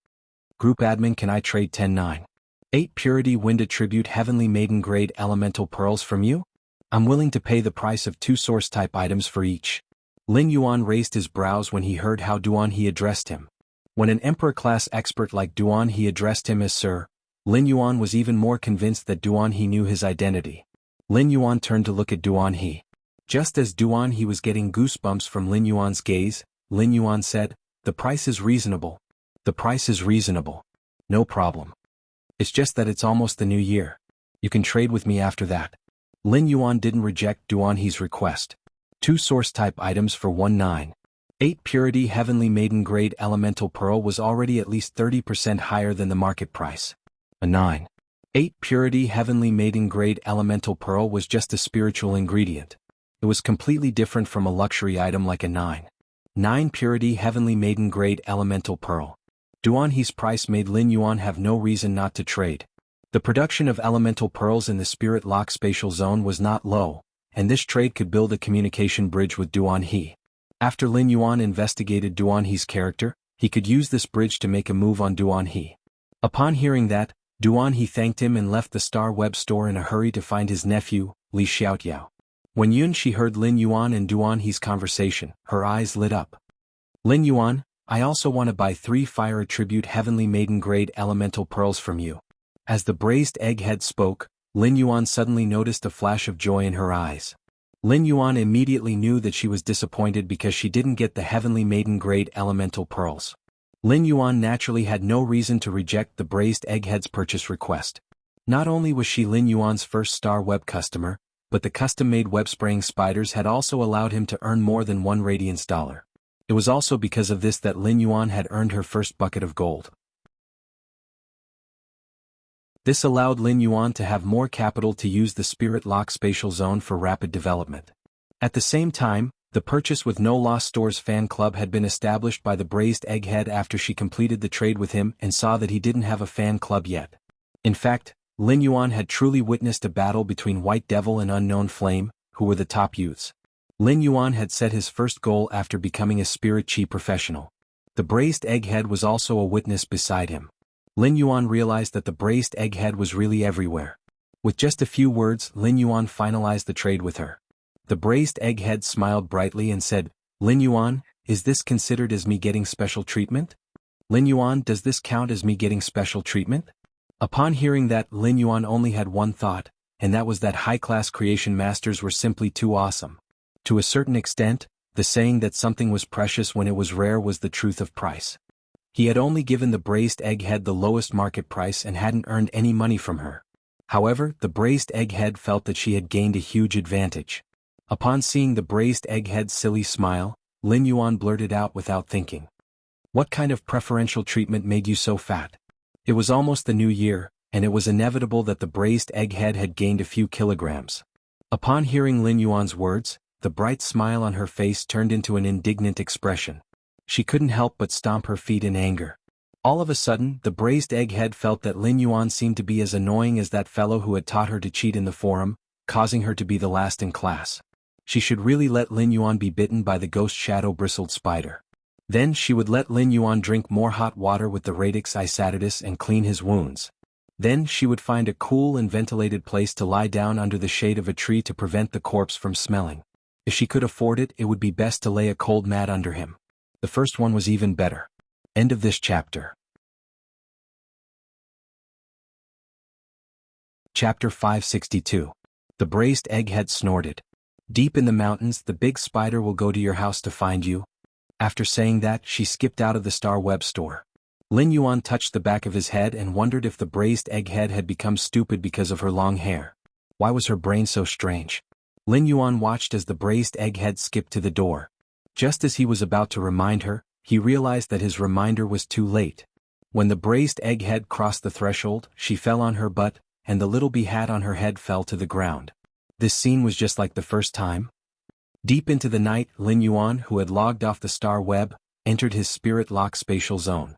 "Group admin, can I trade 10-9-8 purity wind attribute Heavenly Maiden Grade Elemental Pearls from you? I'm willing to pay the price of 2 source type items for each." Lin Yuan raised his brows when he heard how Duan He addressed him. When an Emperor-class expert like Duan He addressed him as Sir, Lin Yuan was even more convinced that Duan He knew his identity. Lin Yuan turned to look at Duan He. Just as Duan He was getting goosebumps from Lin Yuan's gaze, Lin Yuan said, "The price is reasonable. The price is reasonable. No problem. It's just that it's almost the new year. You can trade with me after that." Lin Yuan didn't reject Duan He's request. 2 source type items for 1-9-8 purity Heavenly Maiden Grade Elemental Pearl was already at least 30% higher than the market price. A 9-8 purity Heavenly Maiden Grade Elemental Pearl was just a spiritual ingredient. It was completely different from a luxury item like a 9-9 purity Heavenly Maiden Grade Elemental Pearl. Duan He's price made Lin Yuan have no reason not to trade. The production of elemental pearls in the Spirit Lock Spatial Zone was not low, and this trade could build a communication bridge with Duan He. After Lin Yuan investigated Duan He's character, he could use this bridge to make a move on Duan He. Upon hearing that, Duan He thanked him and left the Star Web store in a hurry to find his nephew, Li Xiaotiao. When Yun Shi heard Lin Yuan and Duan He's conversation, her eyes lit up. "Lin Yuan, I also want to buy 3 fire attribute Heavenly Maiden Grade Elemental Pearls from you." As the braised egghead spoke, Lin Yuan suddenly noticed a flash of joy in her eyes. Lin Yuan immediately knew that she was disappointed because she didn't get the Heavenly Maiden Grade Elemental Pearls. Lin Yuan naturally had no reason to reject the braised egghead's purchase request. Not only was she Lin Yuan's first Star Web customer, but the custom-made web-spraying spiders had also allowed him to earn more than 1 Radiance dollar. It was also because of this that Lin Yuan had earned her first bucket of gold. This allowed Lin Yuan to have more capital to use the Spirit Lock Spatial Zone for rapid development. At the same time, the Purchase with No Loss Stores fan club had been established by the braised egghead after she completed the trade with him and saw that he didn't have a fan club yet. In fact, Lin Yuan had truly witnessed a battle between White Devil and Unknown Flame, who were the top youths. Lin Yuan had set his first goal after becoming a Spirit Chi professional. The braised egghead was also a witness beside him. Lin Yuan realized that the braised egghead was really everywhere. With just a few words, Lin Yuan finalized the trade with her. The braised egghead smiled brightly and said, "Lin Yuan, is this considered as me getting special treatment? Lin Yuan, does this count as me getting special treatment?" Upon hearing that, Lin Yuan only had one thought, and that was that high-class creation masters were simply too awesome. To a certain extent, the saying that something was precious when it was rare was the truth of price. He had only given the braised egghead the lowest market price and hadn't earned any money from her. However, the braised egghead felt that she had gained a huge advantage. Upon seeing the braised egghead's silly smile, Lin Yuan blurted out without thinking, "What kind of preferential treatment made you so fat?" It was almost the new year, and it was inevitable that the braised egghead had gained a few kilograms. Upon hearing Lin Yuan's words, the bright smile on her face turned into an indignant expression. She couldn't help but stomp her feet in anger. All of a sudden, the braised egghead felt that Lin Yuan seemed to be as annoying as that fellow who had taught her to cheat in the forum, causing her to be the last in class. She should really let Lin Yuan be bitten by the ghost shadow-bristled spider. Then she would let Lin Yuan drink more hot water with the radix isatitis and clean his wounds. Then she would find a cool and ventilated place to lie down under the shade of a tree to prevent the corpse from smelling. If she could afford it, it would be best to lay a cold mat under him. The first one was even better. End of this chapter. Chapter 562. The braised egghead snorted. Deep in the mountains, the big spider will go to your house to find you. After saying that, she skipped out of the Star Web store. Lin Yuan touched the back of his head and wondered if the braised egghead had become stupid because of her long hair. Why was her brain so strange? Lin Yuan watched as the braised egghead skipped to the door. Just as he was about to remind her, he realized that his reminder was too late. When the braised egghead crossed the threshold, she fell on her butt, and the little bee hat on her head fell to the ground. This scene was just like the first time. Deep into the night, Lin Yuan, who had logged off the Star Web, entered his spirit lock spatial zone.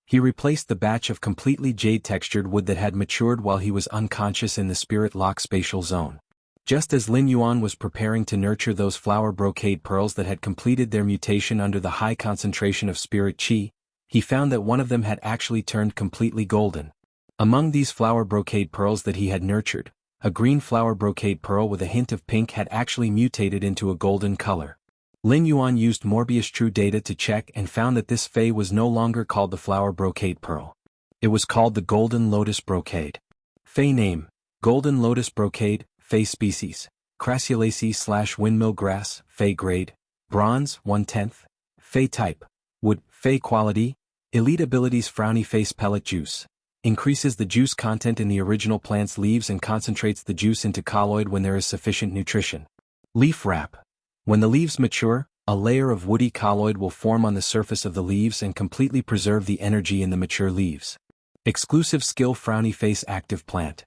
He replaced the batch of completely jade-textured wood that had matured while he was unconscious in the spirit lock spatial zone. Just as Lin Yuan was preparing to nurture those flower brocade pearls that had completed their mutation under the high concentration of spirit chi, he found that one of them had actually turned completely golden. Among these flower brocade pearls that he had nurtured, a green flower brocade pearl with a hint of pink had actually mutated into a golden color. Lin Yuan used Morbius True Data to check and found that this fei was no longer called the flower brocade pearl. It was called the golden lotus brocade. Fei name: golden lotus brocade. Fei species: Crassulaceae/windmill grass. Fei grade: bronze 1/10. Fei type: wood. Fei quality: elite abilities. Frowny face pellet juice. Increases the juice content in the original plant's leaves and concentrates the juice into colloid when there is sufficient nutrition. Leaf wrap: when the leaves mature, a layer of woody colloid will form on the surface of the leaves and completely preserve the energy in the mature leaves. Exclusive skill: frowny face active plant.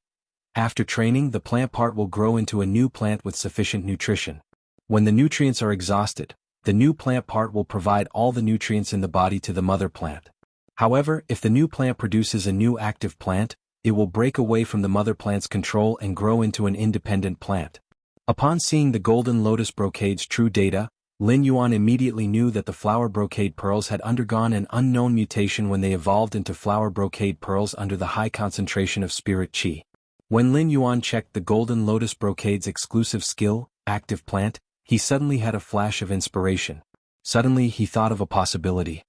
After training, the plant part will grow into a new plant with sufficient nutrition. When the nutrients are exhausted, the new plant part will provide all the nutrients in the body to the mother plant. However, if the new plant produces a new active plant, it will break away from the mother plant's control and grow into an independent plant. Upon seeing the golden lotus brocade's true data, Lin Yuan immediately knew that the flower brocade pearls had undergone an unknown mutation when they evolved into flower brocade pearls under the high concentration of spirit chi. When Lin Yuan checked the golden lotus brocade's exclusive skill, active plant, he suddenly had a flash of inspiration. Suddenly he thought of a possibility.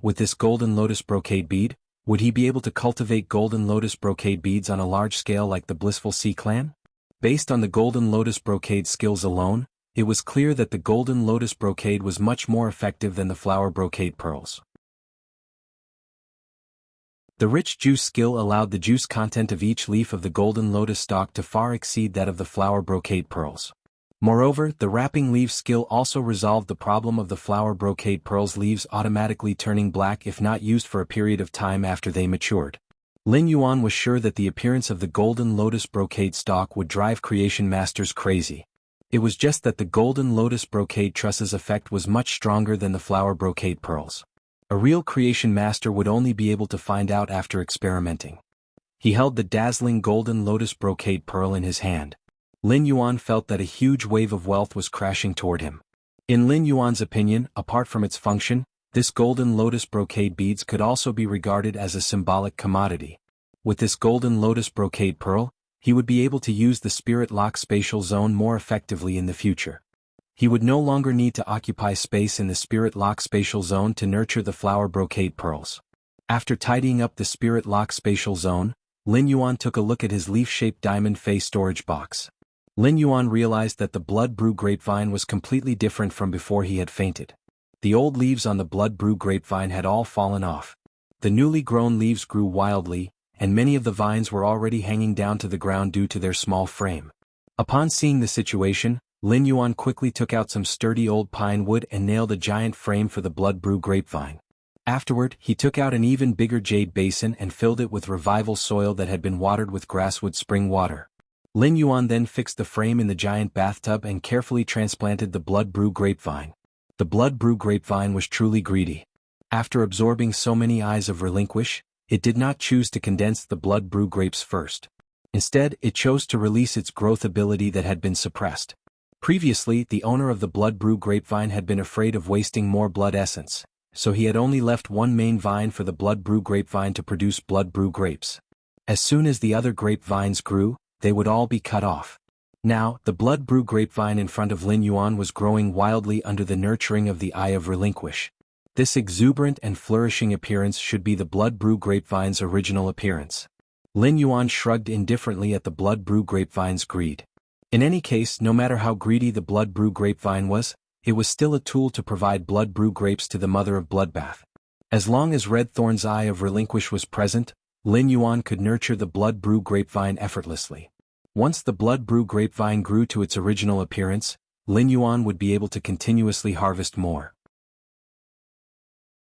With this golden lotus brocade bead, would he be able to cultivate golden lotus brocade beads on a large scale like the Blissful Sea clan? Based on the golden lotus brocade skills alone, it was clear that the golden lotus brocade was much more effective than the flower brocade pearls. The rich juice skill allowed the juice content of each leaf of the golden lotus stalk to far exceed that of the flower brocade pearls. Moreover, the wrapping leaf skill also resolved the problem of the flower brocade pearls' leaves automatically turning black if not used for a period of time after they matured. Lin Yuan was sure that the appearance of the golden lotus brocade stalk would drive creation masters crazy. It was just that the golden lotus brocade truss's effect was much stronger than the flower brocade pearls. A real creation master would only be able to find out after experimenting. He held the dazzling golden lotus brocade pearl in his hand. Lin Yuan felt that a huge wave of wealth was crashing toward him. In Lin Yuan's opinion, apart from its function, this golden lotus brocade beads could also be regarded as a symbolic commodity. With this golden lotus brocade pearl, he would be able to use the spirit lock spatial zone more effectively in the future. He would no longer need to occupy space in the spirit lock spatial zone to nurture the flower brocade pearls. After tidying up the spirit lock spatial zone, Lin Yuan took a look at his leaf-shaped diamond fei storage box. Lin Yuan realized that the blood brew grapevine was completely different from before he had fainted. The old leaves on the blood brew grapevine had all fallen off. The newly grown leaves grew wildly, and many of the vines were already hanging down to the ground due to their small frame. Upon seeing the situation, Lin Yuan quickly took out some sturdy old pine wood and nailed a giant frame for the blood brew grapevine. Afterward, he took out an even bigger jade basin and filled it with revival soil that had been watered with grasswood spring water. Lin Yuan then fixed the frame in the giant bathtub and carefully transplanted the blood brew grapevine. The blood brew grapevine was truly greedy. After absorbing so many eyes of relinquish, it did not choose to condense the blood brew grapes first. Instead, it chose to release its growth ability that had been suppressed. Previously, the owner of the blood brew grapevine had been afraid of wasting more blood essence, so he had only left one main vine for the blood brew grapevine to produce blood brew grapes. As soon as the other grapevines grew, they would all be cut off. Now, the blood brew grapevine in front of Lin Yuan was growing wildly under the nurturing of the Eye of Relinquish. This exuberant and flourishing appearance should be the blood brew grapevine's original appearance. Lin Yuan shrugged indifferently at the blood brew grapevine's greed. In any case, no matter how greedy the blood brew grapevine was, it was still a tool to provide blood brew grapes to the mother of bloodbath. As long as Red Thorn's Eye of Relinquish was present, Lin Yuan could nurture the blood brew grapevine effortlessly. Once the blood brew grapevine grew to its original appearance, Lin Yuan would be able to continuously harvest more.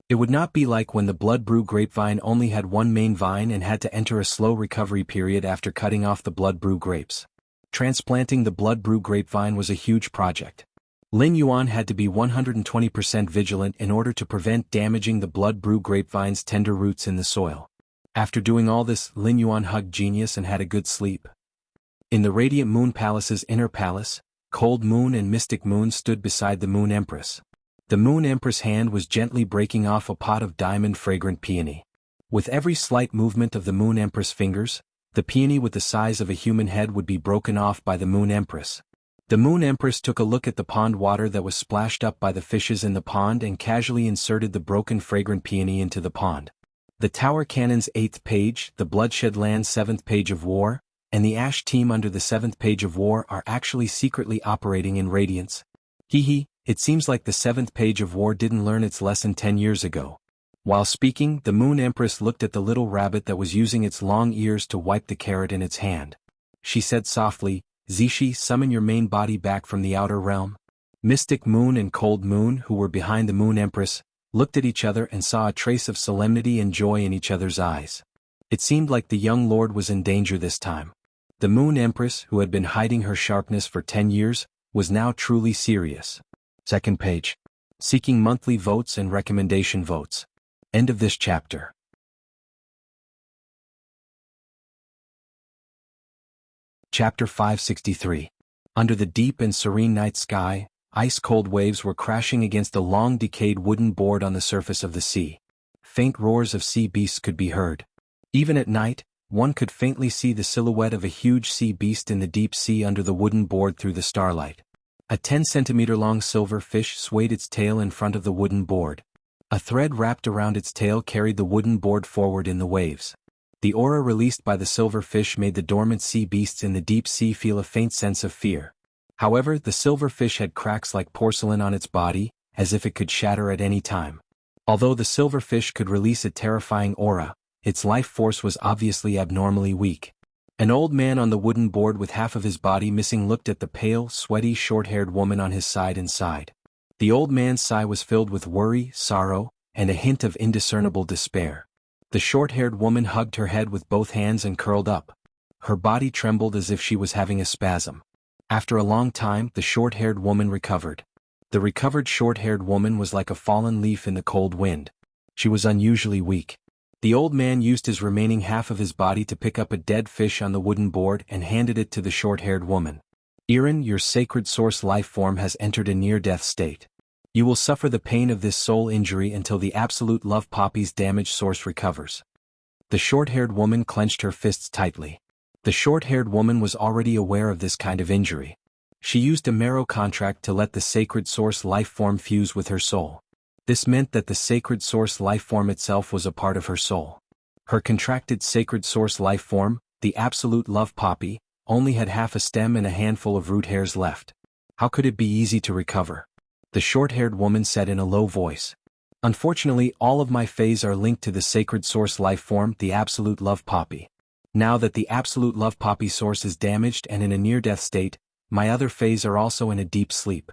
It would not be like when the blood brew grapevine only had one main vine and had to enter a slow recovery period after cutting off the blood brew grapes. Transplanting the blood brew grapevine was a huge project. Lin Yuan had to be 120% vigilant in order to prevent damaging the blood brew grapevine's tender roots in the soil. After doing all this, Lin Yuan hugged Genius and had a good sleep. In the Radiant Moon Palace's inner palace, Cold Moon and Mystic Moon stood beside the Moon Empress. The Moon Empress' hand was gently breaking off a pot of diamond fragrant peony. With every slight movement of the Moon Empress' fingers, the peony with the size of a human head would be broken off by the Moon Empress. The Moon Empress took a look at the pond water that was splashed up by the fishes in the pond and casually inserted the broken fragrant peony into the pond. The Tower Cannon's 8th page, the Bloodshed Land's 7th page of war, and the Ash team under the 7th page of war are actually secretly operating in Radiance. Hee. It seems like the 7th page of war didn't learn its lesson 10 years ago. While speaking, the Moon Empress looked at the little rabbit that was using its long ears to wipe the carrot in its hand. She said softly, "Zishi, summon your main body back from the outer realm." Mystic Moon and Cold Moon, who were behind the Moon Empress, looked at each other and saw a trace of solemnity and joy in each other's eyes. It seemed like the young lord was in danger this time. The Moon Empress, who had been hiding her sharpness for 10 years, was now truly serious. Second page. Seeking monthly votes and recommendation votes. End of this chapter. Chapter 563. Under the deep and serene night sky, ice-cold waves were crashing against a long-decayed wooden board on the surface of the sea. Faint roars of sea beasts could be heard. Even at night, one could faintly see the silhouette of a huge sea beast in the deep sea under the wooden board through the starlight. A 10-centimeter-long silver fish swayed its tail in front of the wooden board. A thread wrapped around its tail carried the wooden board forward in the waves. The aura released by the silver fish made the dormant sea beasts in the deep sea feel a faint sense of fear. However, the silver fish had cracks like porcelain on its body, as if it could shatter at any time. Although the silver fish could release a terrifying aura, its life force was obviously abnormally weak. An old man on the wooden board with half of his body missing looked at the pale, sweaty, short-haired woman on his side and sighed. The old man's sigh was filled with worry, sorrow, and a hint of indiscernible despair. The short-haired woman hugged her head with both hands and curled up. Her body trembled as if she was having a spasm. After a long time, the short-haired woman recovered. The recovered short-haired woman was like a fallen leaf in the cold wind. She was unusually weak. The old man used his remaining half of his body to pick up a dead fish on the wooden board and handed it to the short-haired woman. "Irin, your sacred source life form has entered a near-death state. You will suffer the pain of this soul injury until the absolute love poppy's damaged source recovers." The short-haired woman clenched her fists tightly. The short-haired woman was already aware of this kind of injury. She used a marrow contract to let the sacred source life form fuse with her soul. This meant that the sacred source life form itself was a part of her soul. Her contracted sacred source life form, the absolute love poppy, only had half a stem and a handful of root hairs left. How could it be easy to recover? The short-haired woman said in a low voice. "Unfortunately, all of my phase are linked to the sacred source life form, the absolute love poppy. Now that the absolute love poppy source is damaged and in a near-death state, my other phase are also in a deep sleep."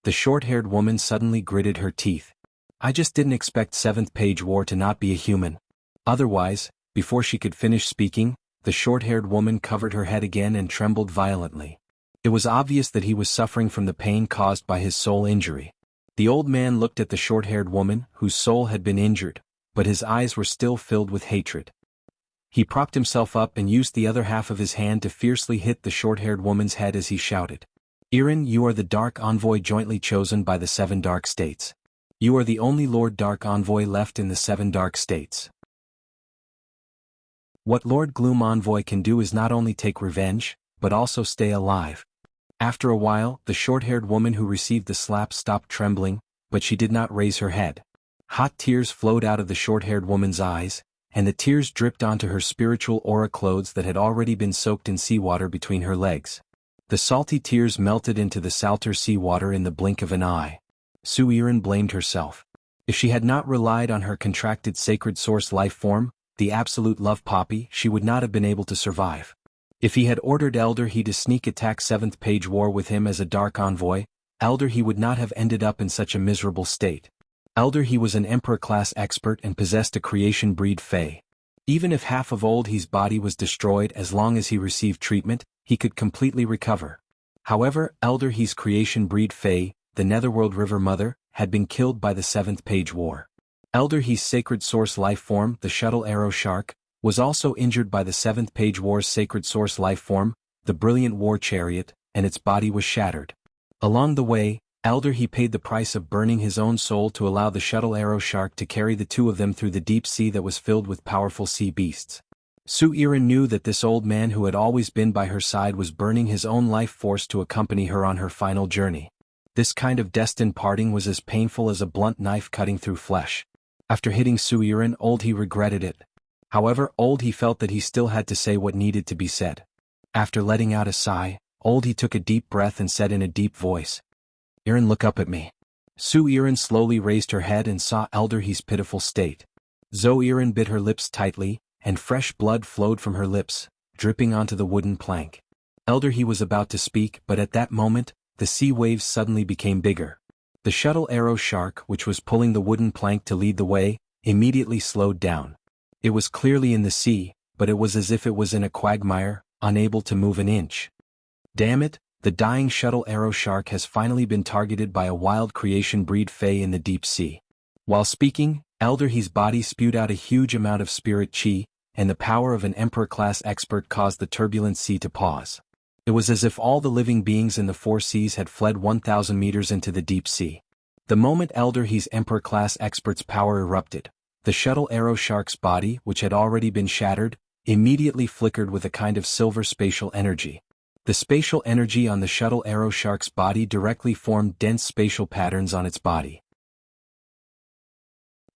The short-haired woman suddenly gritted her teeth. "I just didn't expect 7th page war to not be a human." Otherwise, before she could finish speaking, the short-haired woman covered her head again and trembled violently. It was obvious that he was suffering from the pain caused by his soul injury. The old man looked at the short-haired woman, whose soul had been injured, but his eyes were still filled with hatred. He propped himself up and used the other half of his hand to fiercely hit the short-haired woman's head as he shouted, "Irin, you are the Dark Envoy jointly chosen by the 7 Dark States. You are the only Lord Dark Envoy left in the 7 Dark States. What Lord Gloom Envoy can do is not only take revenge, but also stay alive." After a while, the short-haired woman who received the slap stopped trembling, but she did not raise her head. Hot tears flowed out of the short-haired woman's eyes, and the tears dripped onto her spiritual aura clothes that had already been soaked in seawater between her legs. The salty tears melted into the salter seawater in the blink of an eye. Irin blamed herself. If she had not relied on her contracted sacred source life form, the absolute love poppy, she would not have been able to survive. If he had ordered Elder He to sneak attack 7th Page War with him as a Dark Envoy, Elder He would not have ended up in such a miserable state. Elder He was an Emperor-class expert and possessed a creation breed Fae. Even if half of Old He's body was destroyed, as long as he received treatment, he could completely recover. However, Elder He's creation breed Fae, the Netherworld River Mother, had been killed by the 7th Page War. Elder He's sacred source life form, the Shuttle Arrow Shark, was also injured by the 7th Page War's sacred source life form, the Brilliant War Chariot, and its body was shattered. Along the way, Elder He paid the price of burning his own soul to allow the Shuttle Arrow Shark to carry the two of them through the deep sea that was filled with powerful sea beasts. Irin knew that this old man who had always been by her side was burning his own life force to accompany her on her final journey. This kind of destined parting was as painful as a blunt knife cutting through flesh. After hitting Irin, Old He regretted it. However, Old He felt that he still had to say what needed to be said. After letting out a sigh, Old He took a deep breath and said in a deep voice, "Irin, look up at me." Irin slowly raised her head and saw Elder He's pitiful state. Irin bit her lips tightly, and fresh blood flowed from her lips, dripping onto the wooden plank. Elder He was about to speak, but at that moment, the sea waves suddenly became bigger. The Shuttle Arrow Shark, which was pulling the wooden plank to lead the way, immediately slowed down. It was clearly in the sea, but it was as if it was in a quagmire, unable to move an inch. Damn it, the dying Shuttle Arrow Shark has finally been targeted by a wild creation breed Fae in the deep sea. While speaking, Elder He's body spewed out a huge amount of spirit chi, and the power of an Emperor-class expert caused the turbulent sea to pause. It was as if all the living beings in the 4 seas had fled 1,000 meters into the deep sea. The moment Elder He's Emperor-class expert's power erupted, the Shuttle Arrow Shark's body, which had already been shattered, immediately flickered with a kind of silver spatial energy. The spatial energy on the Shuttle Arrow Shark's body directly formed dense spatial patterns on its body.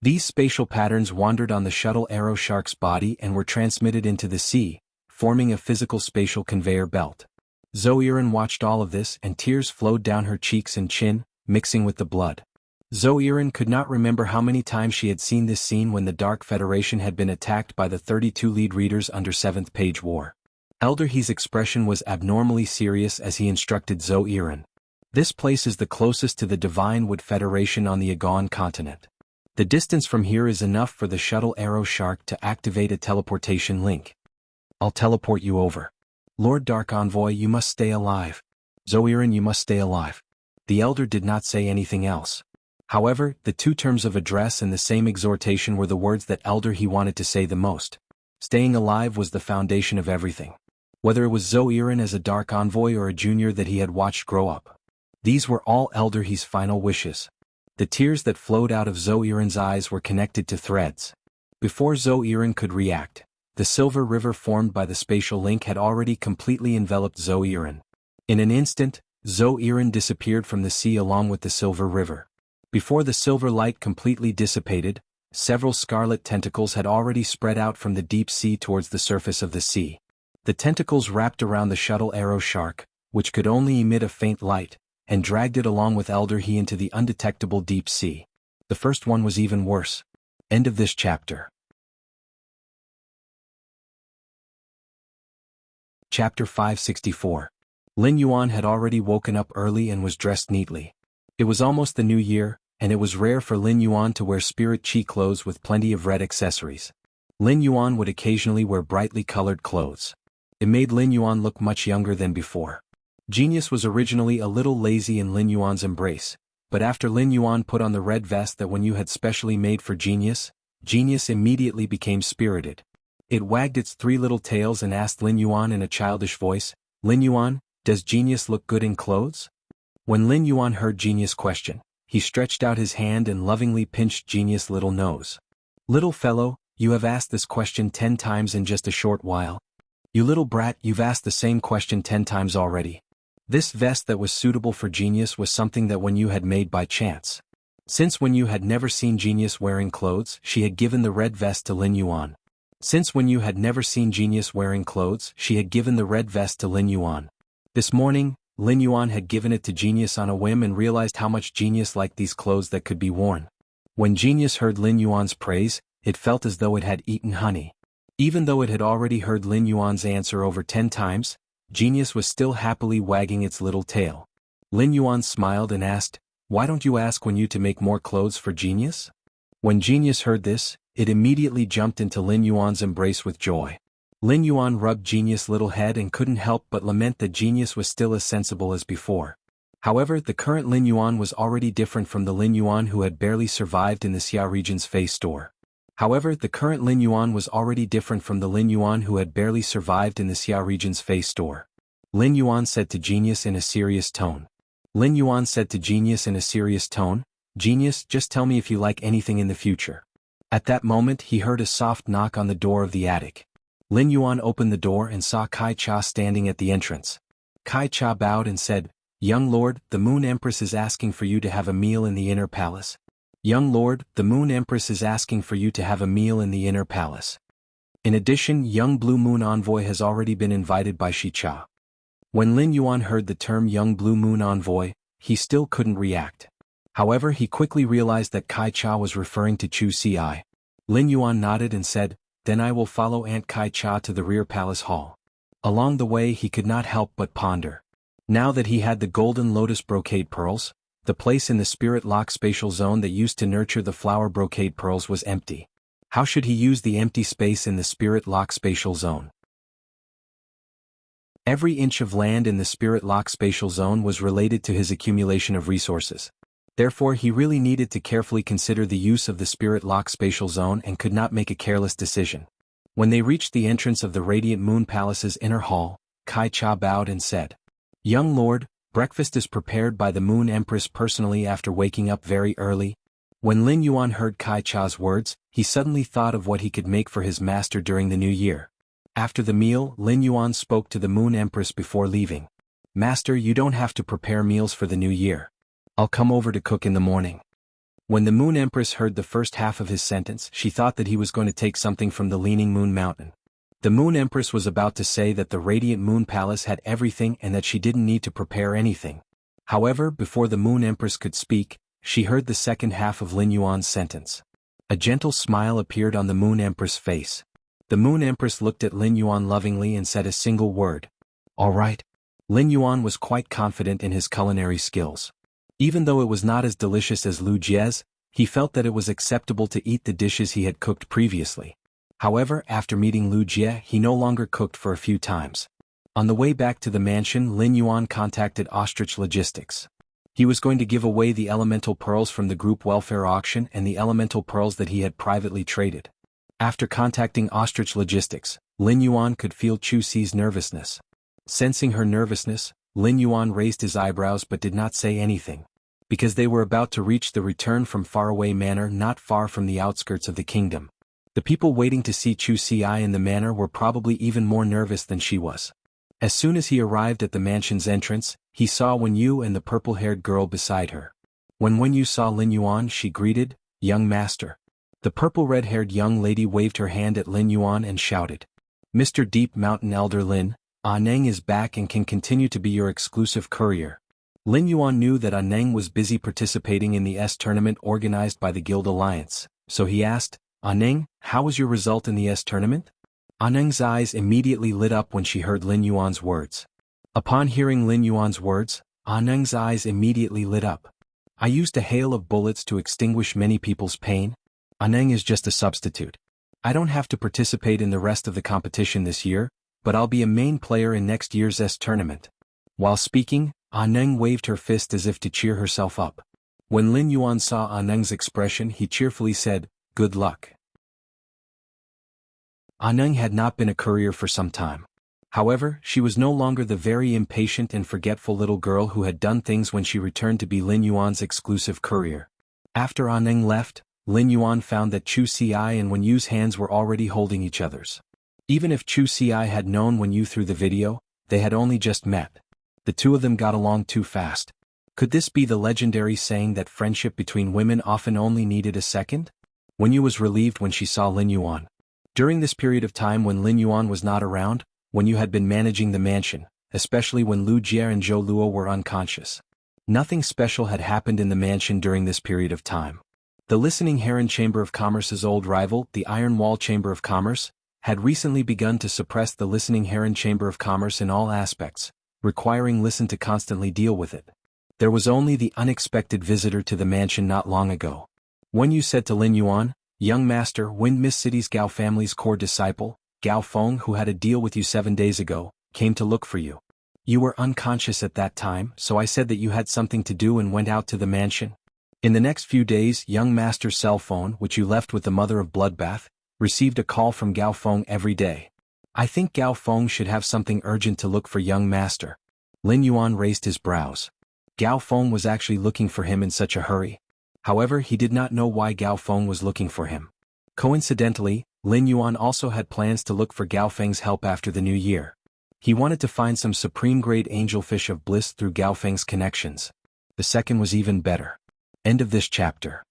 These spatial patterns wandered on the Shuttle Arrow Shark's body and were transmitted into the sea, forming a physical spatial conveyor belt. Irin watched all of this, and tears flowed down her cheeks and chin, mixing with the blood. Irin could not remember how many times she had seen this scene when the Dark Federation had been attacked by the 32 lead readers under 7th Page War. Elder He's expression was abnormally serious as he instructed Irin. "This place is the closest to the Divine Wood Federation on the Agon continent. The distance from here is enough for the Shuttle Arrow Shark to activate a teleportation link. I'll teleport you over. Lord Dark Envoy, you must stay alive. Irin, you must stay alive." The elder did not say anything else. However, the 2 terms of address and the same exhortation were the words that Elder He wanted to say the most. Staying alive was the foundation of everything. Whether it was Irin as a Dark Envoy or a junior that he had watched grow up. These were all Elder He's final wishes. The tears that flowed out of Irin's eyes were connected to threads. Before Irin could react, the silver river formed by the spatial link had already completely enveloped Irin. In an instant, Irin disappeared from the sea along with the silver river. Before the silver light completely dissipated, several scarlet tentacles had already spread out from the deep sea towards the surface of the sea. The tentacles wrapped around the Shuttle Arrow Shark, which could only emit a faint light, and dragged it along with Elder He into the undetectable deep sea. The first one was even worse. End of this chapter. Chapter 564. Lin Yuan had already woken up early and was dressed neatly. It was almost the new year, and it was rare for Lin Yuan to wear spirit chi clothes with plenty of red accessories. Lin Yuan would occasionally wear brightly colored clothes. It made Lin Yuan look much younger than before. Genius was originally a little lazy in Lin Yuan's embrace, but after Lin Yuan put on the red vest that Wen Yu had specially made for Genius, Genius immediately became spirited. It wagged its three little tails and asked Lin Yuan in a childish voice, "Lin Yuan, does Genius look good in clothes?" When Lin Yuan heard Genius' question, he stretched out his hand and lovingly pinched Genius' little nose. "Little fellow, you have asked this question 10 times in just a short while. You little brat, you've asked the same question 10 times already." This vest that was suitable for Genius was something that Wen Yu had made by chance. Since Wen Yu had never seen Genius wearing clothes, she had given the red vest to Lin Yuan. Since Wen Yu had never seen Genius wearing clothes, she had given the red vest to Lin Yuan. This morning, Lin Yuan had given it to Genius on a whim and realized how much Genius liked these clothes that could be worn. When Genius heard Lin Yuan's praise, it felt as though it had eaten honey. Even though it had already heard Lin Yuan's answer over 10 times, Genius was still happily wagging its little tail. Lin Yuan smiled and asked, "Why don't you ask Wen Yu to make more clothes for Genius?" When Genius heard this, it immediately jumped into Lin Yuan's embrace with joy. Lin Yuan rubbed Genius' little head and couldn't help but lament that Genius was still as sensible as before. However, the current Lin Yuan was already different from the Lin Yuan who had barely survived in the Xia region's Fei store. However, the current Lin Yuan was already different from the Lin Yuan who had barely survived in the Xia region's Fei store. Lin Yuan said to Genius in a serious tone. Lin Yuan said to Genius in a serious tone, "Genius, just tell me if you like anything in the future." At that moment he heard a soft knock on the door of the attic. Lin Yuan opened the door and saw Kai Cha standing at the entrance. Kai Cha bowed and said, "Young lord, the Moon Empress is asking for you to have a meal in the inner palace." "Young lord, the Moon Empress is asking for you to have a meal in the inner palace." In addition, young Blue Moon Envoy has already been invited by Shi Cha. When Lin Yuan heard the term young Blue Moon Envoy, he still couldn't react. However, he quickly realized that Kai Cha was referring to Chu Ci. Lin Yuan nodded and said, "Then I will follow Aunt Kai Cha to the rear palace hall." Along the way he could not help but ponder. Now that he had the golden lotus brocade pearls, the place in the spirit lock spatial zone that used to nurture the flower brocade pearls was empty. How should he use the empty space in the spirit lock spatial zone? Every inch of land in the spirit lock spatial zone was related to his accumulation of resources. Therefore he really needed to carefully consider the use of the spirit lock spatial zone and could not make a careless decision. When they reached the entrance of the Radiant Moon Palace's inner hall, Kai Cha bowed and said, "Young lord, breakfast is prepared by the Moon Empress personally after waking up very early." When Lin Yuan heard Kai Cha's words, he suddenly thought of what he could make for his master during the new year. After the meal, Lin Yuan spoke to the Moon Empress before leaving. "Master, you don't have to prepare meals for the new year. I'll come over to cook in the morning." When the Moon Empress heard the first half of his sentence, she thought that he was going to take something from the Leaning Moon Mountain. The Moon Empress was about to say that the Radiant Moon Palace had everything and that she didn't need to prepare anything. However, before the Moon Empress could speak, she heard the second half of Lin Yuan's sentence. A gentle smile appeared on the Moon Empress' face. The Moon Empress looked at Lin Yuan lovingly and said a single word. "All right." Lin Yuan was quite confident in his culinary skills. Even though it was not as delicious as Lu Jie's, he felt that it was acceptable to eat the dishes he had cooked previously. However, after meeting Lu Jie, he no longer cooked for a few times. On the way back to the mansion, Lin Yuan contacted Ostrich Logistics. He was going to give away the elemental pearls from the group welfare auction and the elemental pearls that he had privately traded. After contacting Ostrich Logistics, Lin Yuan could feel Chu Ci's nervousness. Sensing her nervousness, Lin Yuan raised his eyebrows but did not say anything. Because they were about to reach the return from faraway manor not far from the outskirts of the kingdom. The people waiting to see Chu Ci in the manor were probably even more nervous than she was. As soon as he arrived at the mansion's entrance, he saw Wen Yu and the purple-haired girl beside her. When Wen Yu saw Lin Yuan, she greeted, "Young master." The purple-red-haired young lady waved her hand at Lin Yuan and shouted, "Mr. Deep Mountain Elder Lin, Neng is back and can continue to be your exclusive courier." Lin Yuan knew that Neng was busy participating in the S tournament organized by the Guild Alliance, so he asked, "Neng, how was your result in the S tournament?" Neng's eyes immediately lit up when she heard Lin Yuan's words. Upon hearing Lin Yuan's words, Neng's eyes immediately lit up. "I used a hail of bullets to extinguish many people's pain. Neng is just a substitute. I don't have to participate in the rest of the competition this year, but I'll be a main player in next year's tournament. While speaking, Neng waved her fist as if to cheer herself up. When Lin Yuan saw Neng's expression, he cheerfully said, "Good luck." Neng had not been a courier for some time. However, she was no longer the very impatient and forgetful little girl who had done things when she returned to be Lin Yuan's exclusive courier. After Neng left, Lin Yuan found that Chu Ci and Wen Yu's hands were already holding each other's. Even if Chu Ci had known Wen Yu through the video, they had only just met. The two of them got along too fast. Could this be the legendary saying that friendship between women often only needed a second? Wen Yu was relieved when she saw Lin Yuan. During this period of time when Lin Yuan was not around, Wen Yu had been managing the mansion, especially when Lu Jie and Zhou Luo were unconscious. Nothing special had happened in the mansion during this period of time. The Listening Heron Chamber of Commerce's old rival, the Iron Wall Chamber of Commerce, had recently begun to suppress the Listening Heron Chamber of Commerce in all aspects, requiring Listen to constantly deal with it. There was only the unexpected visitor to the mansion not long ago. Wen Yu said to Lin Yuan, "Young master, Wind Mist City's Gao family's core disciple, Gao Feng, who had a deal with you 7 days ago, came to look for you. You were unconscious at that time, so I said that you had something to do and went out to the mansion. In the next few days, young master's cell phone, which you left with the mother of Bloodbath, received a call from Gao Feng every day. I think Gao Feng should have something urgent to look for young master." Lin Yuan raised his brows. Gao Feng was actually looking for him in such a hurry. However, he did not know why Gao Feng was looking for him. Coincidentally, Lin Yuan also had plans to look for Gao Feng's help after the new year. He wanted to find some supreme-grade angelfish of bliss through Gao Feng's connections. The second was even better. End of this chapter.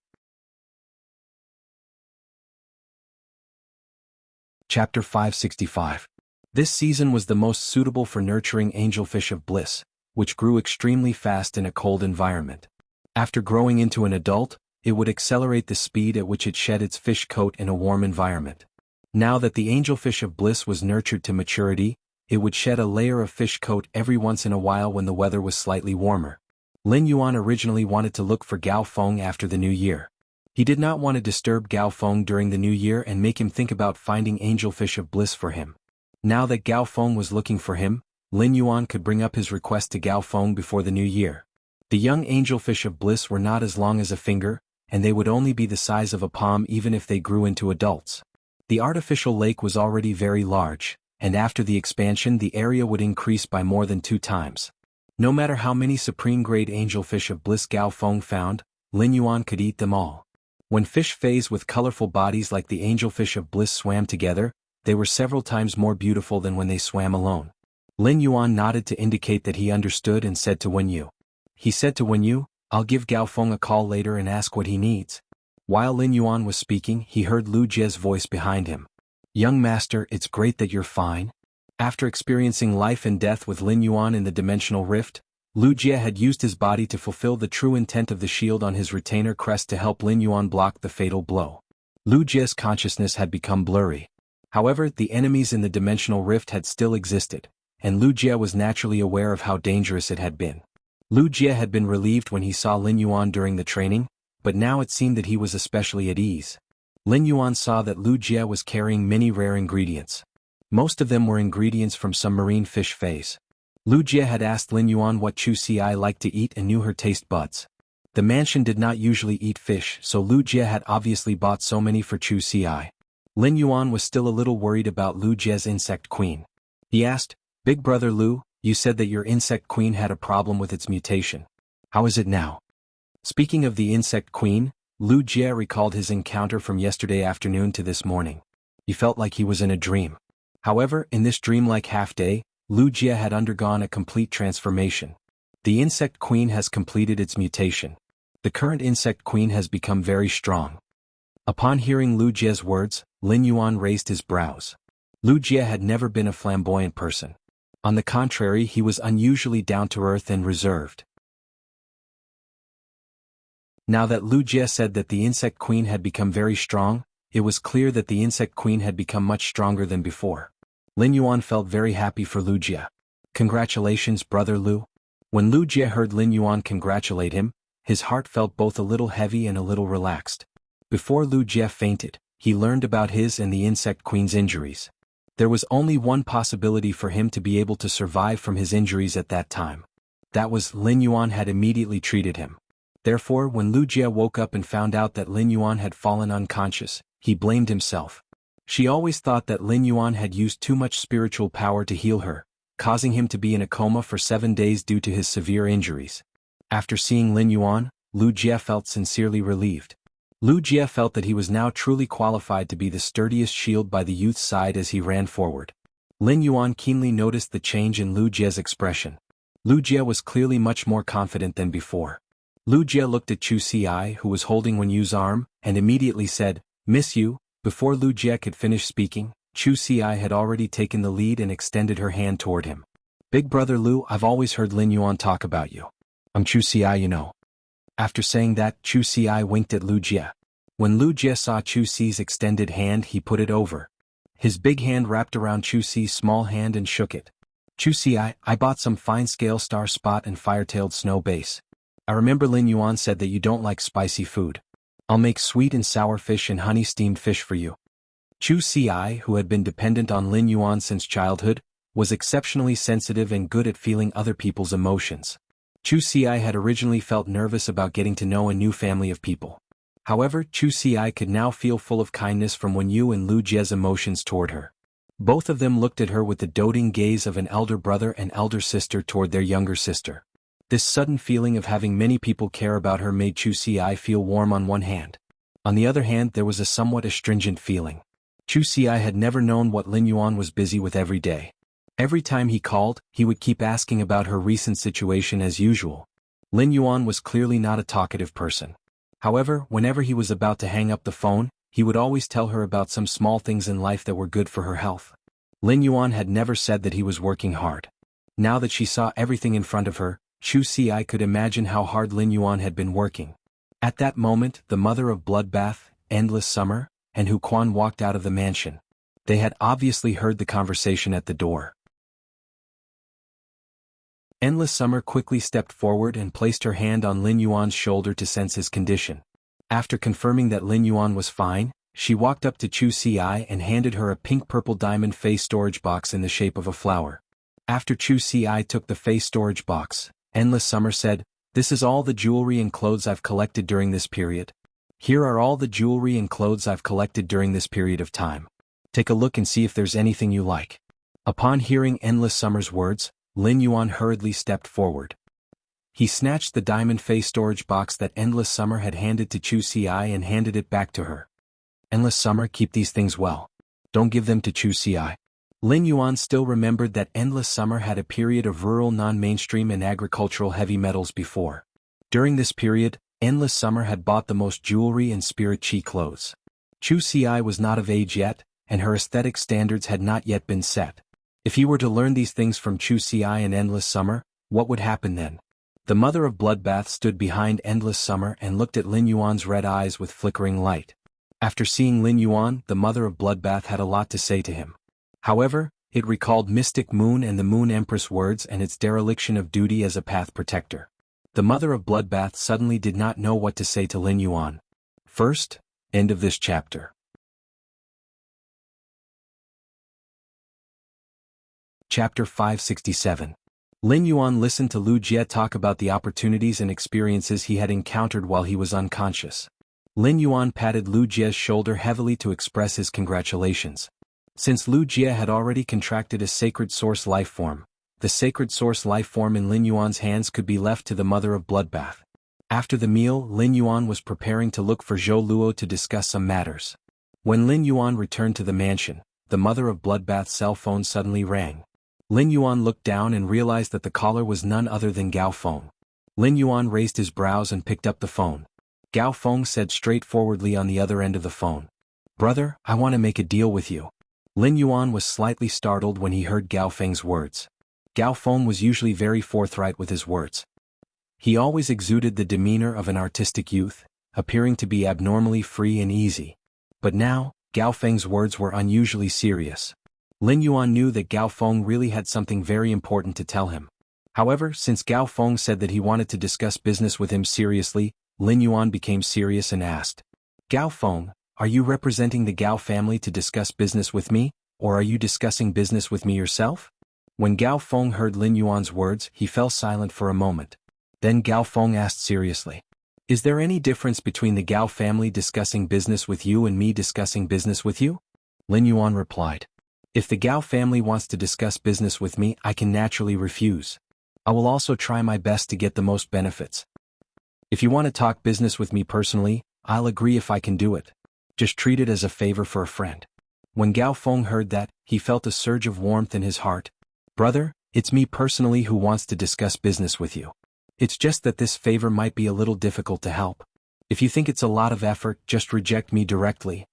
Chapter 565. This season was the most suitable for nurturing angelfish of bliss, which grew extremely fast in a cold environment. After growing into an adult, it would accelerate the speed at which it shed its fish coat in a warm environment. Now that the angelfish of bliss was nurtured to maturity, it would shed a layer of fish coat every once in a while when the weather was slightly warmer. Lin Yuan originally wanted to look for Gao Feng after the new year. He did not want to disturb Gao Feng during the new year and make him think about finding angelfish of bliss for him. Now that Gao Feng was looking for him, Lin Yuan could bring up his request to Gao Feng before the new year. The young angelfish of bliss were not as long as a finger, and they would only be the size of a palm even if they grew into adults. The artificial lake was already very large, and after the expansion the area would increase by more than 2 times. No matter how many supreme-grade angelfish of bliss Gao Feng found, Lin Yuan could eat them all. When fish phase with colorful bodies like the angelfish of bliss swam together, they were several times more beautiful than when they swam alone. Lin Yuan nodded to indicate that he understood and said to Wen Yu. He said to Wen Yu, "I'll give Gao Feng a call later and ask what he needs." While Lin Yuan was speaking, he heard Lu Jie's voice behind him. "Young master, it's great that you're fine." After experiencing life and death with Lin Yuan in the dimensional rift, Lu Jie had used his body to fulfill the true intent of the shield on his retainer crest to help Lin Yuan block the fatal blow. Lu Jie's consciousness had become blurry. However, the enemies in the dimensional rift had still existed, and Lu Jie was naturally aware of how dangerous it had been. Lu Jie had been relieved when he saw Lin Yuan during the training, but now it seemed that he was especially at ease. Lin Yuan saw that Lu Jie was carrying many rare ingredients. Most of them were ingredients from some marine fish phase. Lu Jie had asked Lin Yuan what Chu Ci liked to eat and knew her taste buds. The mansion did not usually eat fish, so Lu Jie had obviously bought so many for Chu Ci. Lin Yuan was still a little worried about Lu Jie's insect queen. He asked, "Big brother Lu, you said that your insect queen had a problem with its mutation. How is it now?" Speaking of the insect queen, Lu Jie recalled his encounter from yesterday afternoon to this morning. He felt like he was in a dream. However, in this dreamlike half-day, Lu Jie had undergone a complete transformation. The insect queen has completed its mutation. The current insect queen has become very strong. Upon hearing Lu Jie's words, Lin Yuan raised his brows. Lu Jie had never been a flamboyant person. On the contrary, he was unusually down-to-earth and reserved. Now that Lu Jie said that the insect queen had become very strong, it was clear that the insect queen had become much stronger than before. Lin Yuan felt very happy for Lu Jie. "Congratulations, brother Lu." When Lu Jie heard Lin Yuan congratulate him, his heart felt both a little heavy and a little relaxed. Before Lu Jie fainted, he learned about his and the insect queen's injuries. There was only one possibility for him to be able to survive from his injuries at that time. That was Lin Yuan had immediately treated him. Therefore, when Lu Jie woke up and found out that Lin Yuan had fallen unconscious, he blamed himself. She always thought that Lin Yuan had used too much spiritual power to heal her, causing him to be in a coma for 7 days due to his severe injuries. After seeing Lin Yuan, Lu Jie felt sincerely relieved. Lu Jie felt that he was now truly qualified to be the sturdiest shield by the youth's side as he ran forward. Lin Yuan keenly noticed the change in Lu Jie's expression. Lu Jie was clearly much more confident than before. Lu Jie looked at Chu Ci, who was holding Wen Yu's arm, and immediately said, "Miss Yu." Before Lu Jie could finish speaking, Chu Ci had already taken the lead and extended her hand toward him. "Big brother Lu, I've always heard Lin Yuan talk about you. I'm Chu Ci, you know." After saying that, Chu Ci winked at Lu Jie. When Lu Jie saw Chu Ci's extended hand, he put it over. His big hand wrapped around Chu Ci's small hand and shook it. "Chu Ci, I bought some fine-scale star spot and fire-tailed snow base. I remember Lin Yuan said that you don't like spicy food. I'll make sweet and sour fish and honey-steamed fish for you." Chu Ci, who had been dependent on Lin Yuan since childhood, was exceptionally sensitive and good at feeling other people's emotions. Chu Ci had originally felt nervous about getting to know a new family of people. However, Chu Ci could now feel full of kindness from Wen Yu and Lu Jie's emotions toward her. Both of them looked at her with the doting gaze of an elder brother and elder sister toward their younger sister. This sudden feeling of having many people care about her made Chu Ci feel warm on one hand. On the other hand, there was a somewhat astringent feeling. Chu Ci had never known what Lin Yuan was busy with every day. Every time he called, he would keep asking about her recent situation as usual. Lin Yuan was clearly not a talkative person. However, whenever he was about to hang up the phone, he would always tell her about some small things in life that were good for her health. Lin Yuan had never said that he was working hard. Now that she saw everything in front of her, Chu Ci could imagine how hard Lin Yuan had been working. At that moment, the mother of Bloodbath, Endless Summer, and Hu Quan walked out of the mansion. They had obviously heard the conversation at the door. Endless Summer quickly stepped forward and placed her hand on Lin Yuan's shoulder to sense his condition. After confirming that Lin Yuan was fine, she walked up to Chu Ci and handed her a pink-purple diamond face storage box in the shape of a flower. After Chu Ci took the face storage box, Endless Summer said, "This is all the jewelry and clothes I've collected during this period. Here are all the jewelry and clothes I've collected during this period of time. Take a look and see if there's anything you like." Upon hearing Endless Summer's words, Lin Yuan hurriedly stepped forward. He snatched the diamond face storage box that Endless Summer had handed to Chu Ci and handed it back to her. "Endless Summer, keep these things well. Don't give them to Chu Ci." Lin Yuan still remembered that Endless Summer had a period of rural non-mainstream and agricultural heavy metals before. During this period, Endless Summer had bought the most jewelry and spirit chi clothes. Chu Ci was not of age yet, and her aesthetic standards had not yet been set. If he were to learn these things from Chu Ci and Endless Summer, what would happen then? The mother of Bloodbath stood behind Endless Summer and looked at Lin Yuan's red eyes with flickering light. After seeing Lin Yuan, the mother of Bloodbath had a lot to say to him. However, it recalled Mystic Moon and the Moon Empress words and its dereliction of duty as a path protector. The mother of Bloodbath suddenly did not know what to say to Lin Yuan. First, end of this chapter. Chapter 567. Lin Yuan listened to Lu Jie talk about the opportunities and experiences he had encountered while he was unconscious. Lin Yuan patted Lu Jie's shoulder heavily to express his congratulations. Since Lu Jie had already contracted a sacred source life form, the sacred source life form in Lin Yuan's hands could be left to the mother of Bloodbath. After the meal, Lin Yuan was preparing to look for Zhou Luo to discuss some matters. When Lin Yuan returned to the mansion, the mother of Bloodbath's cell phone suddenly rang. Lin Yuan looked down and realized that the caller was none other than Gao Feng. Lin Yuan raised his brows and picked up the phone. Gao Feng said straightforwardly on the other end of the phone, "Brother, I want to make a deal with you." Lin Yuan was slightly startled when he heard Gao Feng's words. Gao Feng was usually very forthright with his words. He always exuded the demeanor of an artistic youth, appearing to be abnormally free and easy. But now, Gao Feng's words were unusually serious. Lin Yuan knew that Gao Feng really had something very important to tell him. However, since Gao Feng said that he wanted to discuss business with him seriously, Lin Yuan became serious and asked, "Gao Feng, are you representing the Gao family to discuss business with me, or are you discussing business with me yourself? When Gao Feng heard Lin Yuan's words, he fell silent for a moment. Then Gao Feng asked seriously, "Is there any difference between the Gao family discussing business with you and me discussing business with you?" Lin Yuan replied, "If the Gao family wants to discuss business with me, I can naturally refuse. I will also try my best to get the most benefits. If you want to talk business with me personally, I'll agree if I can do it. Just treat it as a favor for a friend." When Gao Feng heard that, he felt a surge of warmth in his heart. "Brother, it's me personally who wants to discuss business with you. It's just that this favor might be a little difficult to help. If you think it's a lot of effort, just reject me directly."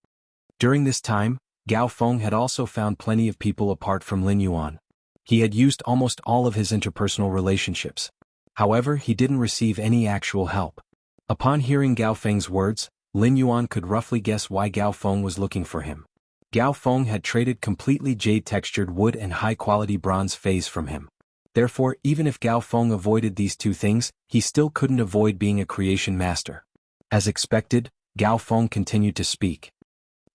During this time, Gao Feng had also found plenty of people apart from Lin Yuan. He had used almost all of his interpersonal relationships. However, he didn't receive any actual help. Upon hearing Gao Feng's words, Lin Yuan could roughly guess why Gao Feng was looking for him. Gao Feng had traded completely jade-textured wood and high-quality bronze phase from him. Therefore, even if Gao Feng avoided these two things, he still couldn't avoid being a creation master. As expected, Gao Feng continued to speak.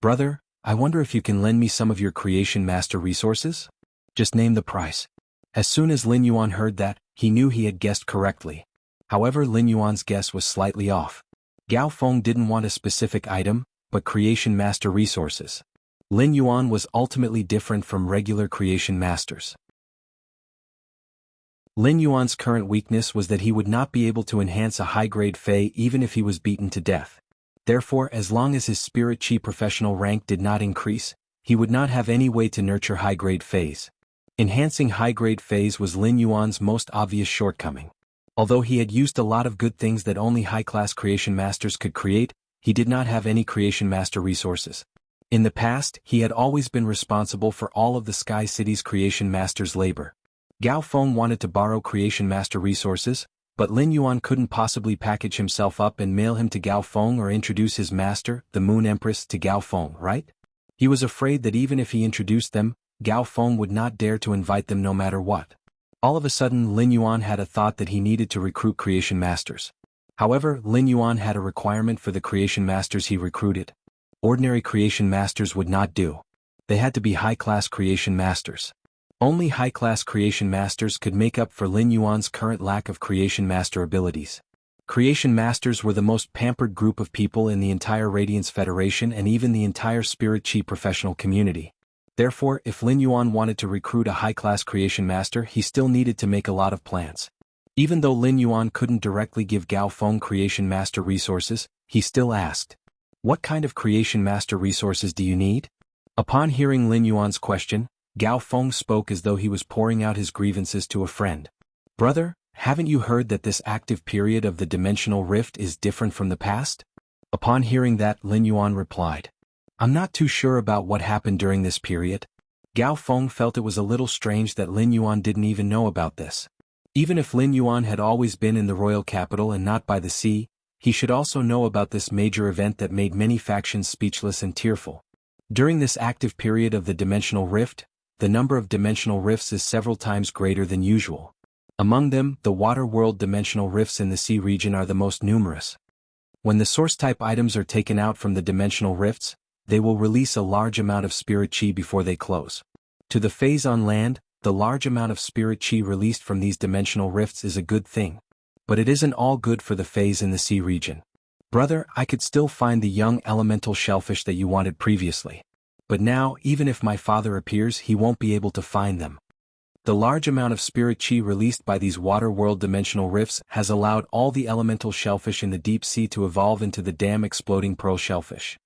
"Brother, I wonder if you can lend me some of your creation master resources? Just name the price." As soon as Lin Yuan heard that, he knew he had guessed correctly. However, Lin Yuan's guess was slightly off. Gao Feng didn't want a specific item, but creation master resources. Lin Yuan was ultimately different from regular creation masters. Lin Yuan's current weakness was that he would not be able to enhance a high-grade Fey even if he was beaten to death. Therefore, as long as his spirit chi professional rank did not increase, he would not have any way to nurture high-grade Feys. Enhancing high-grade Feys was Lin Yuan's most obvious shortcoming. Although he had used a lot of good things that only high-class creation masters could create, he did not have any creation master resources. In the past, he had always been responsible for all of the Sky City's creation master's labor. Gao Feng wanted to borrow creation master resources, but Lin Yuan couldn't possibly package himself up and mail him to Gao Feng or introduce his master, the Moon Empress, to Gao Feng, right? He was afraid that even if he introduced them, Gao Feng would not dare to invite them no matter what. All of a sudden, Lin Yuan had a thought that he needed to recruit creation masters. However, Lin Yuan had a requirement for the creation masters he recruited. Ordinary creation masters would not do. They had to be high-class creation masters. Only high-class creation masters could make up for Lin Yuan's current lack of creation master abilities. Creation masters were the most pampered group of people in the entire Radiance Federation and even the entire Spirit Chi professional community. Therefore, if Lin Yuan wanted to recruit a high-class creation master, he still needed to make a lot of plans. Even though Lin Yuan couldn't directly give Gao Feng creation master resources, he still asked, "What kind of creation master resources do you need?" Upon hearing Lin Yuan's question, Gao Feng spoke as though he was pouring out his grievances to a friend. "Brother, haven't you heard that this active period of the dimensional rift is different from the past?" Upon hearing that, Lin Yuan replied, "I'm not too sure about what happened during this period." Gao Feng felt it was a little strange that Lin Yuan didn't even know about this. Even if Lin Yuan had always been in the royal capital and not by the sea, he should also know about this major event that made many factions speechless and tearful. During this active period of the dimensional rift, the number of dimensional rifts is several times greater than usual. Among them, the water world dimensional rifts in the sea region are the most numerous. When the source-type items are taken out from the dimensional rifts, they will release a large amount of spirit chi before they close. To the Feys on land, the large amount of spirit chi released from these dimensional rifts is a good thing. But it isn't all good for the Feys in the sea region. "Brother, I could still find the young elemental shellfish that you wanted previously. But now, even if my father appears, he won't be able to find them." The large amount of spirit chi released by these water world dimensional rifts has allowed all the elemental shellfish in the deep sea to evolve into the damn exploding pearl shellfish.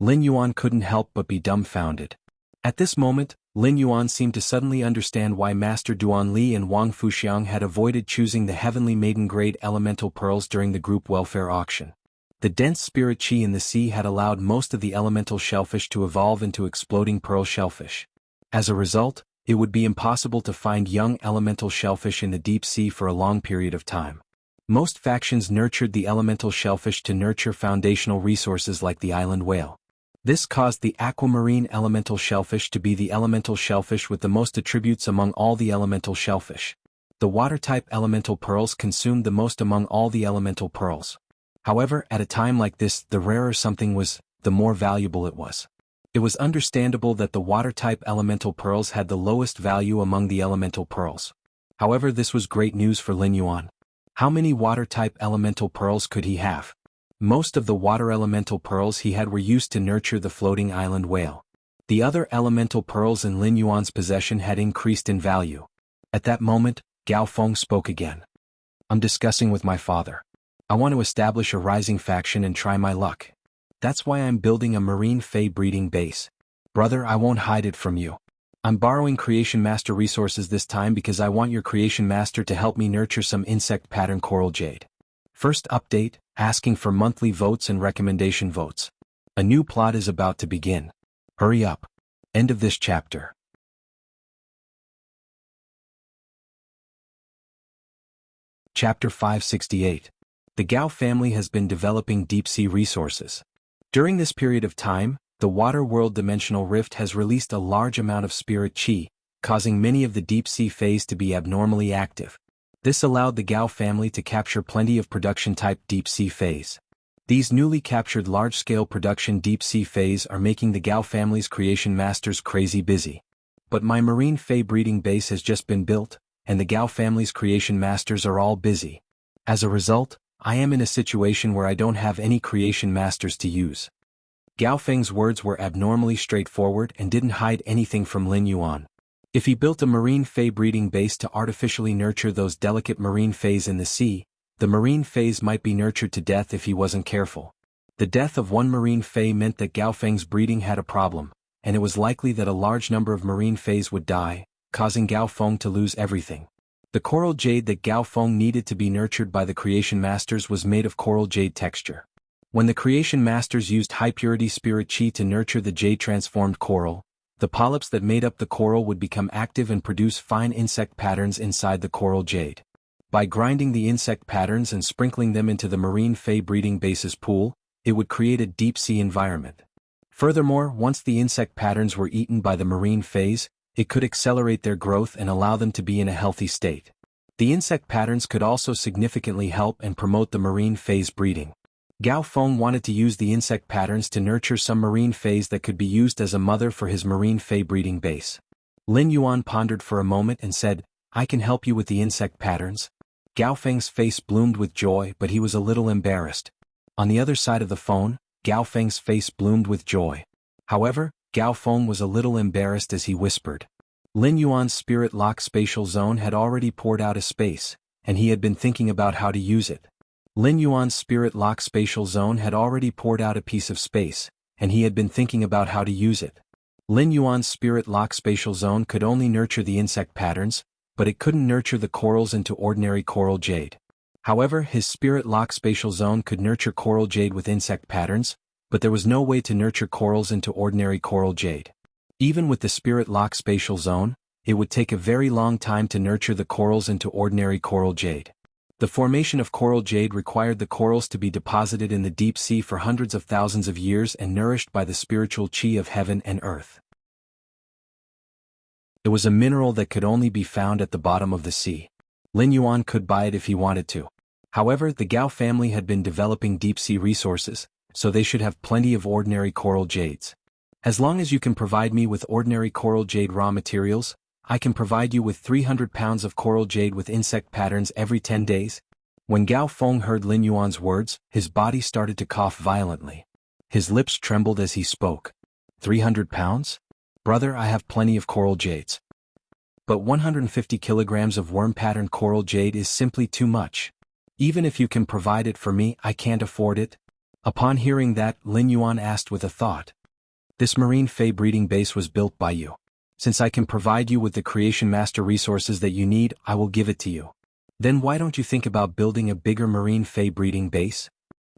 Lin Yuan couldn't help but be dumbfounded. At this moment, Lin Yuan seemed to suddenly understand why Master Duan Li and Wang Fuxiang had avoided choosing the Heavenly Maiden-grade elemental pearls during the group welfare auction. The dense spirit chi in the sea had allowed most of the elemental shellfish to evolve into exploding pearl shellfish. As a result, it would be impossible to find young elemental shellfish in the deep sea for a long period of time. Most factions nurtured the elemental shellfish to nurture foundational resources like the island whale. This caused the aquamarine elemental shellfish to be the elemental shellfish with the most attributes among all the elemental shellfish. The water-type elemental pearls consumed the most among all the elemental pearls. However, at a time like this, the rarer something was, the more valuable it was. It was understandable that the water-type elemental pearls had the lowest value among the elemental pearls. However, this was great news for Lin Yuan. How many water-type elemental pearls could he have? Most of the water elemental pearls he had were used to nurture the floating island whale. The other elemental pearls in Lin Yuan's possession had increased in value. At that moment, Gao Feng spoke again. I'm discussing with my father. I want to establish a rising faction and try my luck. That's why I'm building a marine fey breeding base. Brother, I won't hide it from you. I'm borrowing Creation Master resources this time because I want your Creation Master to help me nurture some insect pattern coral jade. First update, asking for monthly votes and recommendation votes. A new plot is about to begin. Hurry up. End of this chapter. Chapter 568. The Gao family has been developing deep-sea resources. During this period of time, the Water World Dimensional Rift has released a large amount of spirit chi, causing many of the deep-sea phases to be abnormally active. This allowed the Gao family to capture plenty of production-type deep-sea phase. These newly captured large-scale production deep-sea phase are making the Gao family's Creation Masters crazy busy. But my marine fey breeding base has just been built, and the Gao family's Creation Masters are all busy. As a result, I am in a situation where I don't have any Creation Masters to use. Gao Feng's words were abnormally straightforward and didn't hide anything from Lin Yuan. If he built a marine fey breeding base to artificially nurture those delicate marine feys in the sea, the marine feys might be nurtured to death if he wasn't careful. The death of one marine fey meant that Gao Feng's breeding had a problem, and it was likely that a large number of marine feys would die, causing Gao Feng to lose everything. The coral jade that Gao Feng needed to be nurtured by the Creation Masters was made of coral jade texture. When the Creation Masters used high-purity spirit chi to nurture the jade-transformed coral, the polyps that made up the coral would become active and produce fine insect patterns inside the coral jade. By grinding the insect patterns and sprinkling them into the marine fey breeding base's pool, it would create a deep-sea environment. Furthermore, once the insect patterns were eaten by the marine feys, it could accelerate their growth and allow them to be in a healthy state. The insect patterns could also significantly help and promote the marine feys breeding. Gao Feng wanted to use the insect patterns to nurture some marine feys that could be used as a mother for his marine fey breeding base. Lin Yuan pondered for a moment and said, I can help you with the insect patterns. Gao Feng's face bloomed with joy, but he was a little embarrassed. On the other side of the phone, Gao Feng's face bloomed with joy. However, Gao Feng was a little embarrassed as he whispered. Lin Yuan's spirit lock spatial zone had already poured out a space, and he had been thinking about how to use it. Lin Yuan's spirit lock spatial zone had already poured out a piece of space, and he had been thinking about how to use it. Lin Yuan's spirit lock spatial zone could only nurture the insect patterns, but it couldn't nurture the corals into ordinary coral jade. However, his spirit lock spatial zone could nurture coral jade with insect patterns, but there was no way to nurture corals into ordinary coral jade. Even with the spirit lock spatial zone, it would take a very long time to nurture the corals into ordinary coral jade. The formation of coral jade required the corals to be deposited in the deep sea for hundreds of thousands of years and nourished by the spiritual chi of heaven and earth. It was a mineral that could only be found at the bottom of the sea. Lin Yuan could buy it if he wanted to. However, the Gao family had been developing deep-sea resources, so they should have plenty of ordinary coral jades. As long as you can provide me with ordinary coral jade raw materials, I can provide you with 300 pounds of coral jade with insect patterns every 10 days. When Gao Feng heard Lin Yuan's words, his body started to cough violently. His lips trembled as he spoke. 300 pounds? Brother, I have plenty of coral jades. But 150 kilograms of worm-patterned coral jade is simply too much. Even if you can provide it for me, I can't afford it. Upon hearing that, Lin Yuan asked with a thought. This marine fey breeding base was built by you. Since I can provide you with the Creation Master resources that you need, I will give it to you. Then why don't you think about building a bigger marine fey breeding base?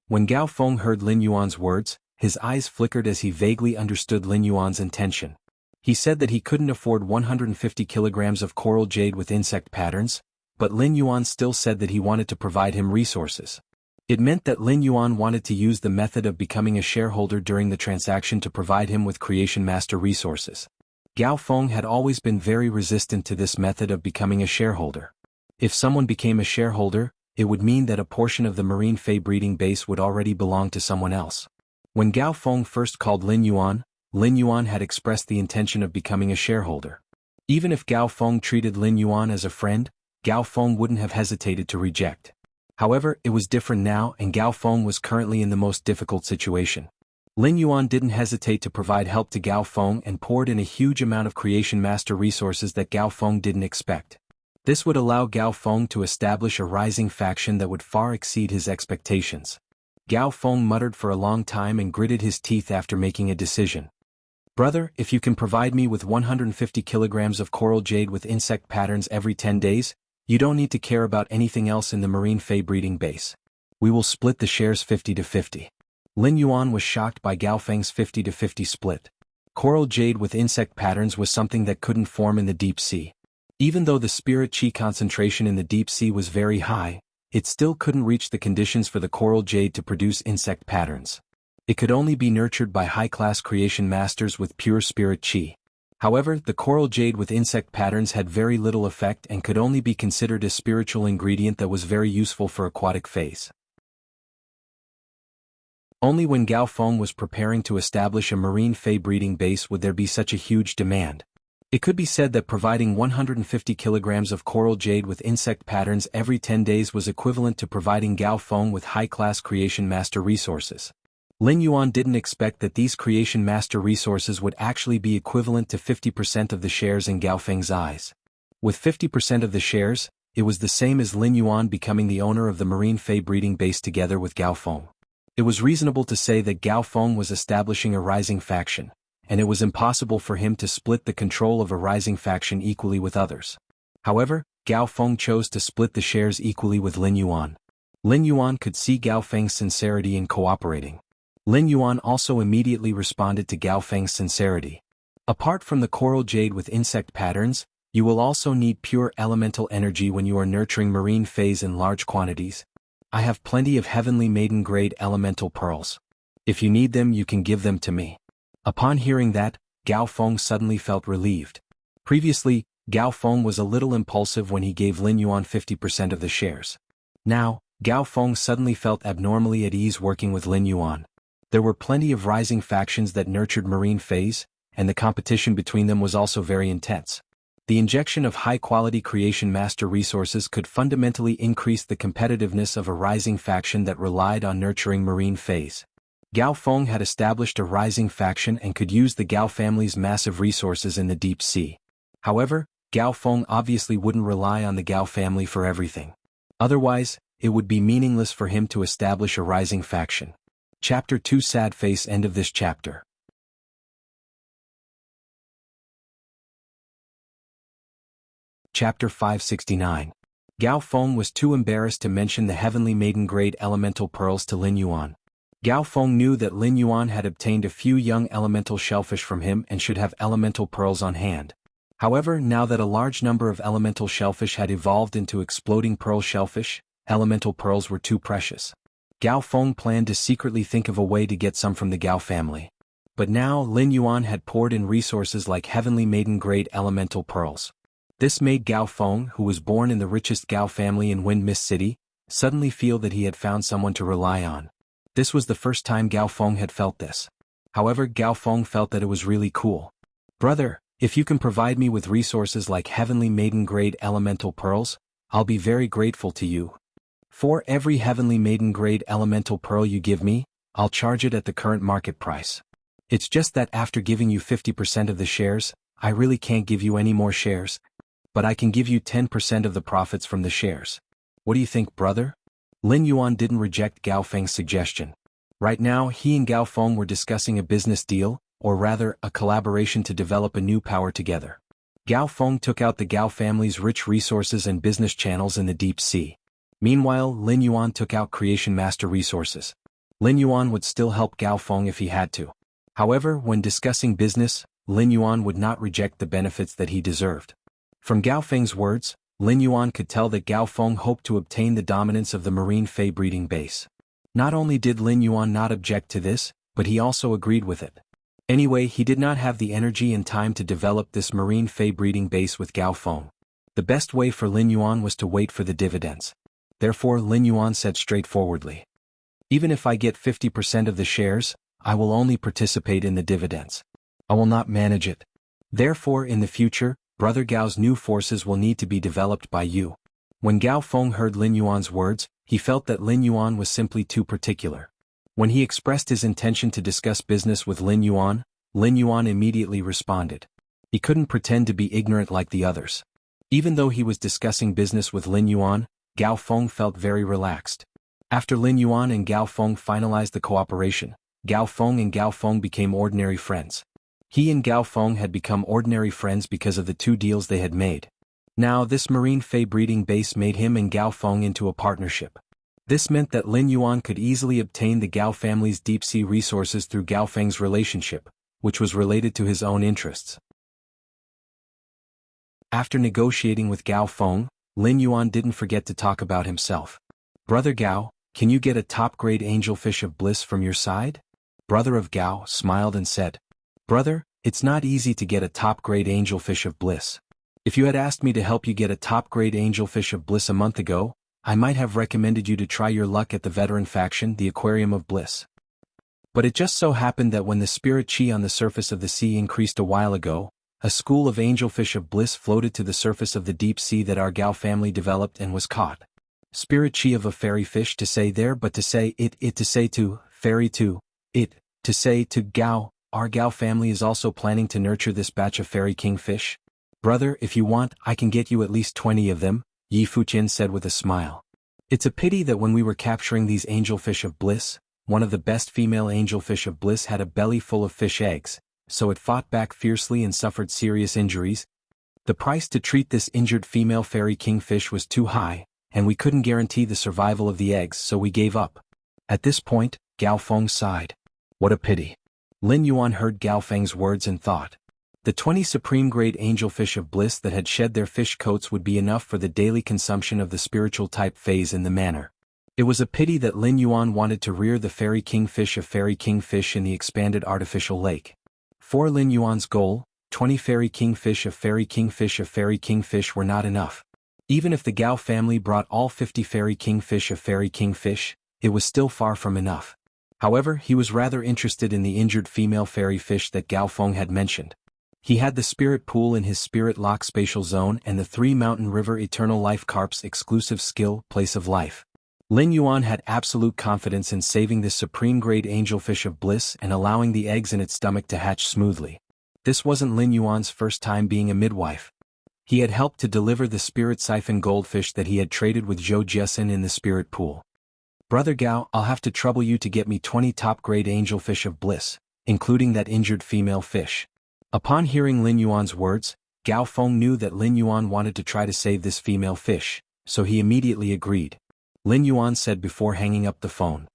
When Gao Feng heard Lin Yuan's words, his eyes flickered as he vaguely understood Lin Yuan's intention. He said that he couldn't afford 150 kilograms of coral jade with insect patterns, but Lin Yuan still said that he wanted to provide him resources. It meant that Lin Yuan wanted to use the method of becoming a shareholder during the transaction to provide him with Creation Master resources. Gao Feng had always been very resistant to this method of becoming a shareholder. If someone became a shareholder, it would mean that a portion of the marine fei breeding base would already belong to someone else. When Gao Feng first called Lin Yuan had expressed the intention of becoming a shareholder. Even if Gao Feng treated Lin Yuan as a friend, Gao Feng wouldn't have hesitated to reject. However, it was different now, and Gao Feng was currently in the most difficult situation. Lin Yuan didn't hesitate to provide help to Gao Feng and poured in a huge amount of creation master resources that Gao Feng didn't expect. This would allow Gao Feng to establish a rising faction that would far exceed his expectations. Gao Feng muttered for a long time and gritted his teeth after making a decision. Brother, if you can provide me with 150 kilograms of coral jade with insect patterns every 10 days, you don't need to care about anything else in the marine fei breeding base. We will split the shares 50-50. Lin Yuan was shocked by Gao Feng's 50-50 split. Coral jade with insect patterns was something that couldn't form in the deep sea. Even though the spirit chi concentration in the deep sea was very high, it still couldn't reach the conditions for the coral jade to produce insect patterns. It could only be nurtured by high-class creation masters with pure spirit chi. However, the coral jade with insect patterns had very little effect and could only be considered a spiritual ingredient that was very useful for aquatic phase. Only when Gao Feng was preparing to establish a marine fei breeding base would there be such a huge demand. It could be said that providing 150 kilograms of coral jade with insect patterns every 10 days was equivalent to providing Gao Feng with high-class creation master resources. Lin Yuan didn't expect that these creation master resources would actually be equivalent to 50% of the shares in Gao Feng's eyes. With 50% of the shares, it was the same as Lin Yuan becoming the owner of the marine fei breeding base together with Gao Feng. It was reasonable to say that Gao Feng was establishing a rising faction, and it was impossible for him to split the control of a rising faction equally with others. However, Gao Feng chose to split the shares equally with Lin Yuan. Lin Yuan could see Gao Feng's sincerity in cooperating. Lin Yuan also immediately responded to Gao Feng's sincerity. Apart from the coral jade with insect patterns, you will also need pure elemental energy when you are nurturing marine feis in large quantities. I have plenty of heavenly maiden grade elemental pearls. If you need them, you can give them to me. Upon hearing that, Gao Feng suddenly felt relieved. Previously, Gao Feng was a little impulsive when he gave Lin Yuan 50% of the shares. Now, Gao Feng suddenly felt abnormally at ease working with Lin Yuan. There were plenty of rising factions that nurtured marine feis, and the competition between them was also very intense. The injection of high-quality creation master resources could fundamentally increase the competitiveness of a rising faction that relied on nurturing marine feis. Gao Feng had established a rising faction and could use the Gao family's massive resources in the deep sea. However, Gao Feng obviously wouldn't rely on the Gao family for everything. Otherwise, it would be meaningless for him to establish a rising faction. Chapter 2 Sad Face. End of this chapter. Chapter 569. Gao Feng was too embarrassed to mention the heavenly maiden grade elemental pearls to Lin Yuan. Gao Feng knew that Lin Yuan had obtained a few young elemental shellfish from him and should have elemental pearls on hand. However, now that a large number of elemental shellfish had evolved into exploding pearl shellfish, elemental pearls were too precious. Gao Feng planned to secretly think of a way to get some from the Gao family. But now Lin Yuan had poured in resources like heavenly maiden grade elemental pearls. This made Gao Feng, who was born in the richest Gao family in Wind Mist City, suddenly feel that he had found someone to rely on. This was the first time Gao Feng had felt this. However, Gao Feng felt that it was really cool. Brother, if you can provide me with resources like heavenly maiden grade elemental pearls, I'll be very grateful to you. For every heavenly maiden grade elemental pearl you give me, I'll charge it at the current market price. It's just that after giving you 50% of the shares, I really can't give you any more shares. But I can give you 10% of the profits from the shares. What do you think, brother? Lin Yuan didn't reject Gao Feng's suggestion. Right now, he and Gao Feng were discussing a business deal, or rather, a collaboration to develop a new power together. Gao Feng took out the Gao family's rich resources and business channels in the deep sea. Meanwhile, Lin Yuan took out creation master resources. Lin Yuan would still help Gao Feng if he had to. However, when discussing business, Lin Yuan would not reject the benefits that he deserved. From Gao Feng's words, Lin Yuan could tell that Gao Feng hoped to obtain the dominance of the marine fei breeding base. Not only did Lin Yuan not object to this, but he also agreed with it. Anyway, he did not have the energy and time to develop this marine fei breeding base with Gao Feng. The best way for Lin Yuan was to wait for the dividends. Therefore Lin Yuan said straightforwardly. Even if I get 50% of the shares, I will only participate in the dividends. I will not manage it. Therefore in the future, Brother Gao's new forces will need to be developed by you. When Gao Feng heard Lin Yuan's words, he felt that Lin Yuan was simply too particular. When he expressed his intention to discuss business with Lin Yuan immediately responded. He couldn't pretend to be ignorant like the others. Even though he was discussing business with Lin Yuan, Gao Feng felt very relaxed. After Lin Yuan and Gao Feng finalized the cooperation, Gao Feng and Gao Feng became ordinary friends. He and Gao Feng had become ordinary friends because of the 2 deals they had made. Now this marine fei breeding base made him and Gao Feng into a partnership. This meant that Lin Yuan could easily obtain the Gao family's deep-sea resources through Gao Feng's relationship, which was related to his own interests. After negotiating with Gao Feng, Lin Yuan didn't forget to talk about himself. Brother Gao, can you get a top-grade angelfish of bliss from your side? Brother of Gao smiled and said, Brother, it's not easy to get a top-grade angelfish of bliss. If you had asked me to help you get a top-grade angelfish of bliss a month ago, I might have recommended you to try your luck at the veteran faction, the Aquarium of Bliss. But it just so happened that when the spirit chi on the surface of the sea increased a while ago, a school of angelfish of bliss floated to the surface of the deep sea that our Gao family developed and was caught. Spirit chi of a fairy fish to say there but to say it to say to, fairy to, it, to say to Gao, our Gao family is also planning to nurture this batch of fairy king fish. Brother, if you want, I can get you at least 20 of them, Yi Fuqian said with a smile. It's a pity that when we were capturing these angelfish of bliss, one of the best female angelfish of bliss had a belly full of fish eggs, so it fought back fiercely and suffered serious injuries. The price to treat this injured female fairy kingfish was too high, and we couldn't guarantee the survival of the eggs, so we gave up. At this point, Gao Feng sighed. What a pity. Lin Yuan heard Gao Feng's words and thought. The 20 supreme-grade angelfish of bliss that had shed their fish coats would be enough for the daily consumption of the spiritual-type phase in the manor. It was a pity that Lin Yuan wanted to rear the fairy kingfish of fairy kingfish in the expanded artificial lake. For Lin Yuan's goal, 20 fairy kingfish of fairy kingfish were not enough. Even if the Gao family brought all 50 fairy kingfish of fairy kingfish, it was still far from enough. However, he was rather interested in the injured female fairy fish that Gao Feng had mentioned. He had the spirit pool in his spirit lock spatial zone and the 3 Mountain River Eternal Life Carp's exclusive skill, Place of Life. Lin Yuan had absolute confidence in saving this supreme-grade angelfish of bliss and allowing the eggs in its stomach to hatch smoothly. This wasn't Lin Yuan's first time being a midwife. He had helped to deliver the spirit siphon goldfish that he had traded with Zhou Jiesin in the spirit pool. Brother Gao, I'll have to trouble you to get me 20 top-grade angelfish of bliss, including that injured female fish. Upon hearing Lin Yuan's words, Gao Feng knew that Lin Yuan wanted to try to save this female fish, so he immediately agreed. Lin Yuan said before hanging up the phone.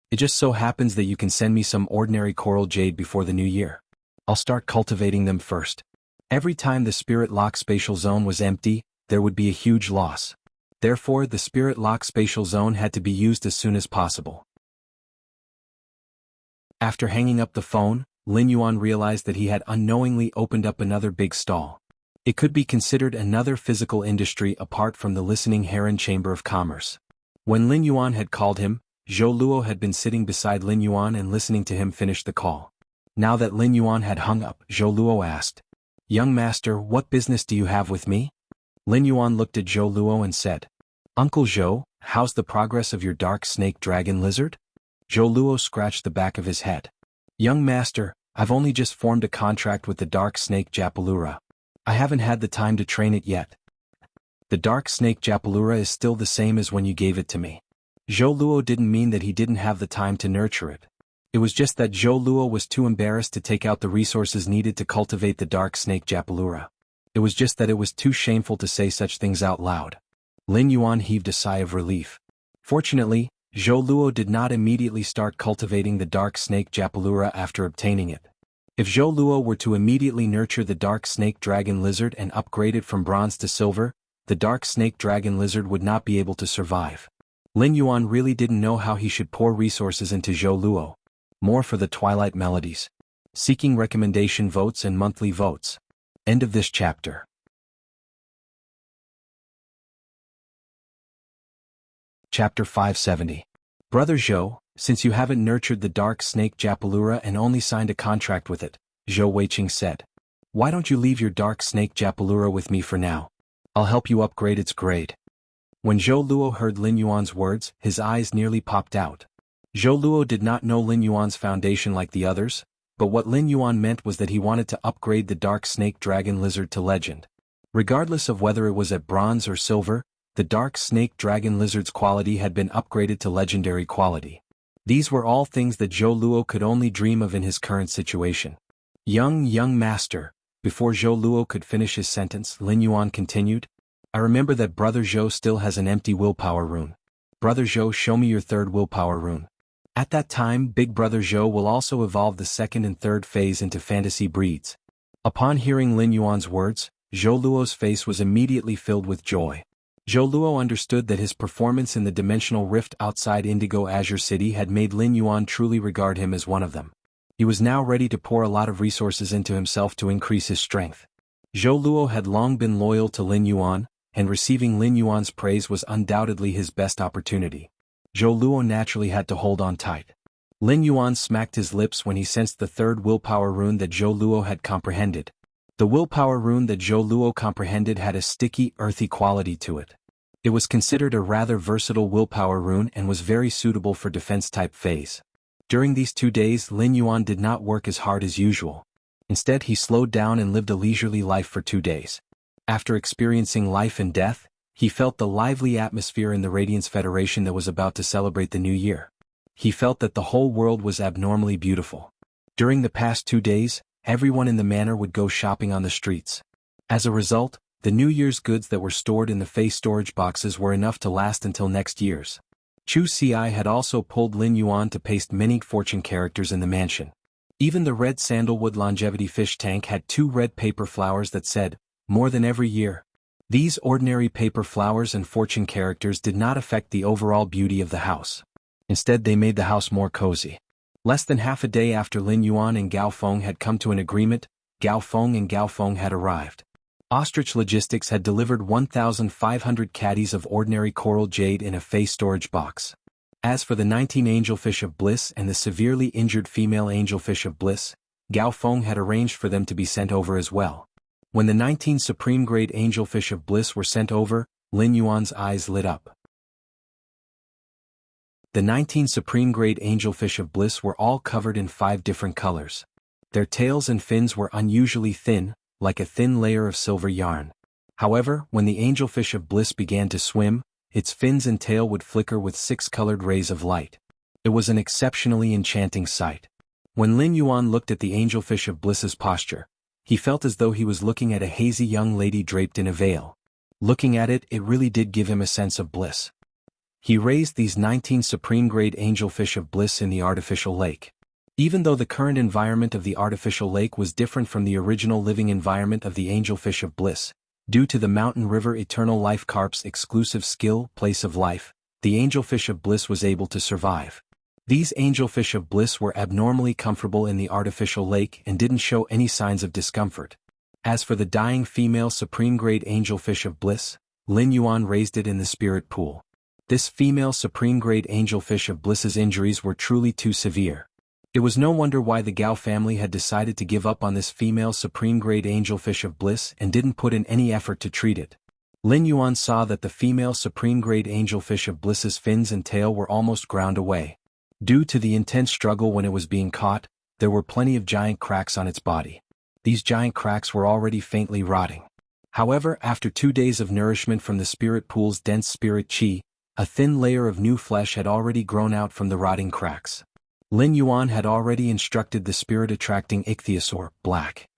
It just so happens that you can send me some ordinary coral jade before the new year. I'll start cultivating them first. Every time the spirit lock spatial zone was empty, there would be a huge loss. Therefore, the spirit lock spatial zone had to be used as soon as possible. After hanging up the phone, Lin Yuan realized that he had unknowingly opened up another big stall. It could be considered another physical industry apart from the listening heron chamber of commerce. When Lin Yuan had called him, Zhou Luo had been sitting beside Lin Yuan and listening to him finish the call. Now that Lin Yuan had hung up, Zhou Luo asked, "Young master, what business do you have with me?" Lin Yuan looked at Zhou Luo and said, "Uncle Zhou, how's the progress of your dark snake dragon lizard?" Zhou Luo scratched the back of his head. "Young master, I've only just formed a contract with the dark snake Japalura. I haven't had the time to train it yet. The dark snake Japalura is still the same as when you gave it to me." Zhou Luo didn't mean that he didn't have the time to nurture it. It was just that Zhou Luo was too embarrassed to take out the resources needed to cultivate the dark snake Japalura. It was just that it was too shameful to say such things out loud. Lin Yuan heaved a sigh of relief. Fortunately, Zhou Luo did not immediately start cultivating the dark snake Japalura after obtaining it. If Zhou Luo were to immediately nurture the dark snake dragon lizard and upgrade it from bronze to silver, the dark snake dragon lizard would not be able to survive. Lin Yuan really didn't know how he should pour resources into Zhou Luo. More for the Twilight Melodies. Seeking recommendation votes and monthly votes. End of this chapter. Chapter 570. Brother Zhou, since you haven't nurtured the dark snake Japalura and only signed a contract with it, Zhou Weiqing said. Why don't you leave your dark snake Japalura with me for now? I'll help you upgrade its grade. When Zhou Luo heard Lin Yuan's words, his eyes nearly popped out. Zhou Luo did not know Lin Yuan's foundation like the others, but what Lin Yuan meant was that he wanted to upgrade the dark snake dragon lizard to legend. Regardless of whether it was at bronze or silver, the dark snake dragon lizard's quality had been upgraded to legendary quality. These were all things that Zhou Luo could only dream of in his current situation. Young master, before Zhou Luo could finish his sentence, Lin Yuan continued, I remember that Brother Zhou still has an empty willpower rune. Brother Zhou, show me your third willpower rune. At that time, Big Brother Zhou will also evolve the second and third phase into fantasy breeds. Upon hearing Lin Yuan's words, Zhou Luo's face was immediately filled with joy. Zhou Luo understood that his performance in the dimensional rift outside Indigo Azure City had made Lin Yuan truly regard him as one of them. He was now ready to pour a lot of resources into himself to increase his strength. Zhou Luo had long been loyal to Lin Yuan, and receiving Lin Yuan's praise was undoubtedly his best opportunity. Zhou Luo naturally had to hold on tight. Lin Yuan smacked his lips when he sensed the third willpower rune that Zhou Luo had comprehended. The willpower rune that Zhou Luo comprehended had a sticky, earthy quality to it. It was considered a rather versatile willpower rune and was very suitable for defense-type phase. During these 2 days, Lin Yuan did not work as hard as usual. Instead, he slowed down and lived a leisurely life for 2 days. After experiencing life and death, he felt the lively atmosphere in the Radiance Federation that was about to celebrate the new year. He felt that the whole world was abnormally beautiful. During the past 2 days, everyone in the manor would go shopping on the streets. As a result, the New Year's goods that were stored in the Fey storage boxes were enough to last until next year's. Chu Ci had also pulled Lin Yuan to paste many fortune characters in the mansion. Even the red sandalwood longevity fish tank had 2 red paper flowers that said, more than every year. These ordinary paper flowers and fortune characters did not affect the overall beauty of the house. Instead, they made the house more cozy. Less than half a day after Lin Yuan and Gao Feng had come to an agreement, Gao Feng and Gao Feng had arrived. Ostrich Logistics had delivered 1,500 caddies of ordinary coral jade in a Fey storage box. As for the 19 angelfish of bliss and the severely injured female angelfish of bliss, Gao Feng had arranged for them to be sent over as well. When the 19 supreme-grade angelfish of bliss were sent over, Lin Yuan's eyes lit up. The 19 supreme-grade angelfish of bliss were all covered in 5 different colors. Their tails and fins were unusually thin, like a thin layer of silver yarn. However, when the angelfish of bliss began to swim, its fins and tail would flicker with 6 colored rays of light. It was an exceptionally enchanting sight. When Lin Yuan looked at the angelfish of bliss's posture, he felt as though he was looking at a hazy young lady draped in a veil. Looking at it, it really did give him a sense of bliss. He raised these 19 supreme-grade angelfish of bliss in the artificial lake. Even though the current environment of the artificial lake was different from the original living environment of the angelfish of bliss, due to the Mountain River Eternal Life Carp's exclusive skill, Place of Life, the angelfish of bliss was able to survive. These angelfish of bliss were abnormally comfortable in the artificial lake and didn't show any signs of discomfort. As for the dying female supreme-grade angelfish of bliss, Lin Yuan raised it in the spirit pool. This female supreme-grade angelfish of bliss's injuries were truly too severe. It was no wonder why the Gao family had decided to give up on this female supreme-grade angelfish of bliss and didn't put in any effort to treat it. Lin Yuan saw that the female supreme-grade angelfish of bliss's fins and tail were almost ground away. Due to the intense struggle when it was being caught, there were plenty of giant cracks on its body. These giant cracks were already faintly rotting. However, after 2 days of nourishment from the spirit pool's dense spirit qi, a thin layer of new flesh had already grown out from the rotting cracks. Lin Yuan had already instructed the spirit-attracting ichthyosaur, Black.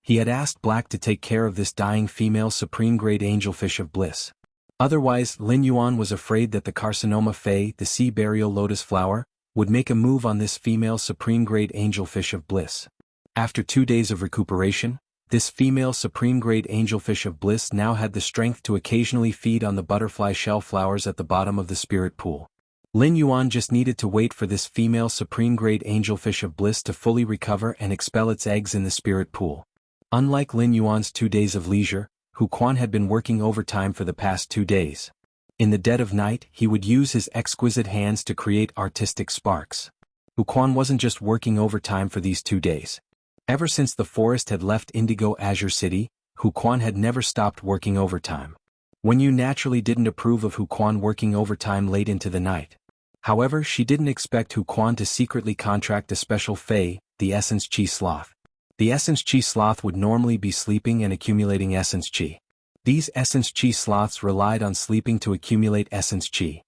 He had asked Black to take care of this dying female supreme-grade angelfish of bliss. Otherwise, Lin Yuan was afraid that the carcinoma fey, the sea burial lotus flower, would make a move on this female supreme-grade angelfish of bliss. After 2 days of recuperation, this female supreme-grade angelfish of bliss now had the strength to occasionally feed on the butterfly shell flowers at the bottom of the spirit pool. Lin Yuan just needed to wait for this female supreme-grade angelfish of bliss to fully recover and expel its eggs in the spirit pool. Unlike Lin Yuan's 2 days of leisure, Hu Quan had been working overtime for the past 2 days. In the dead of night, he would use his exquisite hands to create artistic sparks. Hu Quan wasn't just working overtime for these 2 days. Ever since the forest had left Indigo Azure City, Hu Quan had never stopped working overtime. Wen Yu naturally didn't approve of Hu Quan working overtime late into the night. However, she didn't expect Hu Quan to secretly contract a special fae, the Essence Chi Sloth. The Essence Chi Sloth would normally be sleeping and accumulating Essence Chi. These Essence Chi Sloths relied on sleeping to accumulate Essence Chi.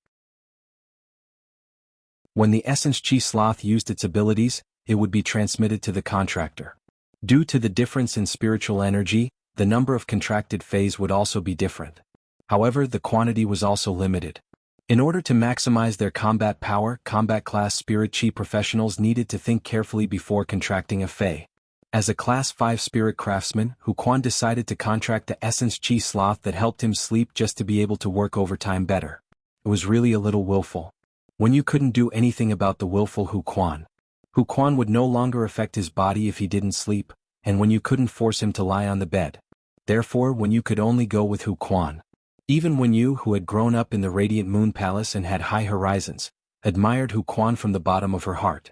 When the Essence Chi Sloth used its abilities, it would be transmitted to the contractor. Due to the difference in spiritual energy, the number of contracted fays would also be different. However, the quantity was also limited. In order to maximize their combat power, combat class Spirit Chi professionals needed to think carefully before contracting a fae. As a Class 5 Spirit Craftsman, Hu Quan decided to contract the Essence Chi Sloth that helped him sleep just to be able to work overtime better. It was really a little willful. When you couldn't do anything about the willful Hu Quan would no longer affect his body if he didn't sleep, and when you couldn't force him to lie on the bed. Therefore, when you could only go with Hu Quan. Even Wen Yu, who had grown up in the Radiant Moon Palace and had high horizons, admired Hu Quan from the bottom of her heart.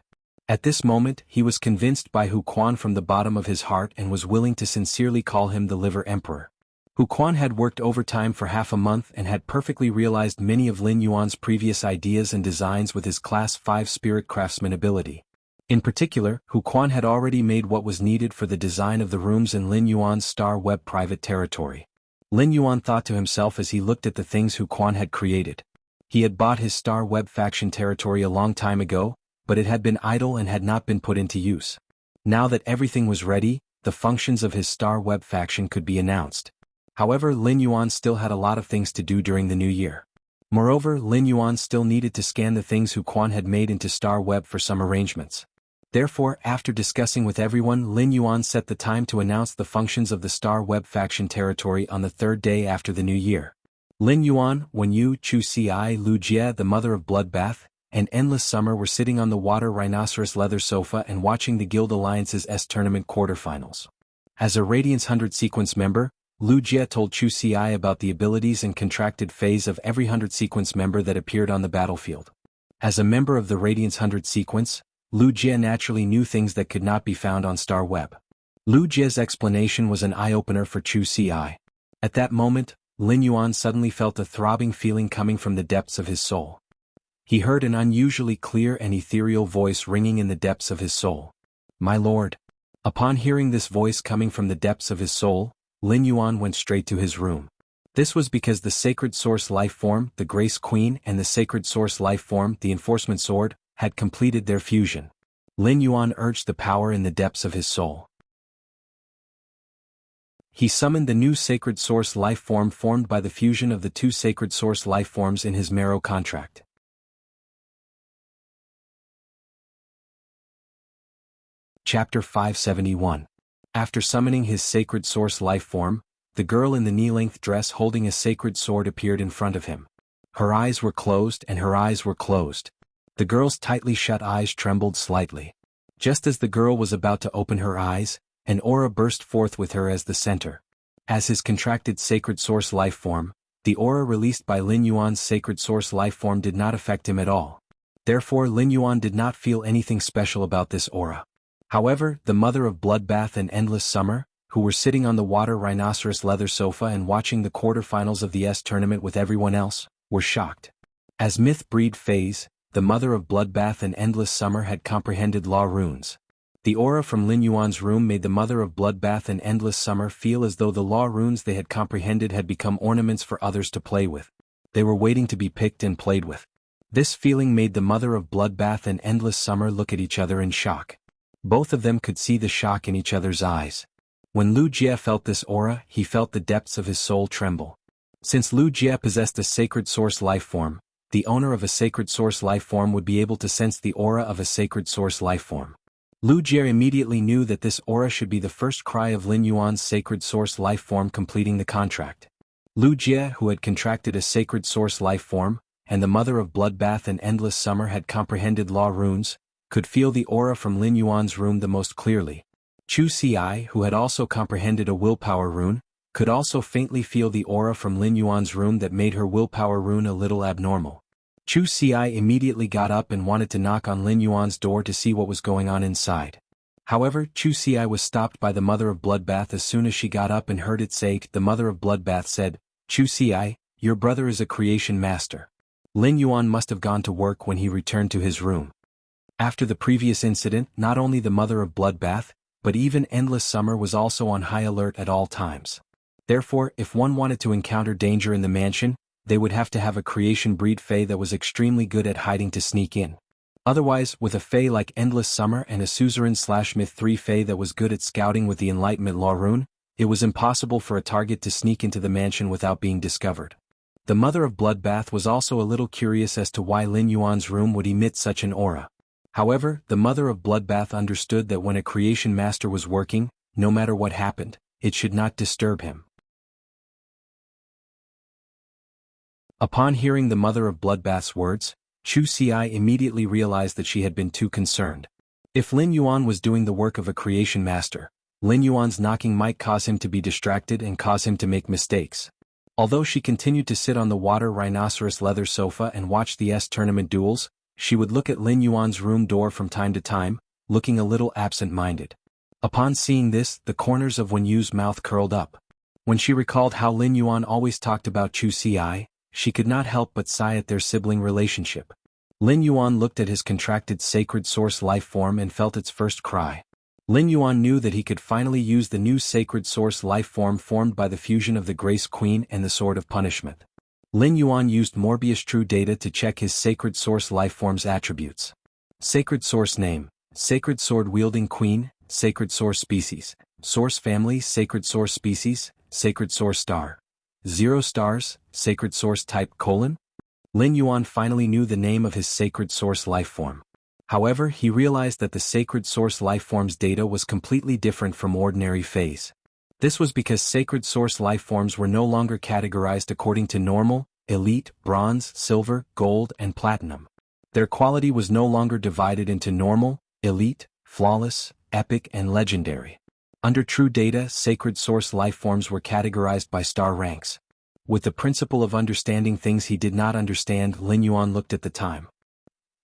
At this moment, he was convinced by Hu Quan from the bottom of his heart and was willing to sincerely call him the Liver Emperor. Hu Quan had worked overtime for half a month and had perfectly realized many of Lin Yuan's previous ideas and designs with his Class 5 Spirit Craftsman ability. In particular, Hu Quan had already made what was needed for the design of the rooms in Lin Yuan's Star Web private territory. Lin Yuan thought to himself as he looked at the things Hu Quan had created. He had bought his Star Web faction territory a long time ago, but it had been idle and had not been put into use. Now that everything was ready, the functions of his Star Web faction could be announced. However, Lin Yuan still had a lot of things to do during the new year. Moreover, Lin Yuan still needed to scan the things Hu Quan had made into Star Web for some arrangements. Therefore, after discussing with everyone, Lin Yuan set the time to announce the functions of the Star Web faction territory on the 3rd day after the new year. Lin Yuan, Wen Yu, Chu Ci, Lu Jie, the mother of Bloodbath, and Endless Summer were sitting on the water rhinoceros leather sofa and watching the Guild Alliance's S-Tournament quarterfinals. As a Radiance 100 sequence member, Lu Jie told Chu Ci about the abilities and contracted phase of every 100 sequence member that appeared on the battlefield. As a member of the Radiance 100 sequence, Lu Jie naturally knew things that could not be found on Star Web. Lu Jie's explanation was an eye-opener for Chu Ci. At that moment, Lin Yuan suddenly felt a throbbing feeling coming from the depths of his soul. He heard an unusually clear and ethereal voice ringing in the depths of his soul. "My lord." Upon hearing this voice coming from the depths of his soul, Lin Yuan went straight to his room. This was because the Sacred Source Life Form, the Grace Queen, and the Sacred Source Life Form, the Enforcement Sword, had completed their fusion. Lin Yuan urged the power in the depths of his soul. He summoned the new Sacred Source Life Form formed by the fusion of the 2 Sacred Source Life Forms in his marrow contract. Chapter 571. After summoning his Sacred Source Life Form, the girl in the knee-length dress holding a sacred sword appeared in front of him. Her eyes were closed and her eyes were closed. The girl's tightly shut eyes trembled slightly. Just as the girl was about to open her eyes, an aura burst forth with her as the center. As his contracted Sacred Source Life Form, the aura released by Lin Yuan's Sacred Source Life Form did not affect him at all. Therefore, Lin Yuan did not feel anything special about this aura. However, the mother of Bloodbath and Endless Summer, who were sitting on the water rhinoceros leather sofa and watching the quarterfinals of the S-Tournament with everyone else, were shocked. As Myth Breed Phase, the mother of Bloodbath and Endless Summer had comprehended law runes. The aura from Lin Yuan's room made the mother of Bloodbath and Endless Summer feel as though the law runes they had comprehended had become ornaments for others to play with. They were waiting to be picked and played with. This feeling made the mother of Bloodbath and Endless Summer look at each other in shock. Both of them could see the shock in each other's eyes. When Lu Jie felt this aura, he felt the depths of his soul tremble. Since Lu Jie possessed a Sacred Source Life Form, the owner of a Sacred Source Life Form would be able to sense the aura of a Sacred Source Life Form. Lu Jie immediately knew that this aura should be the first cry of Lin Yuan's Sacred Source Life Form completing the contract. Lu Jie, who had contracted a Sacred Source Life Form, and the mother of Bloodbath and Endless Summer had comprehended law runes, could feel the aura from Lin Yuan's room the most clearly. Chu Ci, who had also comprehended a willpower rune, could also faintly feel the aura from Lin Yuan's room that made her willpower rune a little abnormal. Chu Xi immediately got up and wanted to knock on Lin Yuan's door to see what was going on inside. However, Chu Xi was stopped by the Mother of Bloodbath as soon as she got up and heard it say. The Mother of Bloodbath said, "Chu Xi, your brother is a creation master." Lin Yuan must have gone to work when he returned to his room. After the previous incident, not only the Mother of Bloodbath, but even Endless Summer was also on high alert at all times. Therefore, if one wanted to encounter danger in the mansion, they would have to have a creation breed fae that was extremely good at hiding to sneak in. Otherwise, with a fae like Endless Summer and a Suzerain/Myth 3 fae that was good at scouting with the Enlightenment Law rune, it was impossible for a target to sneak into the mansion without being discovered. The Mother of Bloodbath was also a little curious as to why Lin Yuan's room would emit such an aura. However, the Mother of Bloodbath understood that when a creation master was working, no matter what happened, it should not disturb him. Upon hearing the Mother of Bloodbath's words, Chu Xi immediately realized that she had been too concerned. If Lin Yuan was doing the work of a creation master, Lin Yuan's knocking might cause him to be distracted and cause him to make mistakes. Although she continued to sit on the water rhinoceros leather sofa and watch the tournament duels, she would look at Lin Yuan's room door from time to time, looking a little absent-minded. Upon seeing this, the corners of Wen Yu's mouth curled up. When she recalled how Lin Yuan always talked about Chu Xi, she could not help but sigh at their sibling relationship. Lin Yuan looked at his contracted sacred source life form and felt its first cry. Lin Yuan knew that he could finally use the new sacred source life form formed by the fusion of the Grace Queen and the Sword of Punishment. Lin Yuan used Morbius True Data to check his sacred source life form's attributes. Sacred source name, Sacred Sword Wielding Queen, Sacred Source Species, Source Family, Sacred Source Species, Sacred Source Star. 0 stars, Sacred Source Type : Lin Yuan finally knew the name of his Sacred Source lifeform. However, he realized that the Sacred Source lifeform's data was completely different from ordinary phase. This was because Sacred Source lifeforms were no longer categorized according to normal, elite, bronze, silver, gold, and platinum. Their quality was no longer divided into normal, elite, flawless, epic, and legendary. Under True Data, Sacred Source lifeforms were categorized by star ranks. With the principle of understanding things he did not understand, Lin Yuan looked at the time.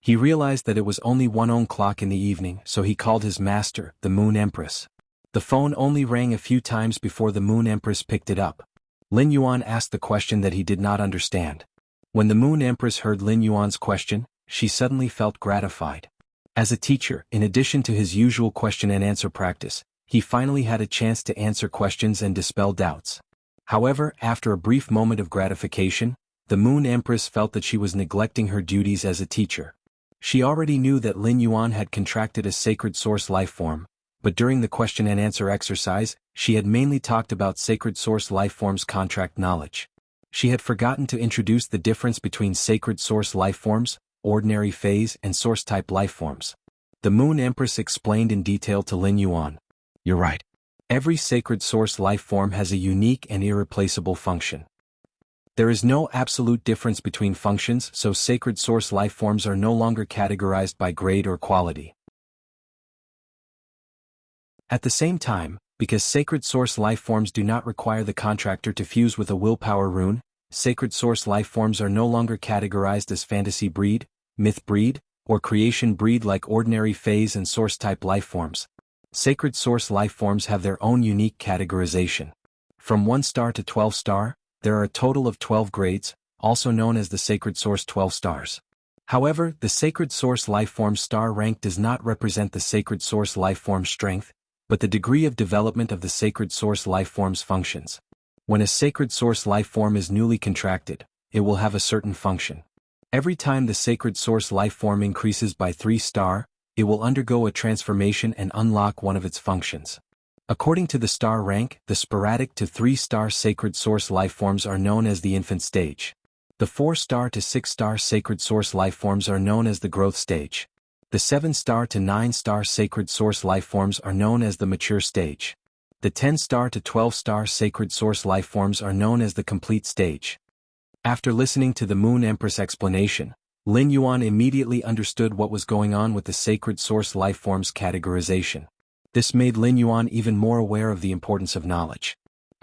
He realized that it was only 1:00 in the evening, so he called his master, the Moon Empress. The phone only rang a few times before the Moon Empress picked it up. Lin Yuan asked the question that he did not understand. When the Moon Empress heard Lin Yuan's question, she suddenly felt gratified. As a teacher, in addition to his usual question and answer practice, he finally had a chance to answer questions and dispel doubts. However, after a brief moment of gratification, the Moon Empress felt that she was neglecting her duties as a teacher. She already knew that Lin Yuan had contracted a Sacred Source lifeform, but during the question and answer exercise, she had mainly talked about Sacred Source lifeforms' contract knowledge. She had forgotten to introduce the difference between Sacred Source lifeforms, ordinary phase, and source-type lifeforms. The Moon Empress explained in detail to Lin Yuan. "You're right. Every Sacred Source lifeform has a unique and irreplaceable function. There is no absolute difference between functions, so Sacred Source lifeforms are no longer categorized by grade or quality. At the same time, because Sacred Source lifeforms do not require the contractor to fuse with a willpower rune, Sacred Source lifeforms are no longer categorized as fantasy breed, myth breed, or creation breed like ordinary phase and source-type lifeforms. Sacred Source lifeforms have their own unique categorization. From 1 star to 12 star, there are a total of 12 grades, also known as the Sacred Source 12 stars. However, the Sacred Source lifeform star rank does not represent the Sacred Source lifeform strength, but the degree of development of the Sacred Source lifeform's functions. When a Sacred Source lifeform is newly contracted, it will have a certain function. Every time the Sacred Source lifeform increases by 3 star, it will undergo a transformation and unlock one of its functions. According to the star rank, the sporadic to 3-star Sacred Source lifeforms are known as the infant stage. The 4-star to 6-star Sacred Source lifeforms are known as the growth stage. The 7-star to 9-star Sacred Source lifeforms are known as the mature stage. The 10-star to 12-star Sacred Source lifeforms are known as the complete stage. After listening to the Moon Empress explanation, Lin Yuan immediately understood what was going on with the Sacred Source lifeform's categorization. This made Lin Yuan even more aware of the importance of knowledge.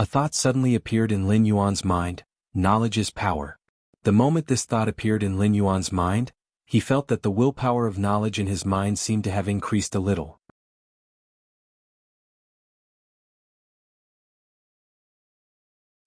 A thought suddenly appeared in Lin Yuan's mind: knowledge is power. The moment this thought appeared in Lin Yuan's mind, he felt that the willpower of knowledge in his mind seemed to have increased a little.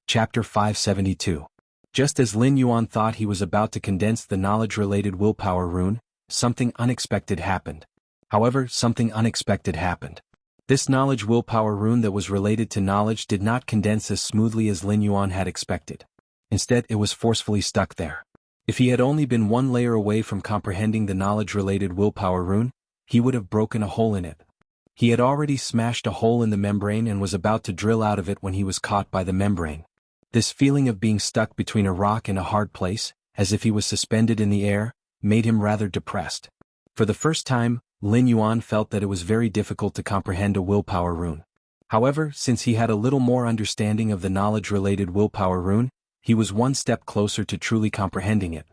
Chapter 572. Just as Lin Yuan thought he was about to condense the knowledge-related willpower rune, something unexpected happened. However, something unexpected happened. This knowledge willpower rune that was related to knowledge did not condense as smoothly as Lin Yuan had expected. Instead, it was forcefully stuck there. If he had only been one layer away from comprehending the knowledge-related willpower rune, he would have broken a hole in it. He had already smashed a hole in the membrane and was about to drill out of it when he was caught by the membrane. This feeling of being stuck between a rock and a hard place, as if he was suspended in the air, made him rather depressed. For the first time, Lin Yuan felt that it was very difficult to comprehend a willpower rune. However, since he had a little more understanding of the knowledge-related willpower rune, he was one step closer to truly comprehending it.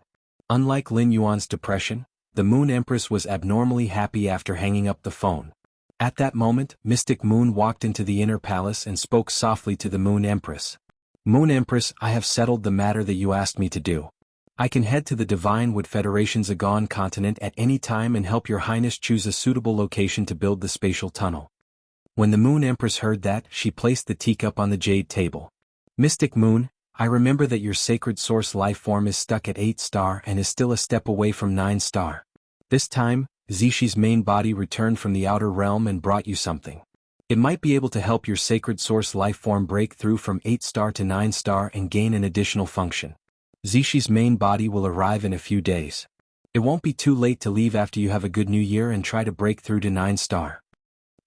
Unlike Lin Yuan's depression, the Moon Empress was abnormally happy after hanging up the phone. At that moment, Mystic Moon walked into the inner palace and spoke softly to the Moon Empress. "Moon Empress, I have settled the matter that you asked me to do. I can head to the Divine Wood Federation's Agon continent at any time and help your highness choose a suitable location to build the spatial tunnel." When the Moon Empress heard that, she placed the teacup on the jade table. "Mystic Moon, I remember that your sacred source life form is stuck at 8 star and is still a step away from 9 star. This time, Zishi's main body returned from the outer realm and brought you something. It might be able to help your sacred source life form break through from 8 star to 9 star and gain an additional function. Zishi's main body will arrive in a few days. It won't be too late to leave after you have a good new year and try to break through to 9 star.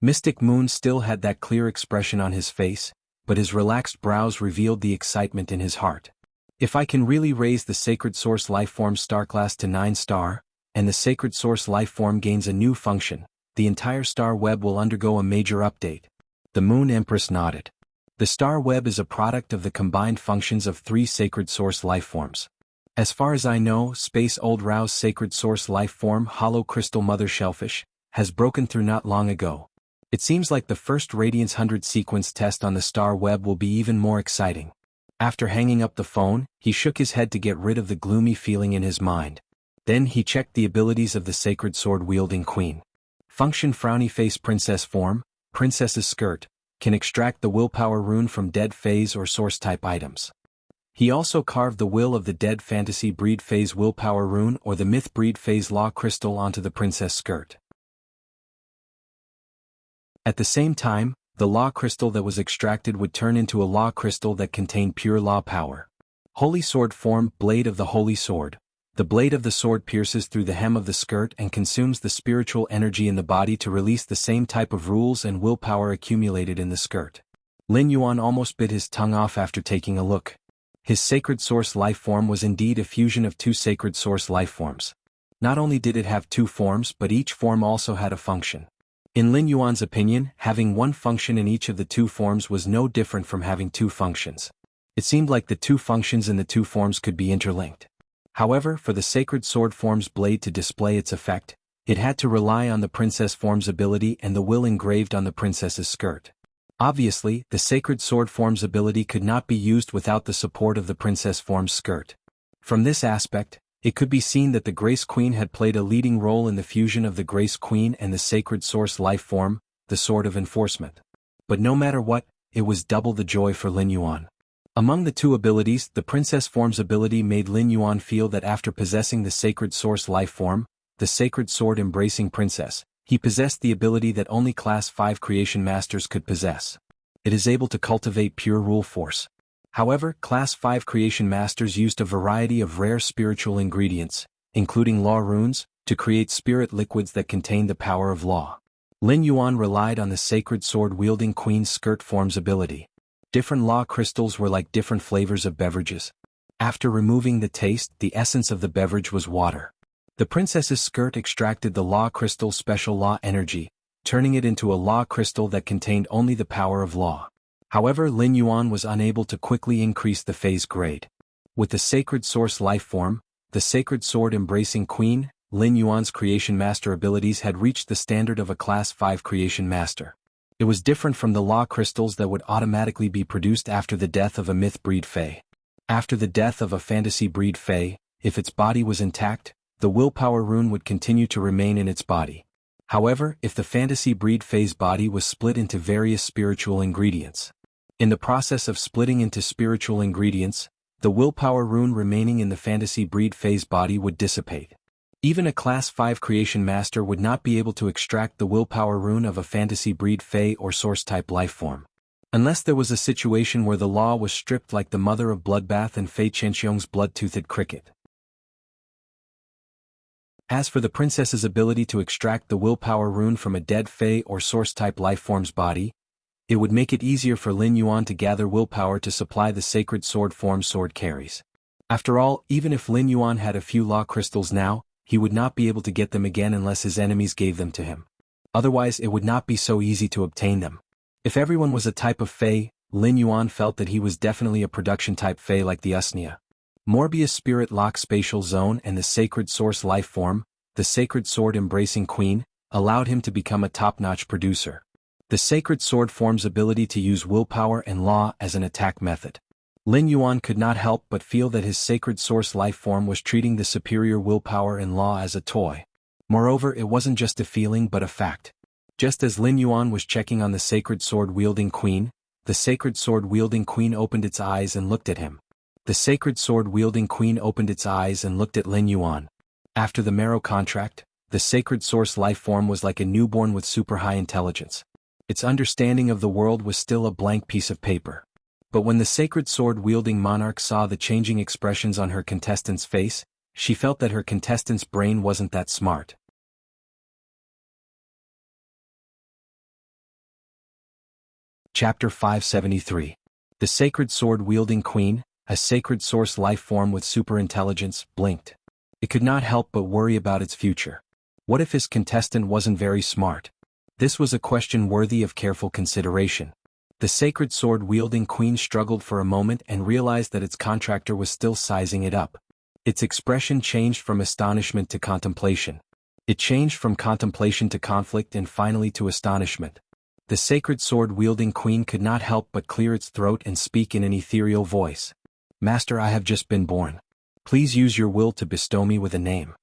Mystic Moon still had that clear expression on his face, but his relaxed brows revealed the excitement in his heart. If I can really raise the sacred source life form star class to 9 star, and the sacred source life form gains a new function, the entire star web will undergo a major update. The Moon Empress nodded. The star web is a product of the combined functions of 3 sacred source life forms. As far as I know, Space Old Row's sacred source life form, Hollow Crystal Mother Shellfish, has broken through not long ago. It seems like the first Radiance 100 sequence test on the star web will be even more exciting. After hanging up the phone, he shook his head to get rid of the gloomy feeling in his mind. Then he checked the abilities of the sacred sword-wielding queen. Function Frowny Face Princess Form, Princess's Skirt, can extract the willpower rune from dead phase or source-type items. He also carved the will of the dead fantasy breed phase willpower rune or the myth breed phase law crystal onto the princess skirt. At the same time, the law crystal that was extracted would turn into a law crystal that contained pure law power. Holy Sword Form, Blade of the Holy Sword. The blade of the sword pierces through the hem of the skirt and consumes the spiritual energy in the body to release the same type of rules and willpower accumulated in the skirt. Lin Yuan almost bit his tongue off after taking a look. His sacred source life form was indeed a fusion of 2 sacred source life forms. Not only did it have 2 forms, but each form also had a function. In Lin Yuan's opinion, having one function in each of the 2 forms was no different from having 2 functions. It seemed like the 2 functions in the 2 forms could be interlinked. However, for the sacred sword form's blade to display its effect, it had to rely on the princess form's ability and the will engraved on the princess's skirt. Obviously, the sacred sword form's ability could not be used without the support of the princess form's skirt. From this aspect, it could be seen that the Grace Queen had played a leading role in the fusion of the Grace Queen and the sacred source life form, the Sword of Enforcement. But no matter what, it was double the joy for Lin Yuan. Among the 2 abilities, the princess form's ability made Lin Yuan feel that after possessing the sacred source life form, the sacred sword embracing princess, he possessed the ability that only Class 5 creation masters could possess. It is able to cultivate pure rule force. However, Class 5 creation masters used a variety of rare spiritual ingredients, including law runes, to create spirit liquids that contain the power of law. Lin Yuan relied on the sacred sword-wielding queen's skirt form's ability. Different law crystals were like different flavors of beverages. After removing the taste, the essence of the beverage was water. The princess's skirt extracted the law crystal's special law energy, turning it into a law crystal that contained only the power of law. However, Lin Yuan was unable to quickly increase the phase grade. With the sacred source life form, the sacred sword embracing queen, Lin Yuan's creation master abilities had reached the standard of a Class 5 creation master. It was different from the law crystals that would automatically be produced after the death of a myth breed fae. After the death of a fantasy breed fae, if its body was intact, the willpower rune would continue to remain in its body. However, if the fantasy breed fae's body was split into various spiritual ingredients. In the process of splitting into spiritual ingredients, the willpower rune remaining in the fantasy breed fae's body would dissipate. Even a Class 5 creation master would not be able to extract the willpower rune of a fantasy breed fae or source-type lifeform. Unless there was a situation where the law was stripped like the mother of bloodbath and Fei Chenxiong's blood-toothed cricket. As for the princess's ability to extract the willpower rune from a dead fae or source-type lifeform's body, it would make it easier for Lin Yuan to gather willpower to supply the sacred sword form sword carries. After all, even if Lin Yuan had a few law crystals now, he would not be able to get them again unless his enemies gave them to him. Otherwise it would not be so easy to obtain them. If everyone was a type of fae, Lin Yuan felt that he was definitely a production-type fae like the Usnia. Morbius Spirit Lock Spatial Zone and the Sacred Source Life Form, the Sacred Sword Embracing Queen, allowed him to become a top-notch producer. The Sacred Sword form's ability to use willpower and law as an attack method. Lin Yuan could not help but feel that his Sacred Source life form was treating the superior willpower and law as a toy. Moreover, it wasn't just a feeling but a fact. Just as Lin Yuan was checking on the Sacred Sword-wielding Queen, the Sacred Sword-wielding Queen opened its eyes and looked at him. The Sacred Sword-wielding Queen opened its eyes and looked at Lin Yuan. After the Marrow contract, the Sacred Source life form was like a newborn with super-high intelligence. Its understanding of the world was still a blank piece of paper. But when the Sacred Sword-wielding monarch saw the changing expressions on her contestant's face, she felt that her contestant's brain wasn't that smart. Chapter 573. The Sacred Sword-wielding Queen, a Sacred Source life form with superintelligence, blinked. It could not help but worry about its future. What if his contestant wasn't very smart? This was a question worthy of careful consideration. The Sacred Sword-wielding Queen struggled for a moment and realized that its contractor was still sizing it up. Its expression changed from astonishment to contemplation. It changed from contemplation to conflict and finally to astonishment. The Sacred Sword-wielding Queen could not help but clear its throat and speak in an ethereal voice. "Master, I have just been born. Please use your will to bestow me with a name."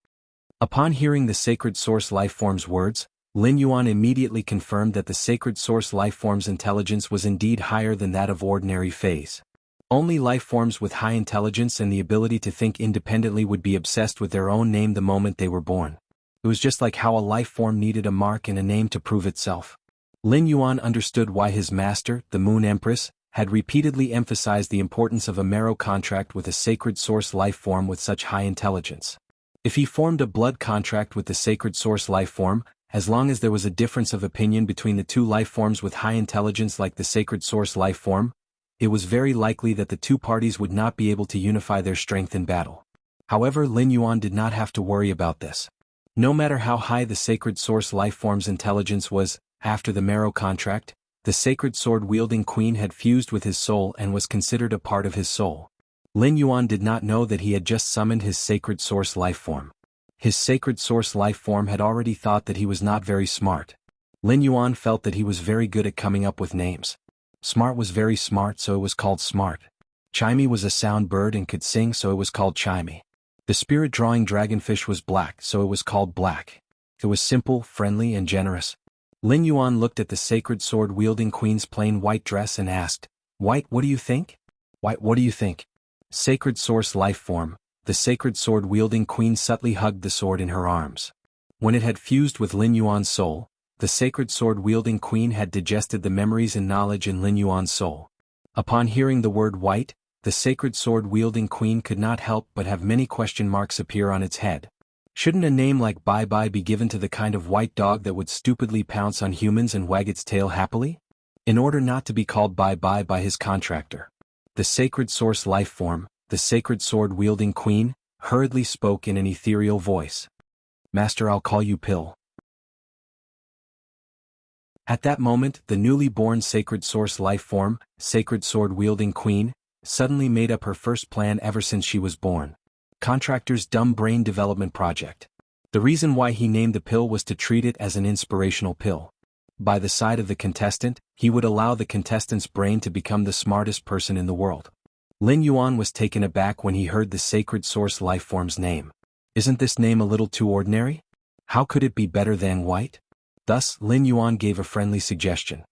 Upon hearing the Sacred Source lifeform's words, Lin Yuan immediately confirmed that the Sacred Source lifeform's intelligence was indeed higher than that of ordinary faes. Only lifeforms with high intelligence and the ability to think independently would be obsessed with their own name the moment they were born. It was just like how a lifeform needed a mark and a name to prove itself. Lin Yuan understood why his master, the Moon Empress, had repeatedly emphasized the importance of a marrow contract with a Sacred Source lifeform with such high intelligence. If he formed a blood contract with the Sacred Source lifeform, as long as there was a difference of opinion between the two lifeforms with high intelligence like the Sacred Source lifeform, it was very likely that the two parties would not be able to unify their strength in battle. However, Lin Yuan did not have to worry about this. No matter how high the Sacred Source lifeform's intelligence was, after the Marrow contract, the Sacred Sword-wielding Queen had fused with his soul and was considered a part of his soul. Lin Yuan did not know that he had just summoned his Sacred Source lifeform. His Sacred Source lifeform had already thought that he was not very smart. Lin Yuan felt that he was very good at coming up with names. Smart was very smart, so it was called Smart. Chimey was a sound bird and could sing, so it was called Chimey. The spirit-drawing dragonfish was black, so it was called Black. It was simple, friendly, and generous. Lin Yuan looked at the Sacred Sword-wielding Queen's plain white dress and asked, "White, what do you think? White, what do you think?" Sacred Source lifeform, the Sacred Sword-wielding Queen subtly hugged the sword in her arms. When it had fused with Lin Yuan's soul, the Sacred Sword-wielding Queen had digested the memories and knowledge in Lin Yuan's soul. Upon hearing the word white, the Sacred Sword-wielding Queen could not help but have many question marks appear on its head. Shouldn't a name like Bye Bye be given to the kind of white dog that would stupidly pounce on humans and wag its tail happily? In order not to be called Bye Bye by his contractor, the Sacred Source lifeform, the Sacred Sword-wielding Queen, hurriedly spoke in an ethereal voice. "Master, I'll call you Pill." At that moment, the newly born Sacred Source lifeform, Sacred Sword-wielding Queen, suddenly made up her first plan ever since she was born. Contractor's dumb brain development project. The reason why he named the pill was to treat it as an inspirational pill. by the side of the contestant, he would allow the contestant's brain to become the smartest person in the world. Lin Yuan was taken aback when he heard the sacred source lifeform's name. Isn't this name a little too ordinary? How could it be better than white? Thus, Lin Yuan gave a friendly suggestion.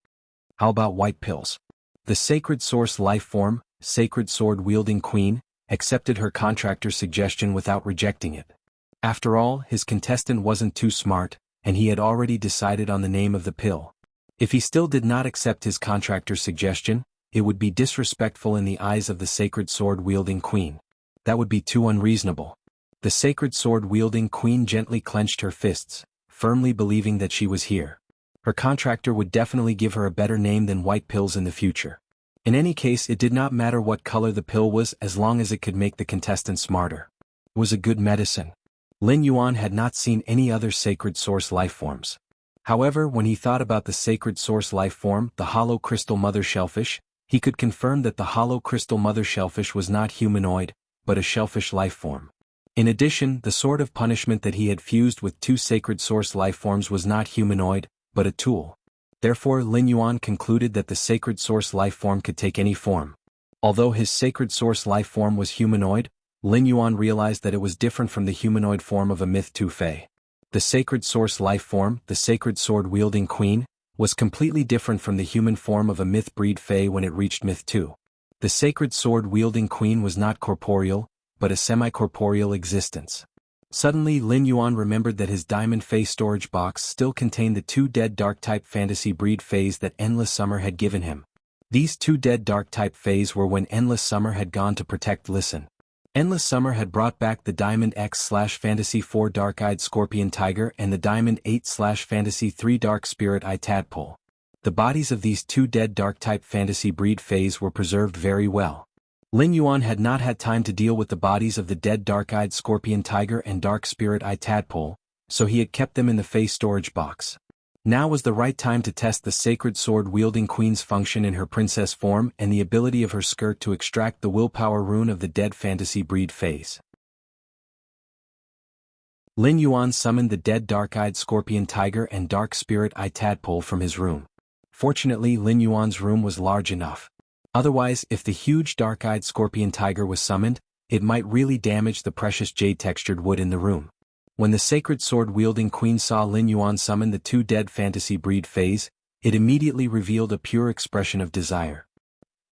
How about white pills? The sacred source lifeform, sacred sword-wielding queen, accepted her contractor's suggestion without rejecting it. After all, his contestant wasn't too smart, and he had already decided on the name of the pill. If he still did not accept his contractor's suggestion, it would be disrespectful in the eyes of the sacred sword-wielding queen. That would be too unreasonable. The sacred sword-wielding queen gently clenched her fists, firmly believing that she was here. Her contractor would definitely give her a better name than white pills in the future. In any case, it did not matter what color the pill was as long as it could make the contestant smarter. It was a good medicine. Lin Yuan had not seen any other sacred source lifeforms. However, when he thought about the sacred source lifeform, the hollow crystal mother shellfish, he could confirm that the hollow crystal mother shellfish was not humanoid, but a shellfish lifeform. In addition, the sword of punishment that he had fused with two sacred source lifeforms was not humanoid, but a tool. Therefore, Lin Yuan concluded that the sacred source lifeform could take any form. Although his sacred source lifeform was humanoid, Lin Yuan realized that it was different from the humanoid form of a Myth 2 Fae. The sacred source lifeform, the sacred sword-wielding queen, was completely different from the human form of a Myth breed Fae when it reached Myth 2. The sacred sword-wielding queen was not corporeal, but a semi-corporeal existence. Suddenly, Lin Yuan remembered that his diamond Fae storage box still contained the two dead dark-type fantasy breed Faes that Endless Summer had given him. These two dead dark-type Faes were when Endless Summer had gone to protect Listen. Endless Summer had brought back the Diamond X/Fantasy 4 Dark-Eyed Scorpion Tiger and the Diamond 8/Fantasy 3 Dark Spirit Eye Tadpole. The bodies of these two dead dark-type fantasy breed Faes were preserved very well. Lin Yuan had not had time to deal with the bodies of the dead dark-eyed Scorpion Tiger and Dark Spirit Eye Tadpole, so he had kept them in the Fae storage box. Now was the right time to test the sacred sword-wielding queen's function in her princess form and the ability of her skirt to extract the willpower rune of the dead fantasy breed Faes. Lin Yuan summoned the dead dark-eyed Scorpion Tiger and Dark Spirit Eye Tadpole from his room. Fortunately, Lin Yuan's room was large enough. Otherwise, if the huge dark-eyed Scorpion Tiger was summoned, it might really damage the precious jade-textured wood in the room. When the sacred sword-wielding queen saw Lin Yuan summon the two dead fantasy breed Faes, it immediately revealed a pure expression of desire.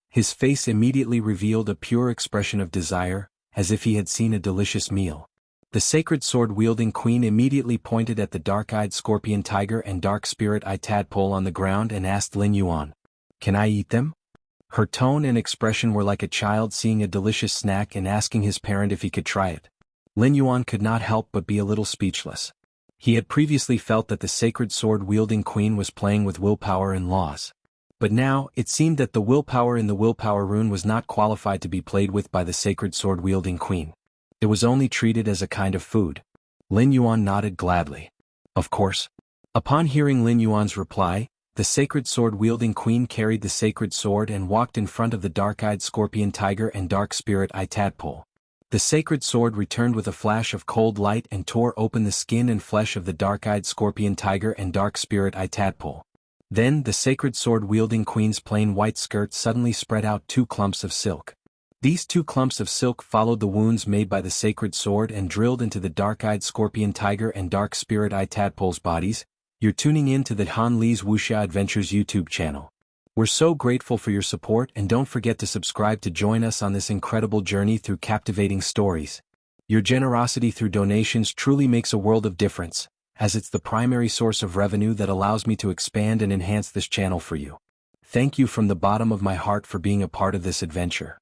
His face immediately revealed a pure expression of desire, as if he had seen a delicious meal. The sacred sword-wielding queen immediately pointed at the dark-eyed Scorpion Tiger and Dark Spirit Eye Tadpole on the ground and asked Lin Yuan, "Can I eat them?" Her tone and expression were like a child seeing a delicious snack and asking his parent if he could try it. Lin Yuan could not help but be a little speechless. He had previously felt that the sacred sword-wielding queen was playing with willpower and laws. But now, it seemed that the willpower in the willpower rune was not qualified to be played with by the sacred sword-wielding queen. It was only treated as a kind of food. Lin Yuan nodded gladly. Of course. Upon hearing Lin Yuan's reply, the sacred sword-wielding queen carried the sacred sword and walked in front of the dark-eyed Scorpion Tiger and Dark Spirit Eye Tadpole. The sacred sword returned with a flash of cold light and tore open the skin and flesh of the dark-eyed Scorpion Tiger and Dark Spirit Eye Tadpole. Then the sacred sword-wielding queen's plain white skirt suddenly spread out two clumps of silk. These two clumps of silk followed the wounds made by the sacred sword and drilled into the dark-eyed Scorpion Tiger and Dark Spirit Eye Tadpole's bodies. You're tuning in to the Han Li's Wuxia Adventures YouTube channel. We're so grateful for your support, and don't forget to subscribe to join us on this incredible journey through captivating stories. Your generosity through donations truly makes a world of difference, as it's the primary source of revenue that allows me to expand and enhance this channel for you. Thank you from the bottom of my heart for being a part of this adventure.